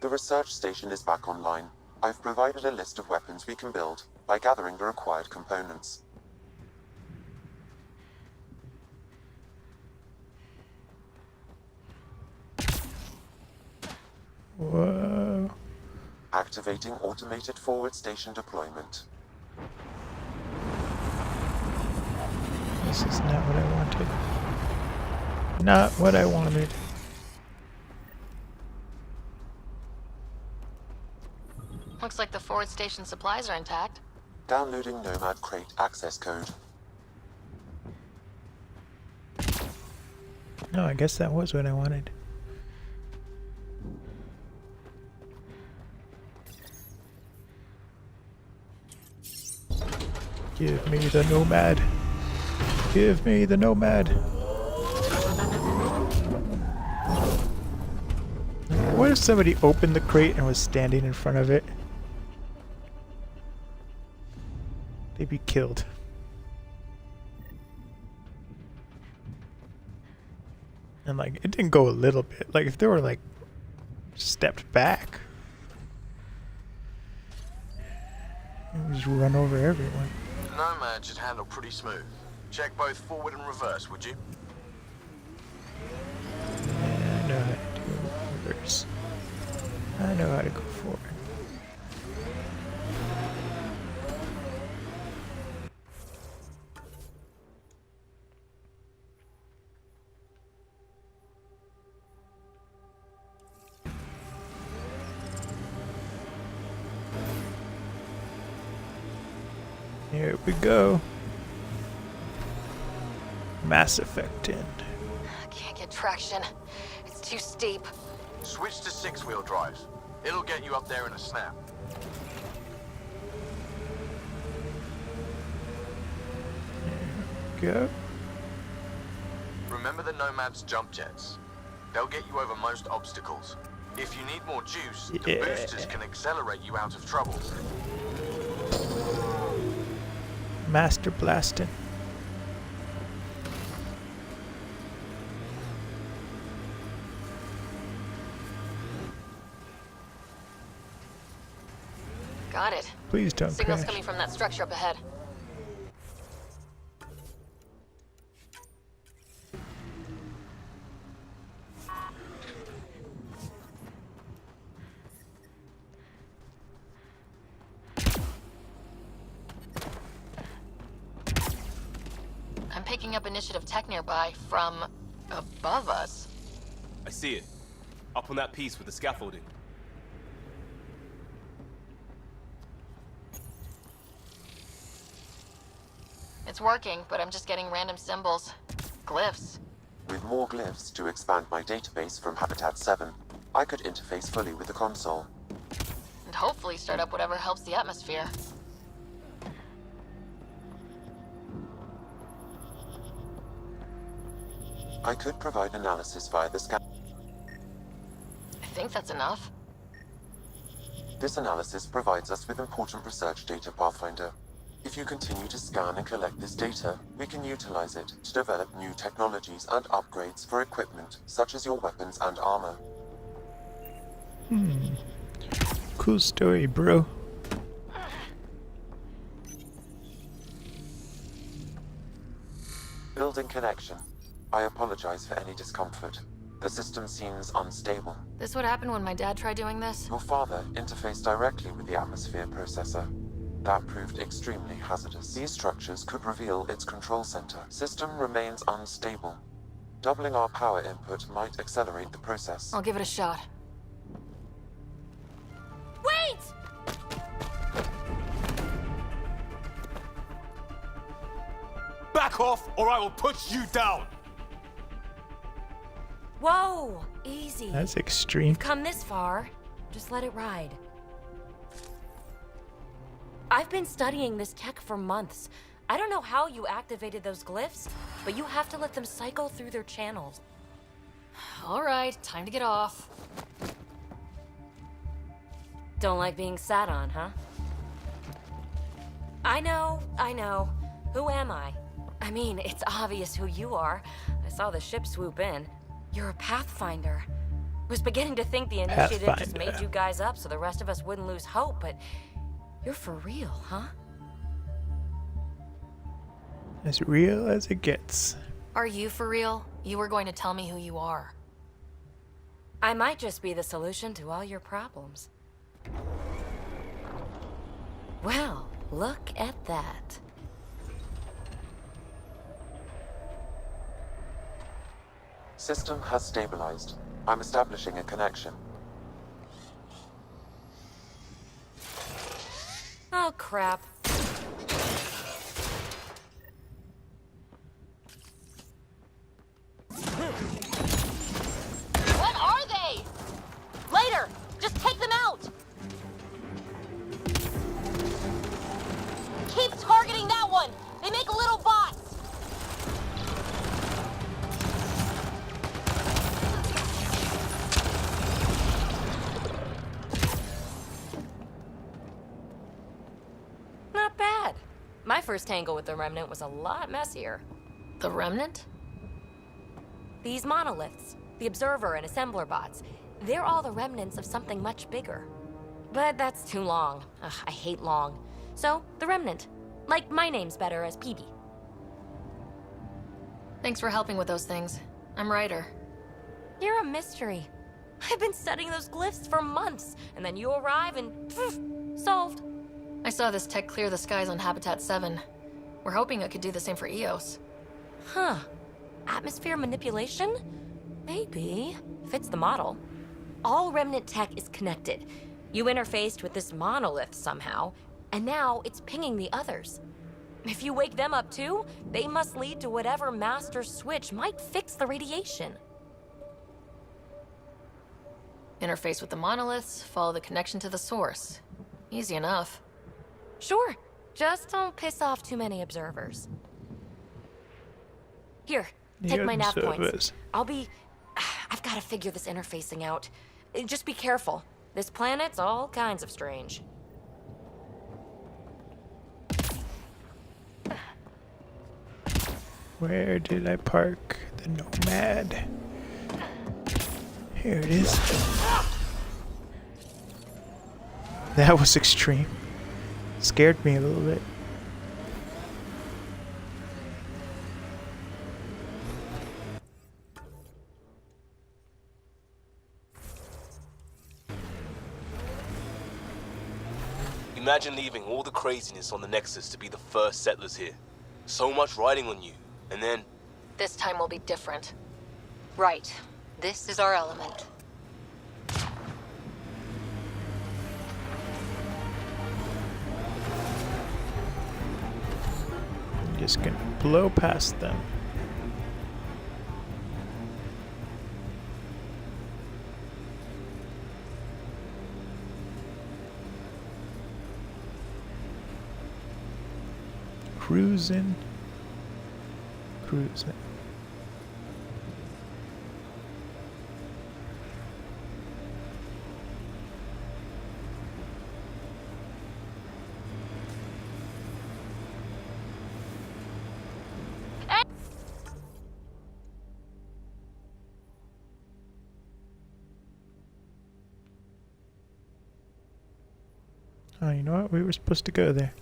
The research station is back online. I've provided a list of weapons we can build by gathering the required components. Whoa. Activating automated forward station deployment. This is not what I wanted. Not what I wanted. Looks like the forward station supplies are intact. Downloading Nomad crate access code. No, I guess that was what I wanted. Give me the Nomad. Give me the Nomad. What if somebody opened the crate and was standing in front of it? They'd be killed. And like, it didn't go a little bit. Like, if they were like, stepped back, it would just run over everyone. Nomad should handle pretty smooth. Check both forward and reverse, would you? I know how to do reverse. I know how to go forward. Here we go. Mass Effect in. Can't get traction. It's too steep. Switch to 6-wheel drives. It'll get you up there in a snap. Go. Remember the Nomad's jump jets. They'll get you over most obstacles. If you need more juice, the Yeah. boosters can accelerate you out of trouble. Master blasting. Got it. Please don't Signal's crash. coming from that structure up ahead. picking up initiative tech nearby from above us. I see it. Up on that piece with the scaffolding. It's working, but I'm just getting random symbols. Glyphs. With more glyphs to expand my database from Habitat 7, I could interface fully with the console. And hopefully start up whatever helps the atmosphere. I could provide analysis via the scan. I think that's enough. This analysis provides us with important research data, Pathfinder. If you continue to scan and collect this data, we can utilize it to develop new technologies and upgrades for equipment, such as your weapons and armor. Cool story, bro. Building connection. I apologize for any discomfort. The system seems unstable. This would happen when my dad tried doing this? Your father interfaced directly with the atmosphere processor. That proved extremely hazardous. These structures could reveal its control center. System remains unstable. Doubling our power input might accelerate the process. I'll give it a shot. Wait! Back off, or I will put you down! Whoa! Easy. That's extreme. You've come this far. Just let it ride. I've been studying this tech for months. I don't know how you activated those glyphs, but you have to let them cycle through their channels. Alright, time to get off. Don't like being sat on, huh? I know. Who am I? I mean, it's obvious who you are. I saw the ship swoop in. You're a Pathfinder. Was beginning to think the initiative just made you guys up so the rest of us wouldn't lose hope, but you're for real, huh? As real as it gets. Are you for real? You were going to tell me who you are. I might just be the solution to all your problems. Well, look at that. System has stabilized. I'm establishing a connection. Oh, crap. What are they? Later! Just take them out! Keep targeting that one! They make little bots! Not bad. My first tangle with the Remnant was a lot messier. The Remnant? These monoliths, the Observer and Assembler bots, they're all the remnants of something much bigger. But that's too long. Ugh, I hate long. So, the Remnant. Like my name's better as PB. Thanks for helping with those things. I'm Ryder. You're a mystery. I've been studying those glyphs for months, and then you arrive and poof, solved. I saw this tech clear the skies on Habitat 7. We're hoping it could do the same for EOS. Huh. Atmosphere manipulation? Maybe. Fits the model. All Remnant tech is connected. You interfaced with this monolith somehow, and now it's pinging the others. If you wake them up too, they must lead to whatever master switch might fix the radiation. Interface with the monoliths, follow the connection to the source. Easy enough. Sure. Just don't piss off too many observers. Here, take my nav points. I've got to figure this interfacing out. Just be careful. This planet's all kinds of strange. Where did I park the Nomad? Here it is. That was extreme. Scared me a little bit. Imagine leaving all the craziness on the Nexus to be the first settlers here. So much riding on you. And then? This time will be different. Right. This is our element. Just gonna blow past them. Cruising. Oh, you know what? We were supposed to go there.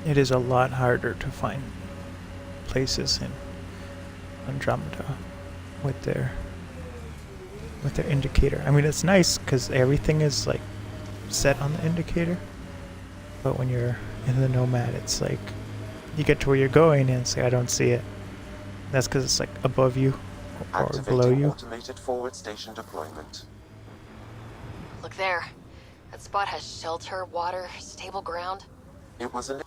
It is a lot harder to find places in Andromeda with their indicator. I mean, it's nice because everything is like set on the indicator, but when you're in the Nomad, it's like you get to where you're going and it's like I don't see it. That's because it's like above you or below you. Automated forward station deployment. Look there. That spot has shelter, water, stable ground. It was an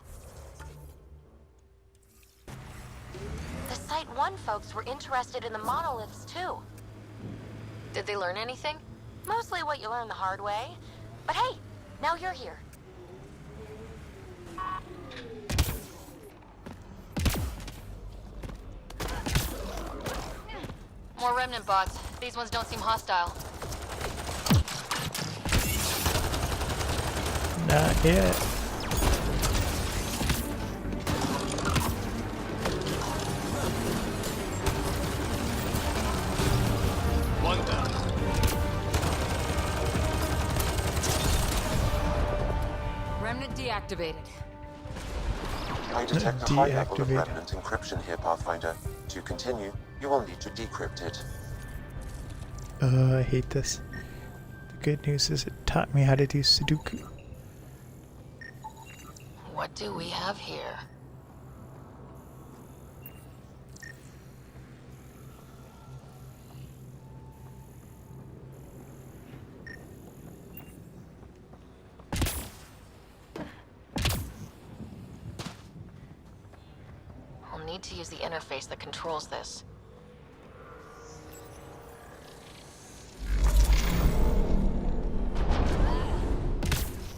The Site 1 folks were interested in the monoliths, too. Did they learn anything? Mostly what you learn the hard way. But hey, now you're here. More remnant bots. These ones don't seem hostile. Not yet. One down. Remnant deactivated. I detect a high level of remnant encryption here, Pathfinder. To continue, you will need to decrypt it. I hate this. The good news is it taught me how to do Sudoku. What do we have here? I'll need to use the interface that controls this.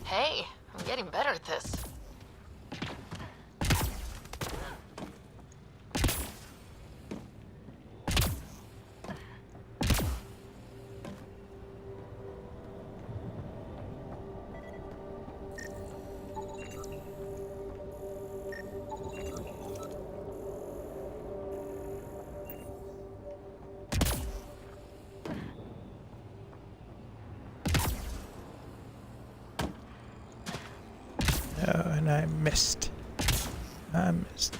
Hey, I'm getting better at this. Oh, and I missed. I missed.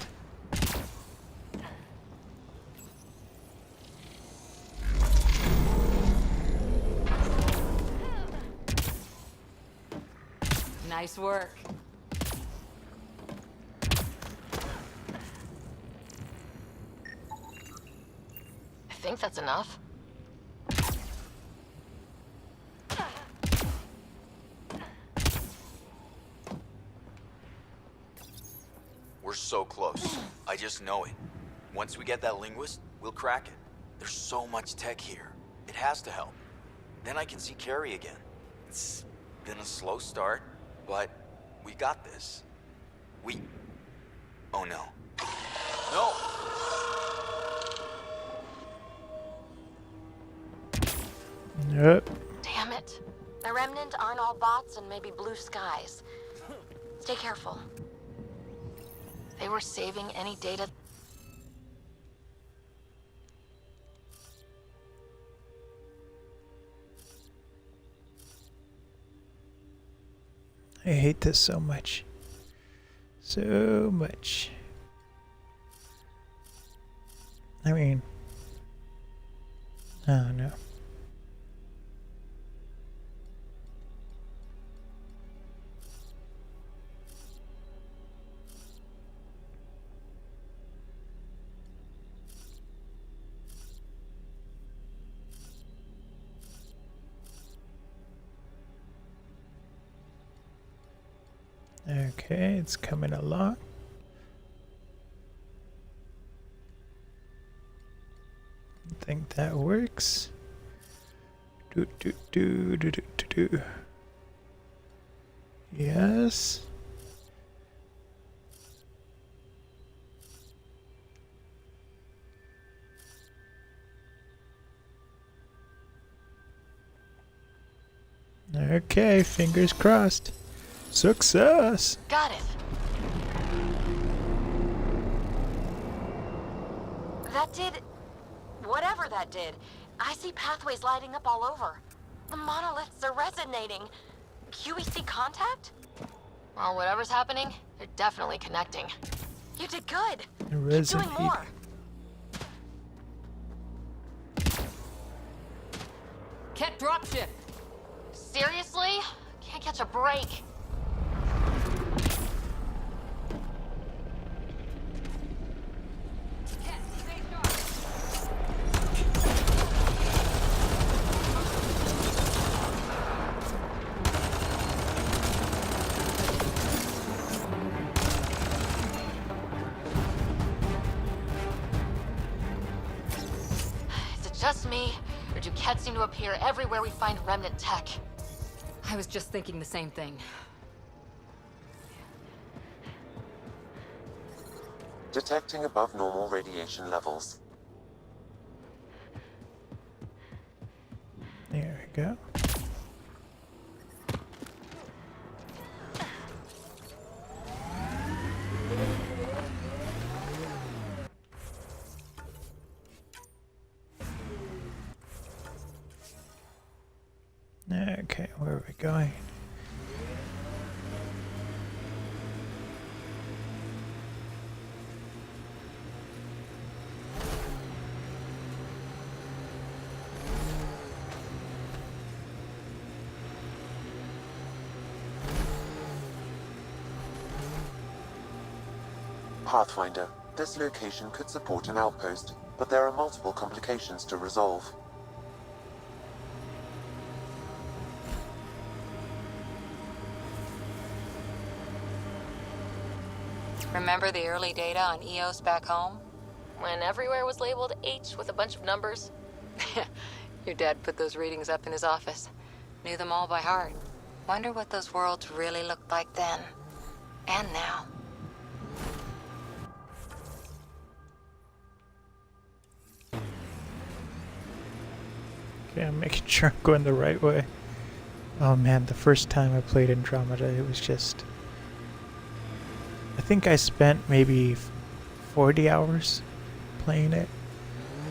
Nice work. I think that's enough. We're so close. I just know it. Once we get that linguist, we'll crack it. There's so much tech here. It has to help. Then I can see Carrie again. It's been a slow start, but we got this. Oh no. No! Yep. Damn it. The Remnant aren't all bots and maybe blue skies. Stay careful. They were saving any data. I hate this so much. So much. I mean, I don't know. Okay, it's coming along. I think that works. Do. Yes. Okay, fingers crossed. Success! Got it. That did... whatever that did. I see pathways lighting up all over. The monoliths are resonating. QEC contact? Well, whatever's happening, they're definitely connecting. You did good. Keep doing more. Ket dropship. Seriously? Can't catch a break. Just me, or do Kett seem to appear everywhere we find Remnant tech? I was just thinking the same thing. Detecting above normal radiation levels. There we go. Okay, where are we going? Pathfinder, this location could support an outpost, but there are multiple complications to resolve. Remember the early data on EOS back home? When everywhere was labeled H with a bunch of numbers? Your dad put those readings up in his office. Knew them all by heart. Wonder what those worlds really looked like then. And now. Okay, I'm making sure I'm going the right way. Oh man, the first time I played Andromeda, it was just... I think I spent maybe 40 hours playing it.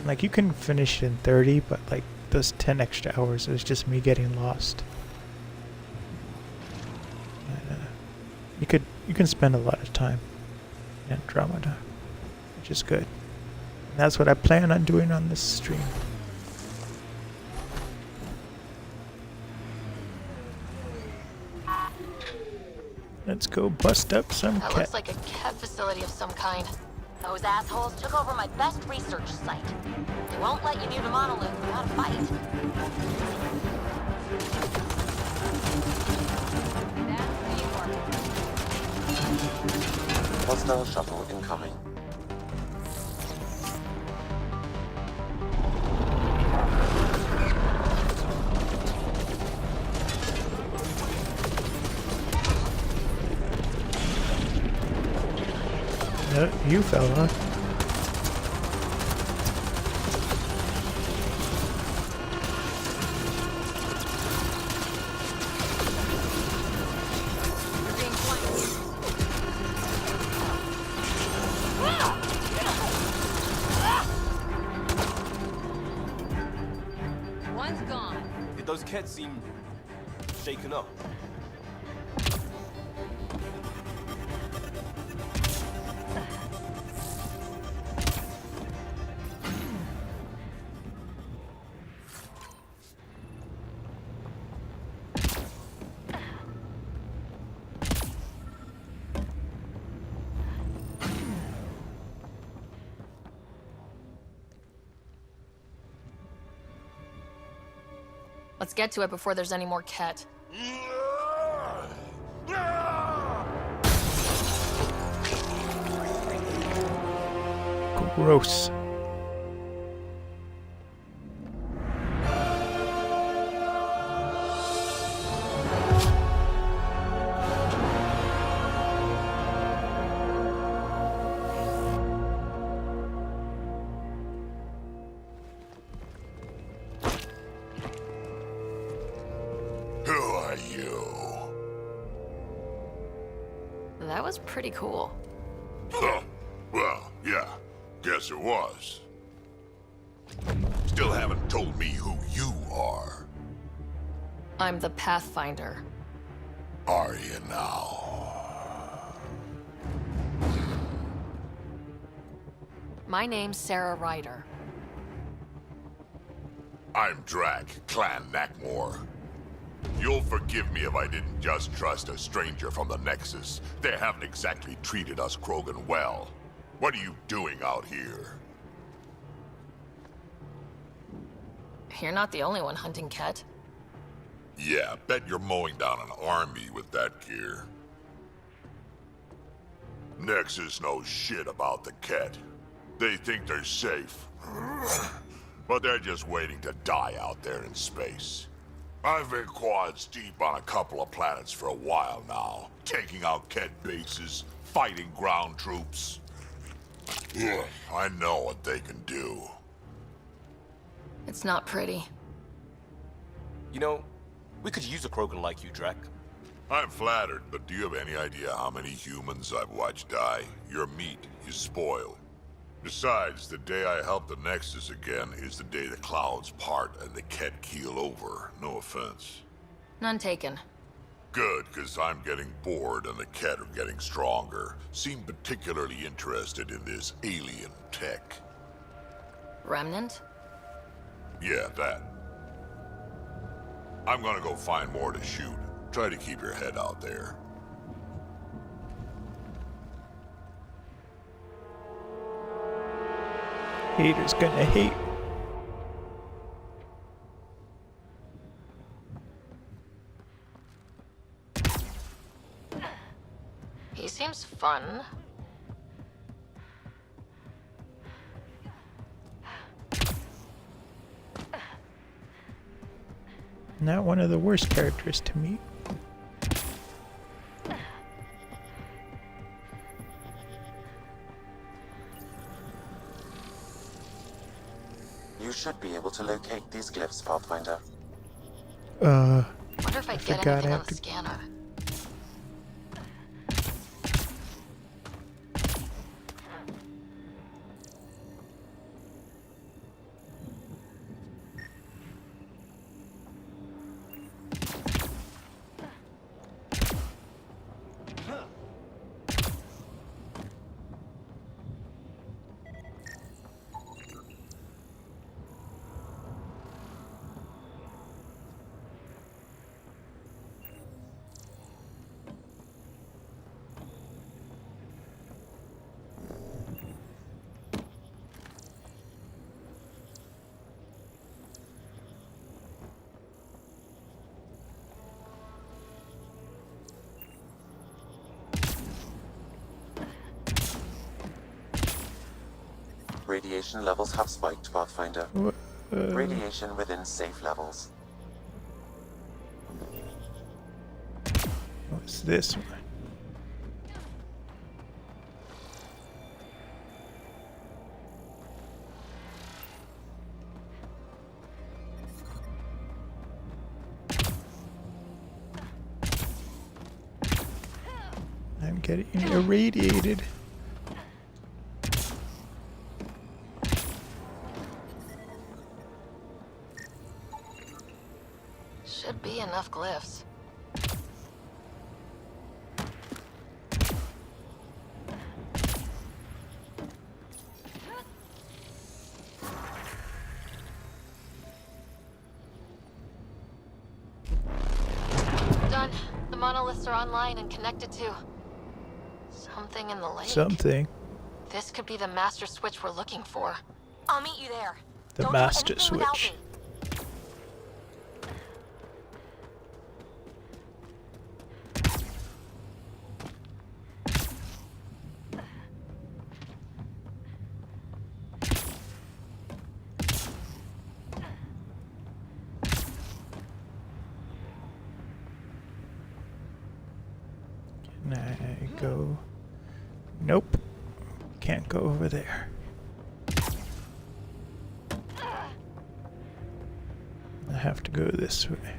Like, you can finish it in 30, but like those 10 extra hours, it was just me getting lost. You can spend a lot of time in Andromeda, which is good. And that's what I plan on doing on this stream. Let's go bust up some That Ket. looks like a Ket facility of some kind. Those assholes took over my best research site. They won't let you near the monolith without a fight. Hostile shuttle incoming. You fell, huh? One's gone. Did those cats seem shaken up? Let's get to it before there's any more Ket. Gross. Who are you? That was pretty cool. Huh. Well, yeah. Guess it was. Still haven't told me who you are. I'm the Pathfinder. Are you now? My name's Sarah Ryder. I'm Drac, Clan Nakmor. You'll forgive me if I didn't just trust a stranger from the Nexus. They haven't exactly treated us Krogan well. What are you doing out here? You're not the only one hunting Ket. Yeah, bet you're mowing down an army with that gear. Nexus knows shit about the Ket. They think they're safe. But they're just waiting to die out there in space. I've been quads deep on a couple of planets for a while now, taking out Ket bases, fighting ground troops. Ugh, I know what they can do. It's not pretty. You know, we could use a Krogan like you, Drac. I'm flattered, but do you have any idea how many humans I've watched die? Your meat is spoiled. Besides, the day I help the Nexus again is the day the clouds part and the Ket keel over. No offense. None taken. Good, because I'm getting bored and the Ket are getting stronger. Seem particularly interested in this alien tech. Remnant? Yeah, that. I'm gonna go find more to shoot. Try to keep your head out there. Haters gonna hate. He seems fun. Not one of the worst characters to meet. You should be able to locate these glyphs, Pathfinder. Wonder if I get forgot anything I on have the to- scanner. Radiation levels have spiked, Pathfinder. Radiation within safe levels. What's this one? I'm getting irradiated. Should be enough glyphs. Done. The monoliths are online and connected to something in the lake. Something. This could be the master switch we're looking for. I'll meet you there. The Don't do master anything without switch. me. Can I go? Nope. Can't go over there. I have to go this way.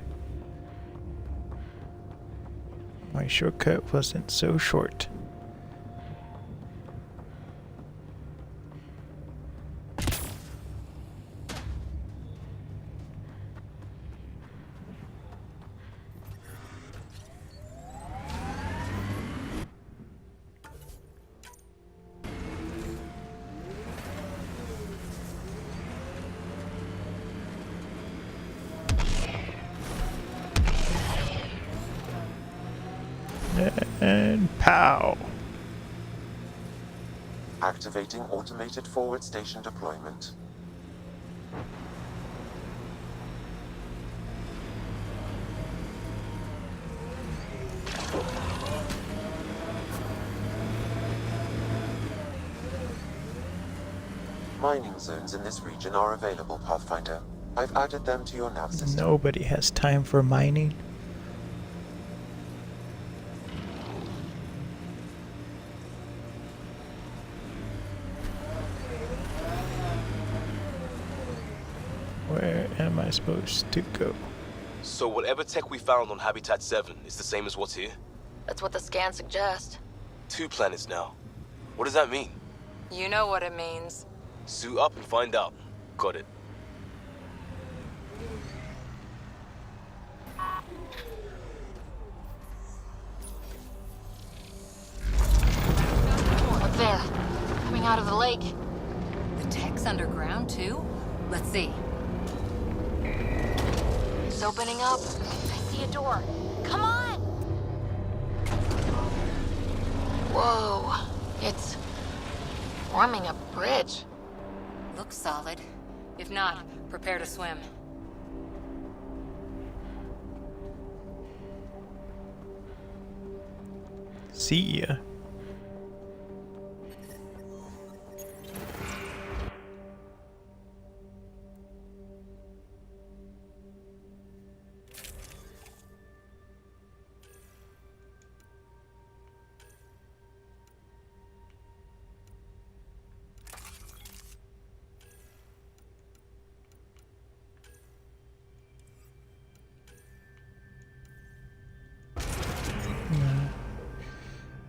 My shortcut wasn't so short. And pow! Activating automated forward station deployment. Mining zones in this region are available, Pathfinder. I've added them to your nav system. Nobody has time for mining. Where am I supposed to go? So whatever tech we found on Habitat 7 is the same as what's here? That's what the scans suggest. 2 planets now. What does that mean? You know what it means. Suit up and find out. Got it. Up there. Coming out of the lake. The tech's underground, too? Let's see. It's opening up. I see a door. Come on! Whoa. It's forming a bridge. Looks solid. If not, prepare to swim. See ya.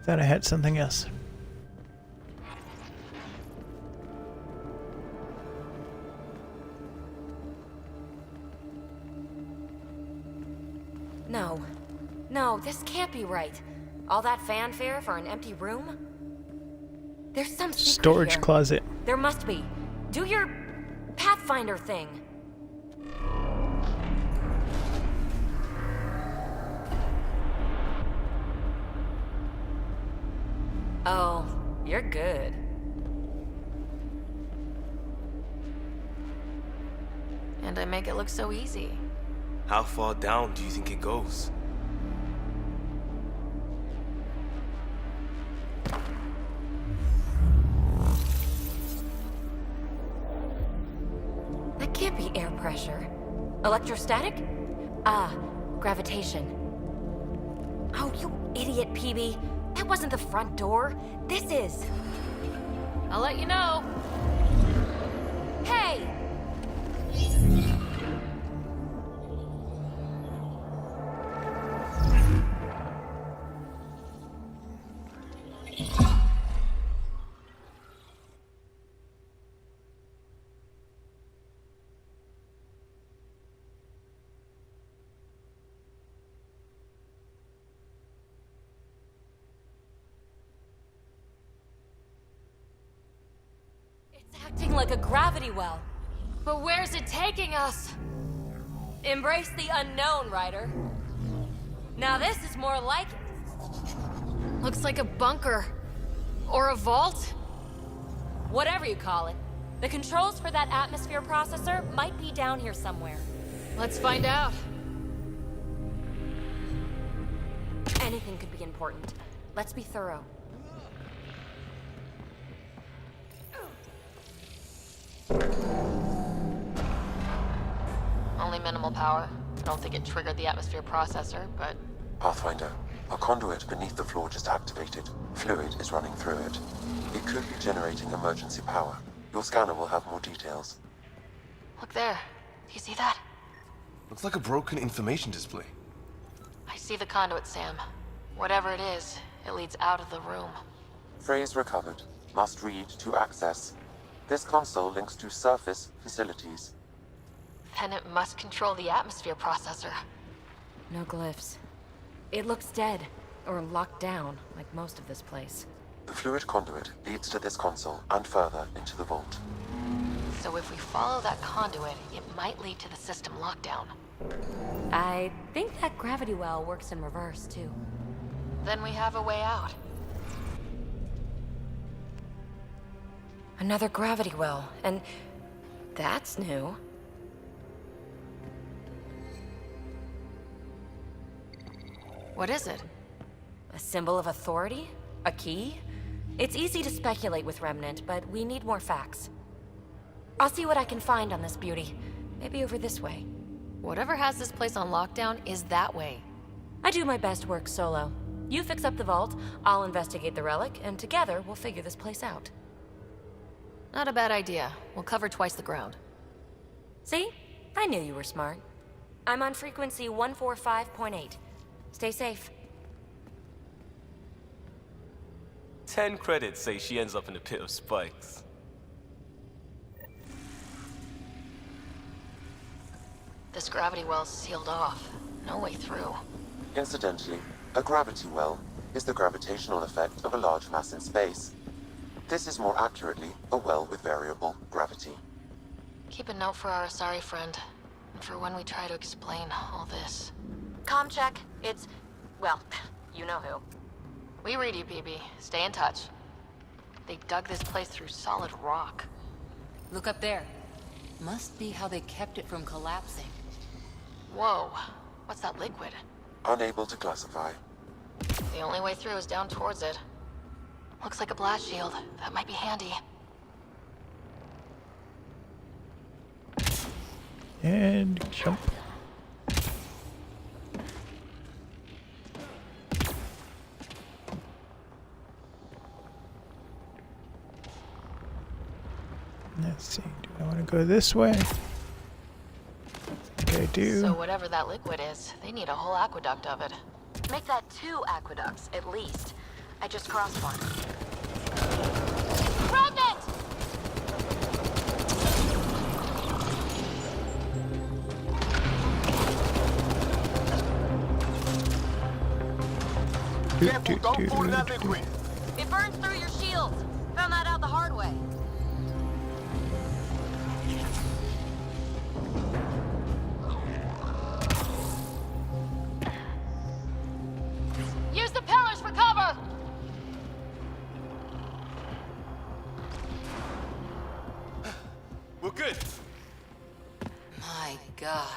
Thought I had something else. No. No, this can't be right. All that fanfare for an empty room? There's some secret Storage here. closet. There must be. Do your Pathfinder thing. Oh, you're good. And I make it look so easy. How far down do you think it goes? That can't be air pressure. Electrostatic? Ah, gravitation. Oh, you idiot, PB. That wasn't the front door. This is. I'll let you know. Hey! Acting like a gravity well. But where's it taking us? Embrace the unknown, Ryder. Now this is more like it. Looks like a bunker. Or a vault? Whatever you call it. The controls for that atmosphere processor might be down here somewhere. Let's find out. Anything could be important. Let's be thorough. Only minimal power. I don't think it triggered the atmosphere processor, but... Pathfinder, a conduit beneath the floor just activated. Fluid is running through it. It could be generating emergency power. Your scanner will have more details. Look there. Do you see that? Looks like a broken information display. I see the conduit, Sam. Whatever it is, it leads out of the room. Phrase recovered. Must read to access. This console links to surface facilities. Then it must control the atmosphere processor. No glyphs. It looks dead, or locked down, like most of this place. The fluid conduit leads to this console and further into the vault. So if we follow that conduit, it might lead to the system lockdown. I think that gravity well works in reverse, too. Then we have a way out. Another gravity well, and that's new. What is it? A symbol of authority? A key? It's easy to speculate with Remnant, but we need more facts. I'll see what I can find on this beauty. Maybe over this way. Whatever has this place on lockdown is that way. I do my best work solo. You fix up the vault, I'll investigate the relic, and together we'll figure this place out. Not a bad idea. We'll cover twice the ground. See? I knew you were smart. I'm on frequency 145.8. Stay safe. 10 credits say she ends up in a pit of spikes. This gravity well's sealed off. No way through. Incidentally, a gravity well is the gravitational effect of a large mass in space. This is more accurately a well with variable gravity. Keep a note for our Asari friend, and for when we try to explain all this. Comm check. It's... well, you know who. We read you, BB. Stay in touch. They dug this place through solid rock. Look up there. Must be how they kept it from collapsing. Whoa. What's that liquid? Unable to classify. The only way through is down towards it. Looks like a blast shield. That might be handy. And jump. Let's see, do I want to go this way? I think I do. So whatever that liquid is, they need a whole aqueduct of it. Make that 2 aqueducts, at least. I just crossed one. Remnant! Careful, don't fall in that liquid. It burns through your shields. Found that out the hard way. Use the pillars for cover! We're good. My God.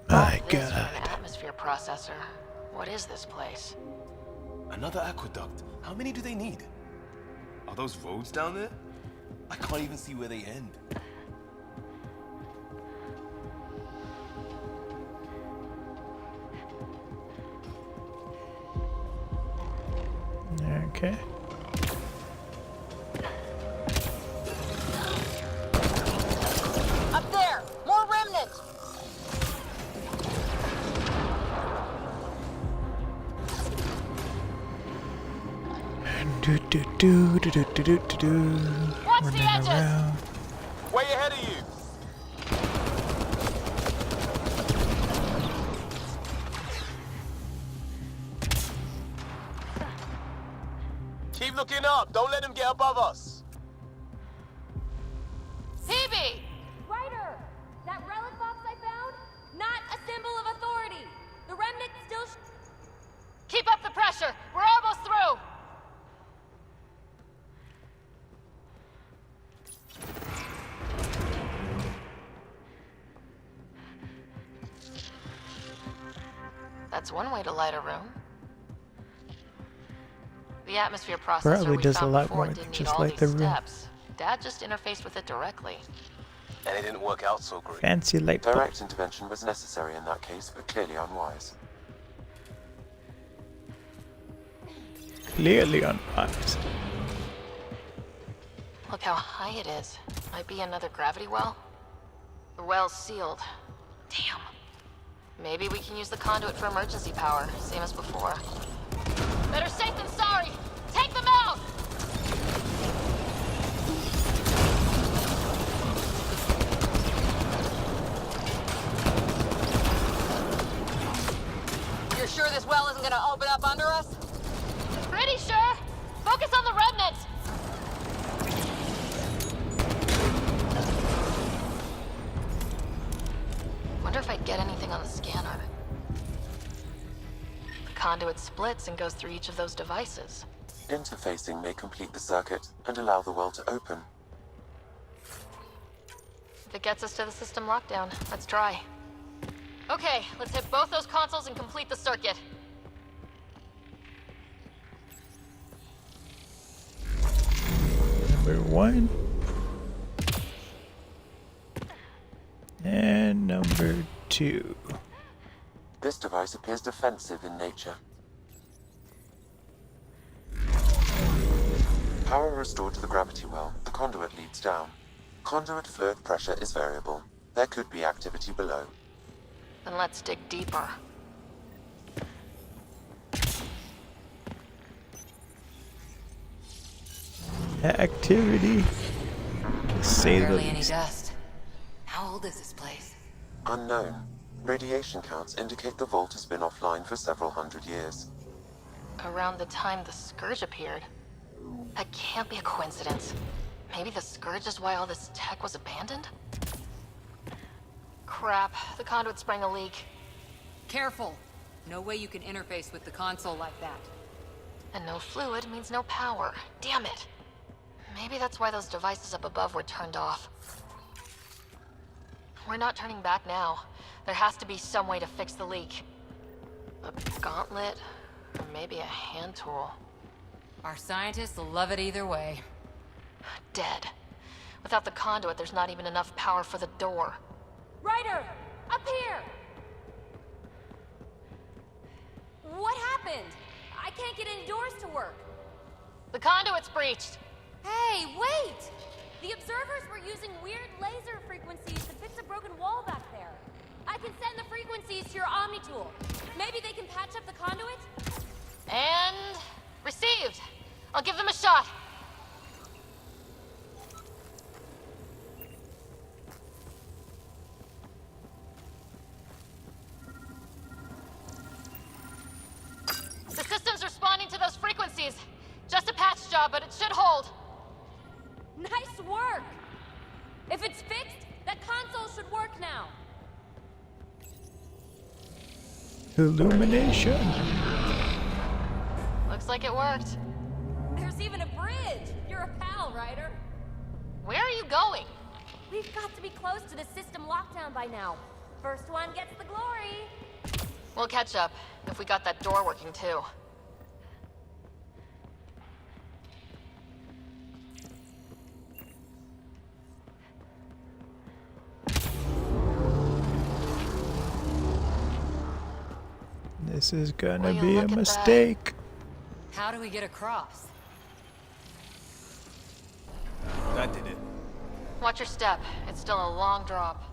My This for God. an atmosphere processor. What is this place? Another aqueduct. How many do they need? Are those roads down there? I can't even see where they end. Okay. Up there! More remnants! Do do do do do do do do do. Watch the Running edges! around. Way ahead of you. Keep looking up. Don't let him get above us. The remnant still... Keep up the pressure! We're almost through! That's one way to light a room. The atmosphere processor Probably we does a found lot before more than didn't need just all light these the room. steps. Dad just interfaced with it directly. And it didn't work out so great. Fancy light bulb. Direct intervention was necessary in that case, but clearly unwise. Clearly unwise. Look how high it is. Might be another gravity well. The well's sealed. Damn. Maybe we can use the conduit for emergency power, same as before. Better safe than sorry! Take them out! You're sure this well isn't gonna open up under us? Pretty sure! Focus on the remnants! Wonder if I'd get anything on the scanner. The conduit splits and goes through each of those devices. Interfacing may complete the circuit and allow the well to open. If it gets us to the system lockdown, let's try. Okay, let's hit both those consoles and complete the circuit. Number 1. And number 2. This device appears defensive in nature. Power restored to the gravity well. The conduit leads down. Conduit fluid pressure is variable. There could be activity below. Then let's dig deeper. Activity. To say the Barely any least. dust. How old is this place? Unknown. Radiation counts indicate the vault has been offline for several hundred years. Around the time the Scourge appeared. That can't be a coincidence. Maybe the Scourge is why all this tech was abandoned? Crap, the conduit sprang a leak. Careful. No way you can interface with the console like that. And no fluid means no power. Damn it. Maybe that's why those devices up above were turned off. We're not turning back now. There has to be some way to fix the leak. A gauntlet, or maybe a hand tool. Our scientists will love it either way. Dead. Without the conduit, there's not even enough power for the door. Ryder! Up here! What happened? I can't get any doors to work. The conduit's breached! Hey, wait! The observers were using weird laser frequencies to fix a broken wall back there. I can send the frequencies to your Omni tool. Maybe they can patch up the conduit? And... received! I'll give them a shot! The system's responding to those frequencies. Just a patch job, but it should hold. Nice work! If it's fixed, that console should work now. Illumination. Looks like it worked. There's even a bridge! You're a pal, Ryder. Where are you going? We've got to be close to the system lockdown by now. First one gets the glory. We'll catch up, if we got that door working too. This is gonna Will you be a look at mistake. How do we get across? That did it. Watch your step. It's still a long drop.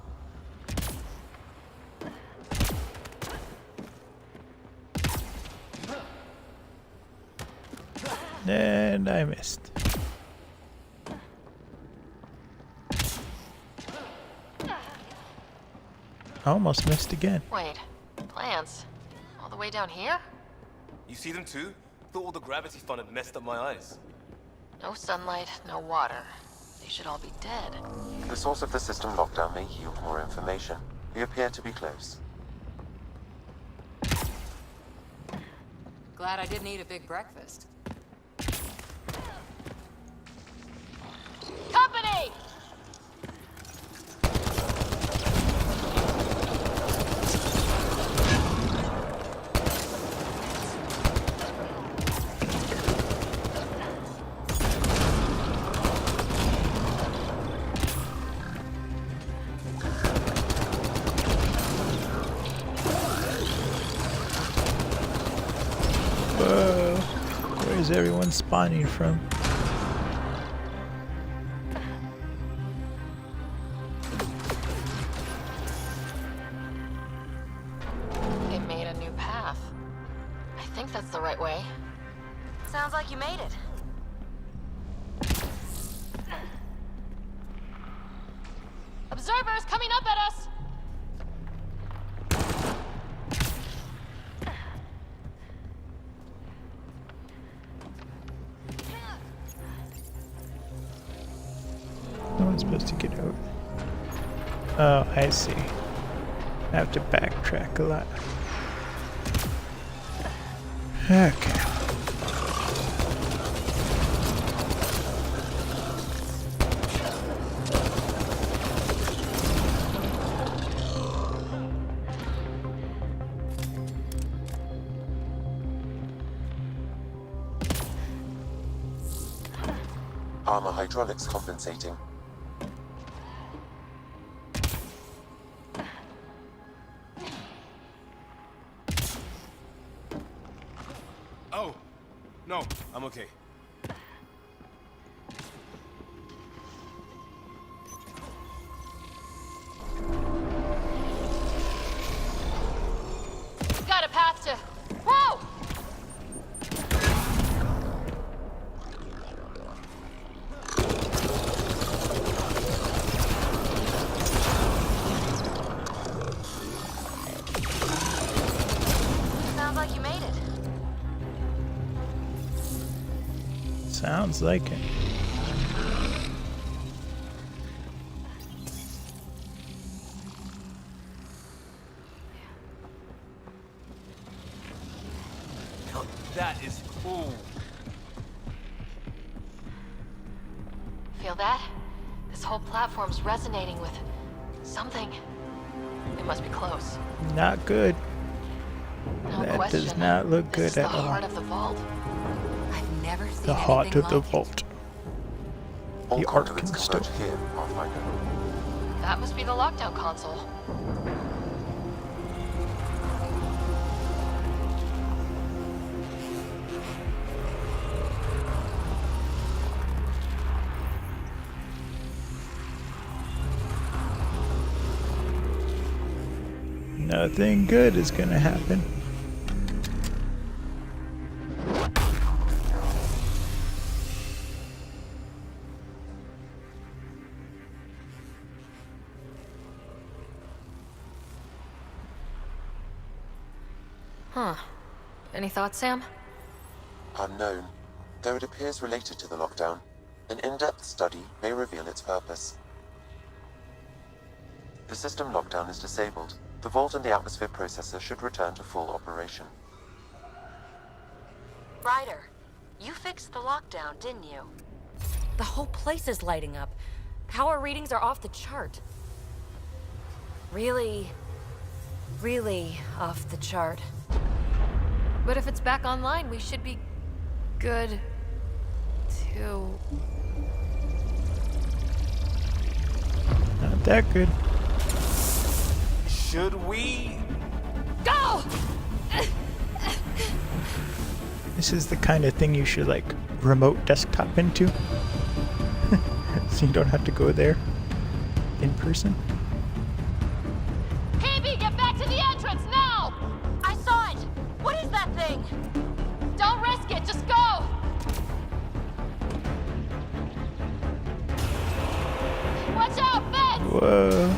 And I missed. I almost missed again. Wait, plants? All the way down here? You see them too? Thought all the gravity fun had messed up my eyes. No sunlight, no water. They should all be dead. The source of the system lockdown may yield more information. We appear to be close. Glad I didn't eat a big breakfast. Company! Whoa, where's everyone spawning from? It made a new path. I think that's the right way. Sounds like you made it. Observers coming up at us! No one's supposed to get out. Oh, I see. I have to backtrack a lot. Okay. Armor hydraulics compensating. Oh, no, I'm okay. Got a path to... Whoa! Sounds like you made it. Sounds like it. That is cool. Feel that? This whole platform's resonating with something. It must be close. Not good. No That question. does not look This is good the at all. heart of the vault. I've never seen The heart anything of the like it. vault. All The conduits Arkansas. converge here, Pathfinder. That must be the lockdown console. Nothing good is gonna happen. Huh. Any thoughts, Sam? Unknown, though it appears related to the lockdown. An in-depth study may reveal its purpose. The system lockdown is disabled. The vault and the atmosphere processor should return to full operation. Ryder, you fixed the lockdown, didn't you? The whole place is lighting up. Power readings are off the chart. Really off the chart. But if it's back online, we should be good to... Not that good. Should we? Go! This is the kind of thing you should like remote desktop into. So you don't have to go there in person. PB, get back to the entrance now! I saw it! What is that thing? Don't risk it, just go! Watch out, Ben! Whoa.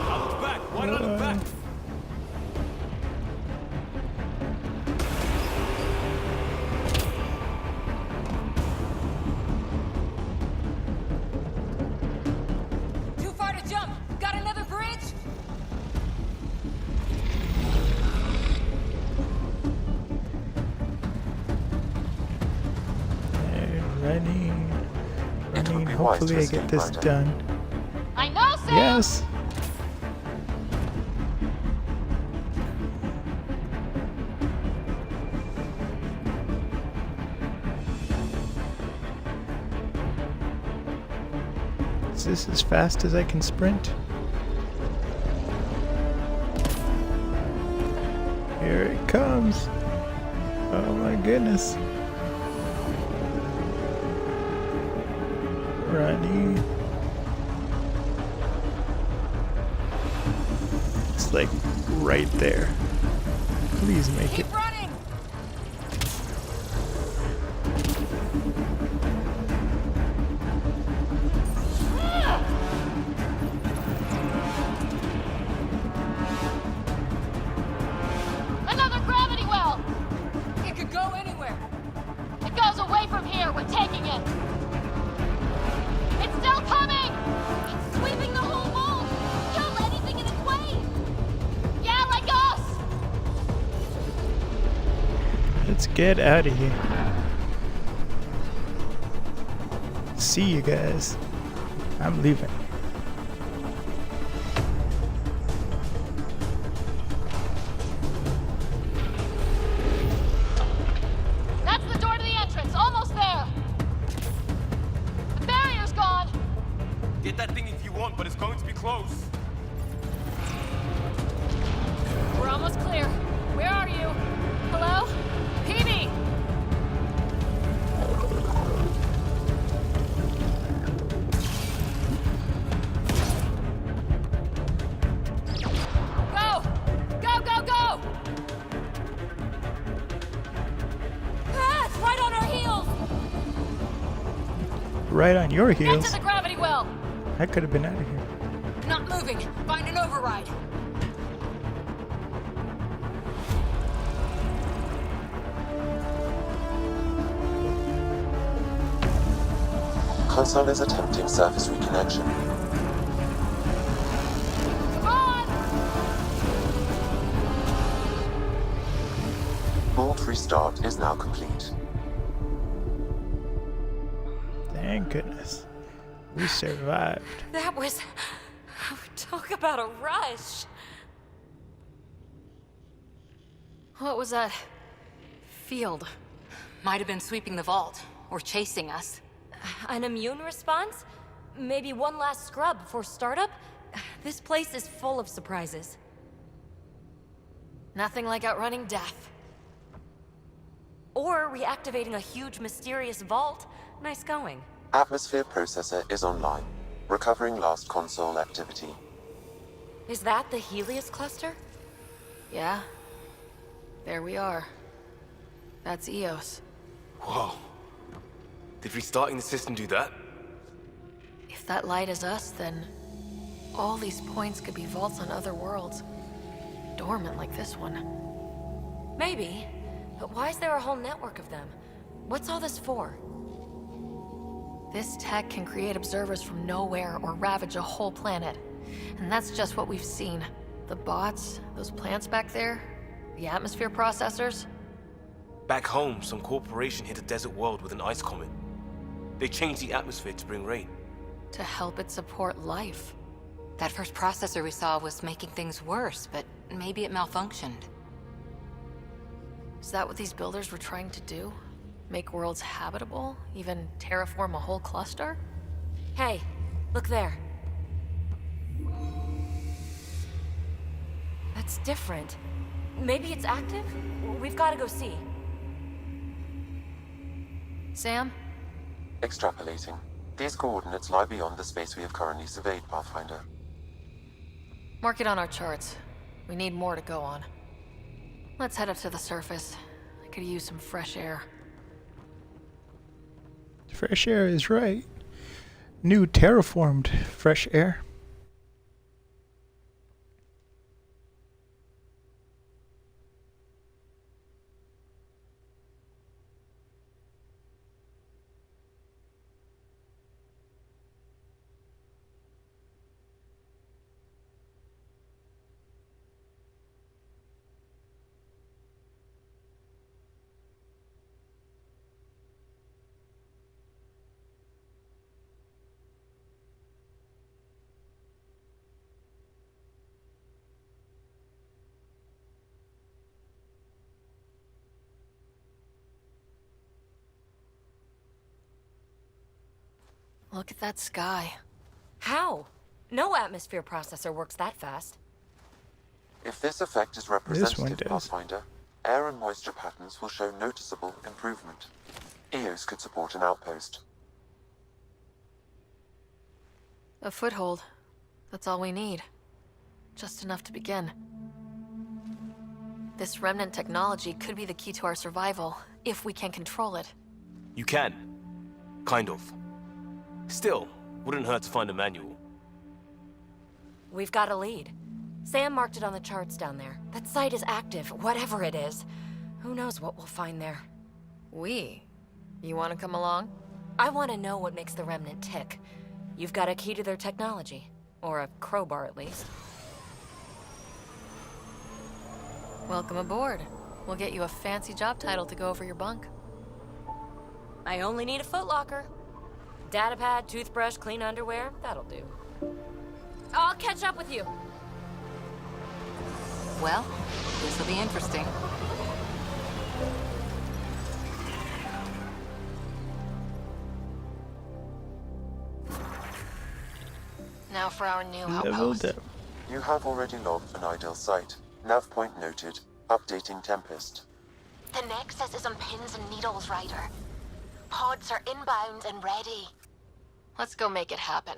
I look back. Why not look back? Too far to jump. Got another bridge? Running. It would Running. be wise Hopefully to I escape, get this Ryder. done. I know, Sam! Yes! Is this as fast as I can sprint? Here it comes. Oh my goodness. Running. It's like right there. Please make it. Running! Another gravity well! It could go anywhere. It goes away from here. We're taking it. It's still coming! It's sweeping the whole moon! Kill anything in its way! Yeah, like us! Let's get out of here. See you guys. I'm leaving. That's the door to the entrance. Almost there. The barrier's gone. Get that thing if you want, but it's going to be close. We're almost clear. Where are you? Hello? Peavy! Go! Go, go, go! Ah, it's right on our heels! Right on your Get heels. to the gravity well! I could have been out of here. Not moving. Find an override. Console is attempting surface reconnection. Come on! Bolt restart is now complete. Thank goodness. We survived. That was... Talk about a rush. What was that? Field. Might have been sweeping the vault, or chasing us. An immune response? Maybe one last scrub before startup? This place is full of surprises. Nothing like outrunning death. Or reactivating a huge mysterious vault. Nice going. Atmosphere processor is online. Recovering last console activity. Is that the Helios cluster? Yeah. There we are. That's Eos. Whoa. Did restarting the system do that? If that light is us, then all these points could be vaults on other worlds. Dormant like this one. Maybe. But why is there a whole network of them? What's all this for? This tech can create observers from nowhere or ravage a whole planet. And that's just what we've seen. The bots, those plants back there, the atmosphere processors. Back home, some corporation hit a desert world with an ice comet. They changed the atmosphere to bring rain. To help it support life. That first processor we saw was making things worse, but maybe it malfunctioned. Is that what these builders were trying to do? Make worlds habitable? Even terraform a whole cluster? Hey, look there. That's different. Maybe it's active? We've got to go see. Sam? Extrapolating. These coordinates lie beyond the space we have currently surveyed, Pathfinder. Mark it on our charts. We need more to go on. Let's head up to the surface. I could use some fresh air. Fresh air is right. New terraformed fresh air. Look at that sky. How? No atmosphere processor works that fast. If this effect is representative, Pathfinder, air and moisture patterns will show noticeable improvement. EOS could support an outpost. A foothold. That's all we need. Just enough to begin. This remnant technology could be the key to our survival, if we can control it. You can. Kind of. Still, wouldn't hurt to find a manual. We've got a lead. Sam marked it on the charts down there. That site is active, whatever it is. Who knows what we'll find there. You want to come along? I want to know what makes the remnant tick. You've got a key to their technology. Or a crowbar, at least. Welcome aboard. We'll get you a fancy job title to go over your bunk. I only need a footlocker. Datapad, toothbrush, clean underwear, that'll do. I'll catch up with you. Well, this'll be interesting. Now for our new Leveled outpost. up. You have already logged an ideal site. Nav point noted. Updating Tempest. The Nexus is on pins and needles, Ryder. Pods are inbound and ready. Let's go make it happen.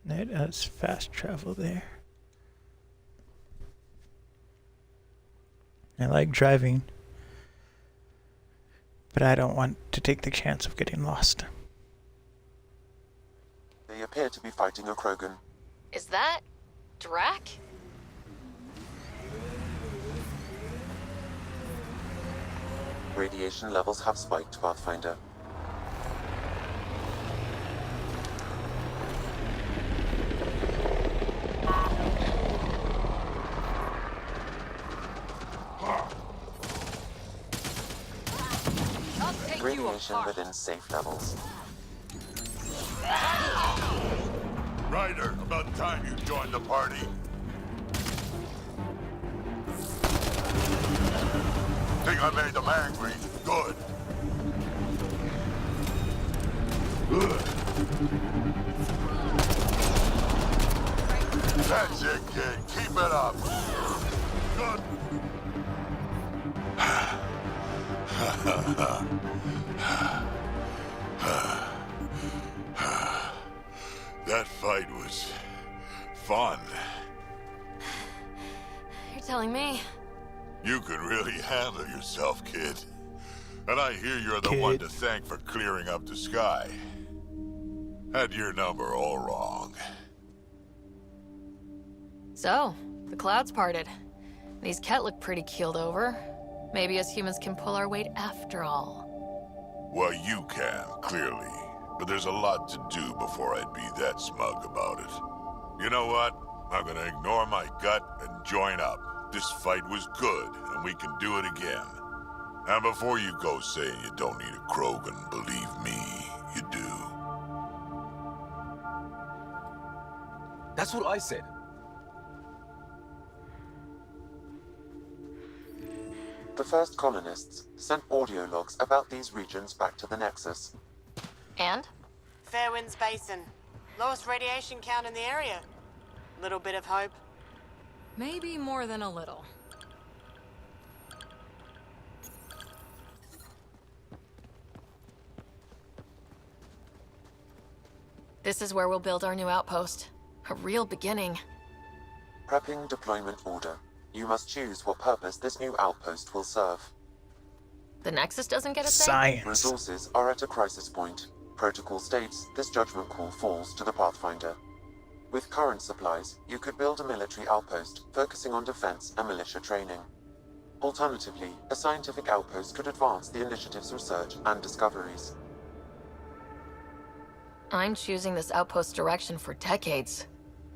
It has fast travel there. I like driving, but I don't want to take the chance of getting lost. They appear to be fighting a Krogan. Is that Drac? Radiation levels have spiked, Pathfinder. Radiation within safe levels. Ryder, about time you joined the party. Think I made them angry? Good. That's it, kid. Keep it up. Good. That fight was fun. You're telling me. You could really handle yourself, kid. And I hear you're the one to thank for clearing up the sky. Had your number all wrong. So, the clouds parted. These Ket look pretty keeled over. Maybe us humans can pull our weight after all. Well, you can, clearly. But there's a lot to do before I'd be that smug about it. You know what? I'm gonna ignore my gut and join up. This fight was good, and we can do it again. And before you go saying you don't need a Krogan, believe me, you do. That's what I said. The first colonists sent audio logs about these regions back to the Nexus. And? Fairwinds Basin. Lowest radiation count in the area. Little bit of hope. Maybe more than a little. This is where we'll build our new outpost. A real beginning. Prepping deployment order. You must choose what purpose this new outpost will serve. The Nexus doesn't get a say? Science. Resources are at a crisis point. Protocol states this judgment call falls to the Pathfinder. With current supplies, you could build a military outpost focusing on defense and militia training. Alternatively, a scientific outpost could advance the initiative's research and discoveries. I'm choosing this outpost direction for decades.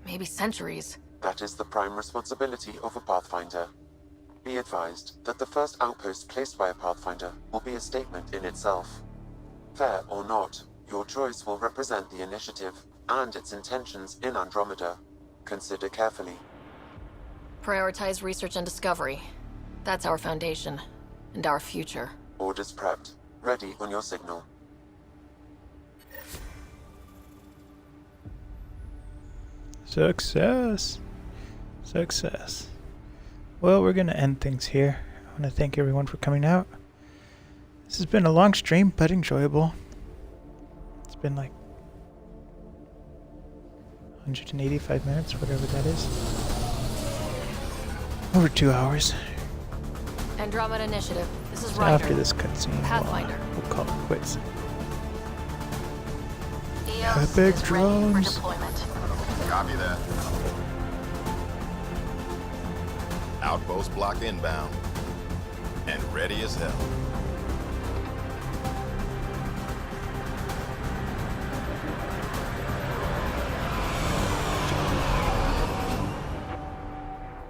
Maybe centuries. That is the prime responsibility of a Pathfinder. Be advised that the first outpost placed by a Pathfinder will be a statement in itself. Fair or not, Your choice will represent the initiative and its intentions in Andromeda. Consider carefully. Prioritize research and discovery. That's our foundation. And our future. Orders prepped. Ready on your signal. Success. Success. Well, we're going to end things here. I want to thank everyone for coming out. This has been a long stream, but enjoyable. It's been like 185 minutes, whatever that is. Over 2 hours. Andromeda Initiative. This is So Ryder. after this cutscene, Pathfinder. we'll call it quits. EOS Epic is ready for drums. deployment. Copy that. Outpost block inbound. And ready as hell.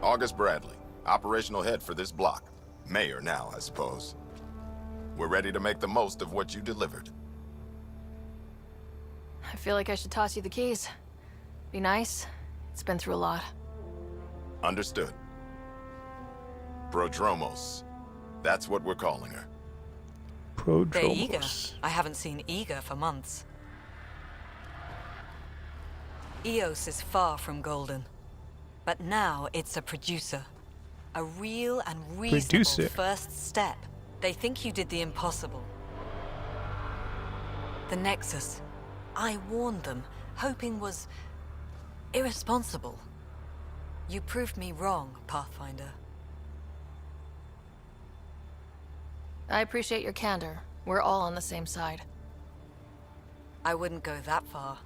August Bradley, operational head for this block. Mayor now, I suppose. We're ready to make the most of what you delivered. I feel like I should toss you the keys. Be nice. It's been through a lot. Understood. Prodromos. That's what we're calling her. They're eager. I haven't seen eager for months. EOS is far from golden. But now it's a producer. A real and reasonable Producer. first step. They think you did the impossible. The Nexus. I warned them, hoping was irresponsible. You proved me wrong, Pathfinder. I appreciate your candor. We're all on the same side. I wouldn't go that far.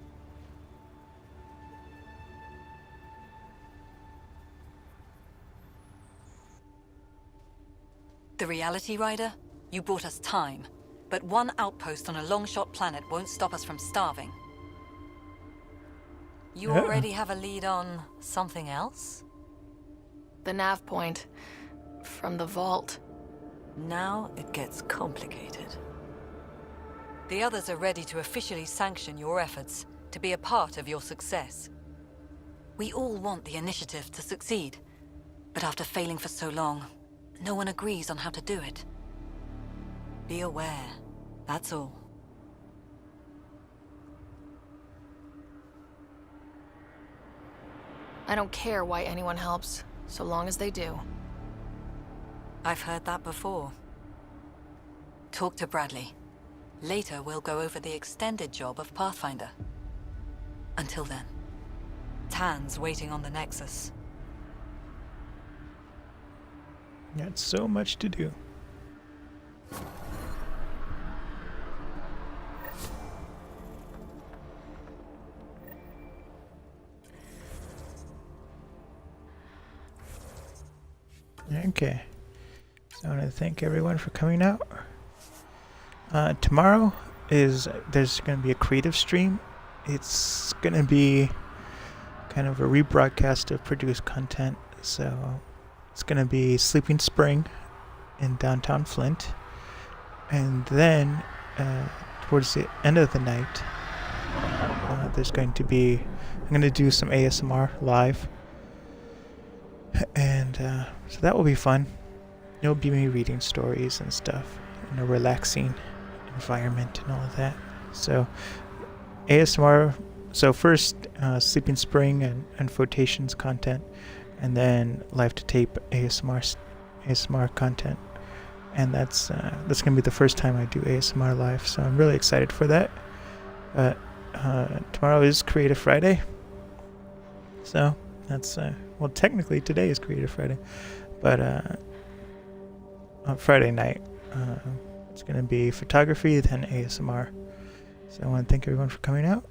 The Reality Rider? You bought us time. But one outpost on a long-shot planet won't stop us from starving. You Yeah. already have a lead on something else? The nav point. From the vault. Now it gets complicated. The others are ready to officially sanction your efforts, to be a part of your success. We all want the initiative to succeed, but after failing for so long, no one agrees on how to do it. Be aware, that's all. I don't care why anyone helps, so long as they do. I've heard that before. Talk to Bradley. Later, we'll go over the extended job of Pathfinder. Until then, Tan's waiting on the Nexus. Got so much to do. Okay. So I want to thank everyone for coming out. Tomorrow there's going to be a creative stream. It's going to be kind of a rebroadcast of produced content. So it's going to be Sleeping Spring in downtown Flint. And then towards the end of the night, there's going to be, I'm going to do some ASMR live. And so that will be fun. It'll be me reading stories and stuff in a relaxing environment and all of that. So ASMR, so first Sleeping Spring and Flotations content, and then live to tape ASMR content. And that's gonna be the first time I do ASMR live, so I'm really excited for that. Tomorrow is Creative Friday, so that's well, technically today is Creative Friday, but on Friday night it's gonna be photography, then ASMR. So I want to thank everyone for coming out,